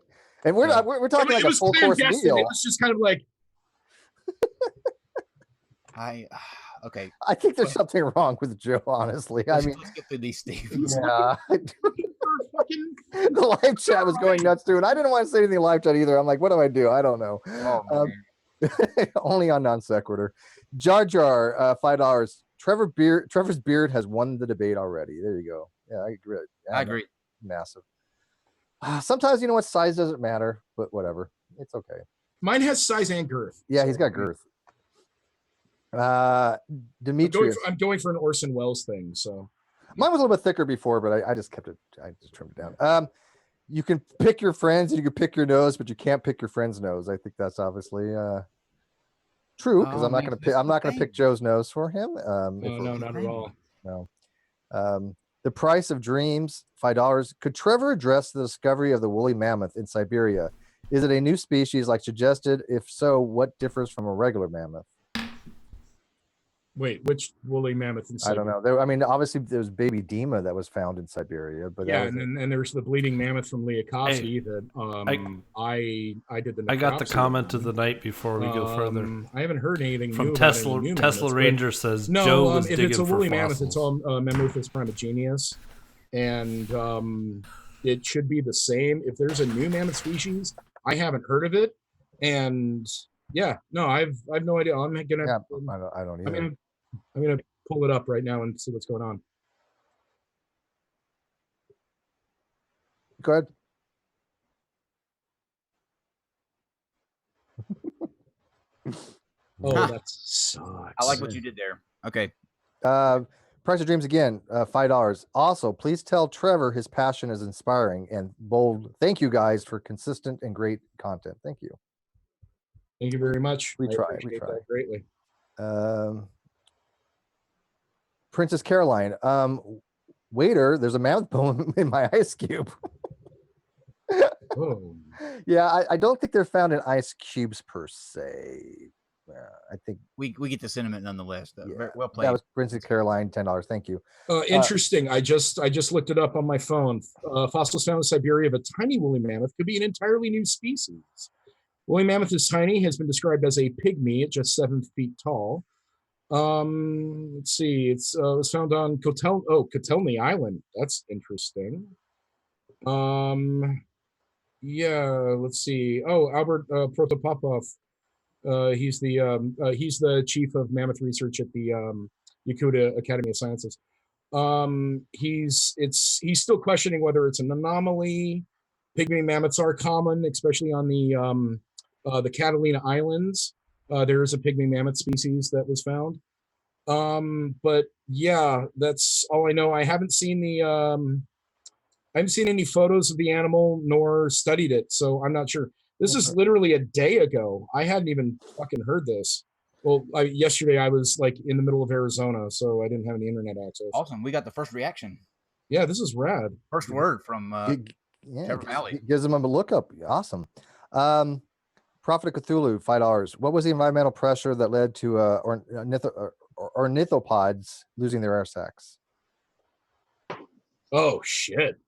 And we're not. We're talking like a full course meal. It was just kind of like. Okay. I think there's something wrong with Joe. Honestly, I mean, let's get through these, Steve. Yeah. The live chat was going nuts too, and I didn't want to say anything live chat either. I'm like, what do I do? I don't know. Oh, only on NonSequitur. Jar Jar, $5. Trevor's beard has won the debate already. There you go. Yeah, I agree. I agree. Massive. Sometimes, you know what, size doesn't matter, but whatever. It's okay. Mine has size and girth. Yeah, he's got girth. Demetrius. I'm going for an Orson Welles thing. So mine was a little bit thicker before, but I just kept it. I just trimmed it down. You can pick your friends and you can pick your nose, but you can't pick your friend's nose. I think that's obviously true because I'm not going to pick Joe's nose for him. No, not at all. No. The Price of Dreams, $5. Could Trevor address the discovery of the woolly mammoth in Siberia? Is it a new species like suggested? If so, what differs from a regular mammoth? Wait, which woolly mammoth in I don't Siberia? know. I mean, obviously there's baby Dima that was found in Siberia, but Yeah, and there's the bleeding mammoth from Liakovsky that I did the. I got the necropsy comment on. of the night before we go further. I haven't heard anything From new Tesla. about any new Tesla mammoths, Ranger says no, Joe was if digging it's a for woolly fossils. mammoth, it's all Mammuthus primigenius, and it should be the same. If there's a new mammoth species, I haven't heard of it, and yeah, no, I've no idea. I'm gonna. yeah, I don't either. I'm gonna pull it up right now and see what's going on. Go ahead. Oh, that sucks. I like what you did there. Okay. Price of Dreams again, $5. Also, please tell Trevor his passion is inspiring and bold. Thank you guys for consistent and great content. Thank you. Thank you very much. We I try. appreciate that greatly. Princess Caroline. Waiter, there's a mammoth bone in my ice cube. Oh. Yeah, I don't think they're found in ice cubes per se. I think we get the sentiment nonetheless. Though. Yeah, Well played. that was Princess Caroline, $10. Thank you. Interesting. I just looked it up on my phone. Fossils found in Siberia of a tiny woolly mammoth could be an entirely new species. Woolly mammoth is tiny, has been described as a pygmy at just 7 feet tall. Let's see. It was found on Kotelny Island. That's interesting. Yeah. Let's see. Oh, Albert Protopopov. He's the chief of mammoth research at the Yakuta Academy of Sciences. He's still questioning whether it's an anomaly. Pygmy mammoths are common, especially on the Catalina Islands. There is a pygmy mammoth species that was found. But yeah, that's all I know. I haven't seen any photos of the animal nor studied it, so I'm not sure. This is literally a day ago. I hadn't even fucking heard this. Well, yesterday I was like in the middle of Arizona, so I didn't have any internet access. Awesome. We got the first reaction. Yeah, this is rad. First word from Trevor Valle. Gives them a lookup. Awesome. Prophet of Cthulhu, $5. What was the environmental pressure that led to ornithopods losing their air sacs? Oh shit!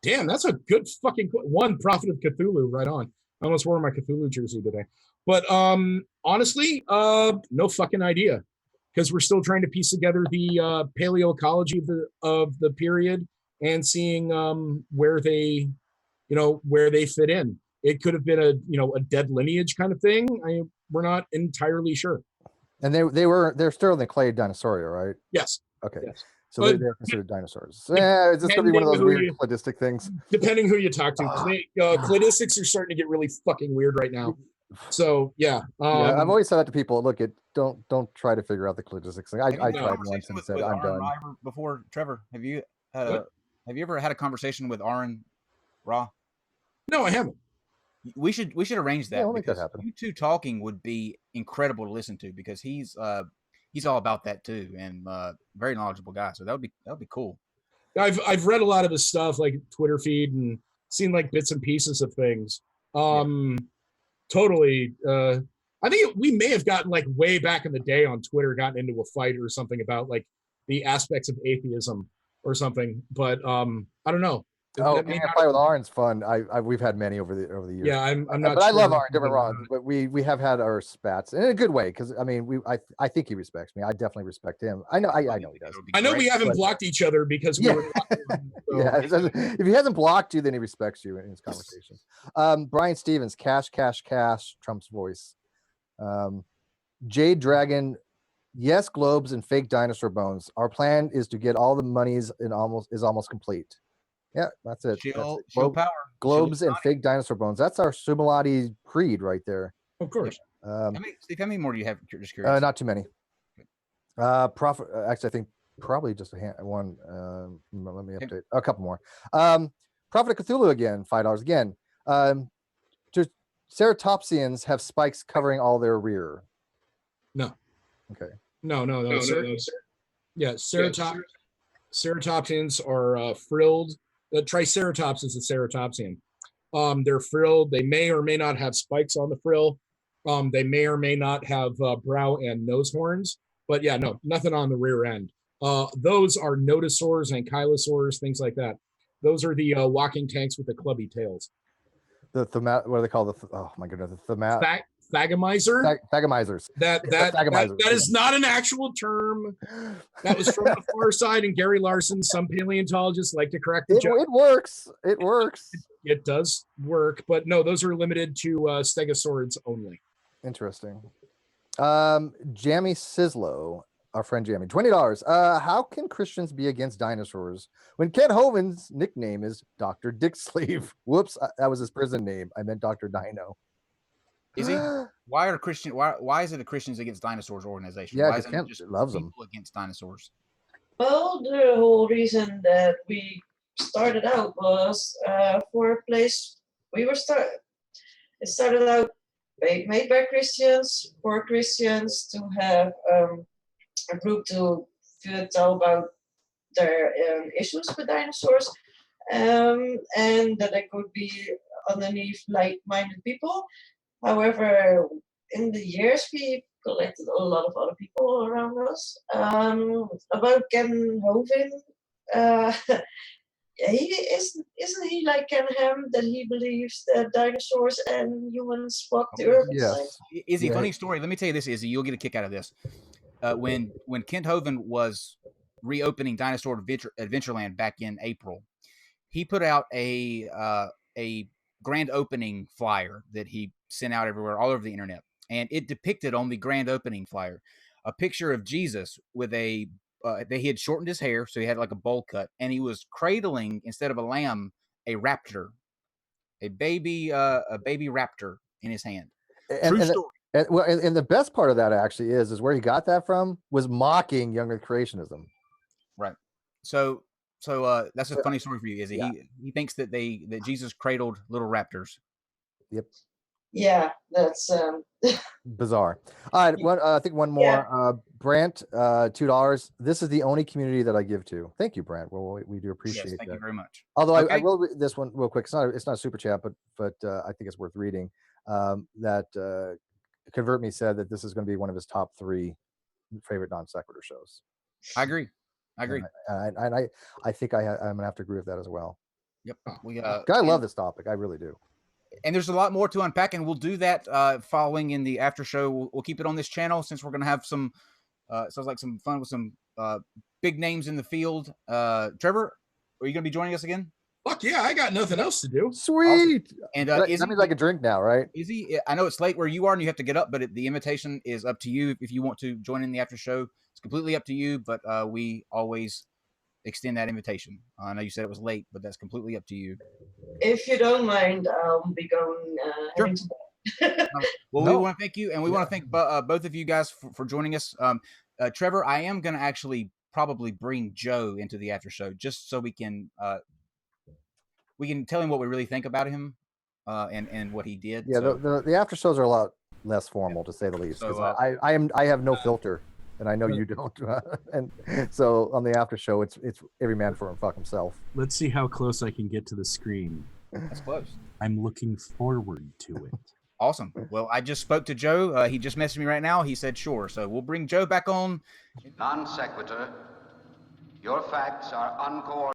Damn, that's a good fucking one. Prophet of Cthulhu, right on. I almost wore my Cthulhu jersey today, but honestly, no fucking idea, because we're still trying to piece together the paleoecology of the period and seeing where they fit in. It could have been a dead lineage kind of thing. We're not entirely sure. And they're still in the clade Dinosauria, right? Yes. Okay. Yes. So they're considered dinosaurs. Yeah, it's just gonna be one of those weird cladistic things. Depending who you talk to, cladistics are starting to get really fucking weird right now. So yeah, I've always said that to people. Look, don't try to figure out the cladistics thing. I tried once and said I'm done. Before Trevor, have you ever had a conversation with Aaron Ra? No, I haven't. We should arrange that. Yeah, we'll make that happen. You two talking would be incredible to listen to, because he's all about that too, and very knowledgeable guy. So that would be cool. I've read a lot of his stuff, like Twitter feed, and seen like bits and pieces of things. Totally. I think we may have gotten like way back in the day on Twitter, gotten into a fight or something about like the aspects of atheism or something. But I don't know. Oh, being a fight with Aaron's fun. We've had many over the years. Yeah, I'm not. But sure. I love Aaron. Don't get me wrong. But we have had our spats in a good way, because I mean I think he respects me. I definitely respect him. I know he does. I know we haven't blocked each other because we were. Yeah, if he hasn't blocked you, then he respects you in his conversations. Brian Stevens, cash, Trump's voice. Jade Dragon. Yes, globes and fake dinosaur bones. Our plan is to get all the monies and almost complete. Yeah, that's it. Show power. Globes and fake dinosaur bones. That's our Sumalati creed right there. Of course. Steve, how many more do you have? Just curious. Not too many. Prophet. Actually, I think probably just one. Let me update. A couple more. Prophet of Cthulhu again. $5 again. Ceratopsians have spikes covering all their rear. No. Okay. No. Yeah, Ceratopsians are frilled. The Triceratops is a ceratopsian. They're frilled. They may or may not have spikes on the frill. They may or may not have brow and nose horns. But yeah, no, nothing on the rear end. Those are nodosaurs and ankylosaurs, things like that. Those are the walking tanks with the clubby tails. What do they call oh my goodness, the Thagomizer? Thagomizers. That is not an actual term. That was from the far side, and Gary Larson. Some paleontologists like to correct the joke. It works. It works. It does work, but no, those are limited to stegosaurids only. Interesting. Jammy Sislo, our friend Jammy, $20. How can Christians be against dinosaurs when Ken Hovind's nickname is Dr. Dick Sleeve? Whoops, that was his prison name. I meant Dr. Dino. Is he? Why are Christian? Why is it a Christians Against Dinosaurs organization? Yeah, why isn't it Ken just loves them. people against dinosaurs? Well, the whole reason that we started out was for a place we were It started out made by Christians for Christians to have a group to tell about their issues with dinosaurs, and that they could be underneath like-minded people. However, in the years we collected a lot of other people around us. About Ken Hovind, isn't he like Ken Ham, that he believes that dinosaurs and humans walk the earth? Yes. Izzy, funny story. Let me tell you this, Izzy. You'll get a kick out of this. When Kent Hovind was reopening Dinosaur Adventureland back in April, he put out a grand opening flyer that he sent out everywhere, all over the internet, and it depicted on the grand opening flyer a picture of Jesus with he had shortened his hair, so he had like a bowl cut, and he was cradling, instead of a lamb, a raptor, a baby raptor in his hand. True story. And the best part of that actually is where he got that from was mocking younger creationism. Right. So that's a funny story for you, Izzy. Yeah. He thinks that Jesus cradled little raptors. Yep. Yeah, that's bizarre. All right, I think one more. Yeah. Brant, $2. This is the only community that I give to. Thank you, Brant. Well, we do appreciate that. Thank you very much. Although I will read this one real quick. It's not a super chat, but I think it's worth reading. That Convert Me said that this is going to be one of his top 3 favorite non-sequitur shows. I agree. And I think I'm gonna have to agree with that as well. Yep. I love this topic. I really do. And there's a lot more to unpack, and we'll do that following in the after show. We'll keep it on this channel since we're going to have some sounds like some fun with some big names in the field. Trevor, are you going to be joining us again? Fuck yeah, I got nothing else to do. Sweet. Awesome. And that means I can drink now, right? Izzy, I know it's late where you are and you have to get up, but the invitation is up to you. If you want to join in the after show, it's completely up to you, but we always extend that invitation. I know you said it was late, but that's completely up to you. If you don't mind, I'll be going. Sure. Well, we want to thank you, and we want to thank both of you guys for joining us. Trevor, I am going to actually probably bring Joe into the after show just so we can tell him what we really think about him and what he did. Yeah, so. the after shows are a lot less formal, to say the least. So, I have no filter. And I know you don't. And so on the after show, it's every man for him, fuck himself. Let's see how close I can get to the screen. That's close. I'm looking forward to it. Awesome. Well, I just spoke to Joe. He just messaged me right now. He said, sure. So we'll bring Joe back on. Non sequitur. Your facts are uncoordinated.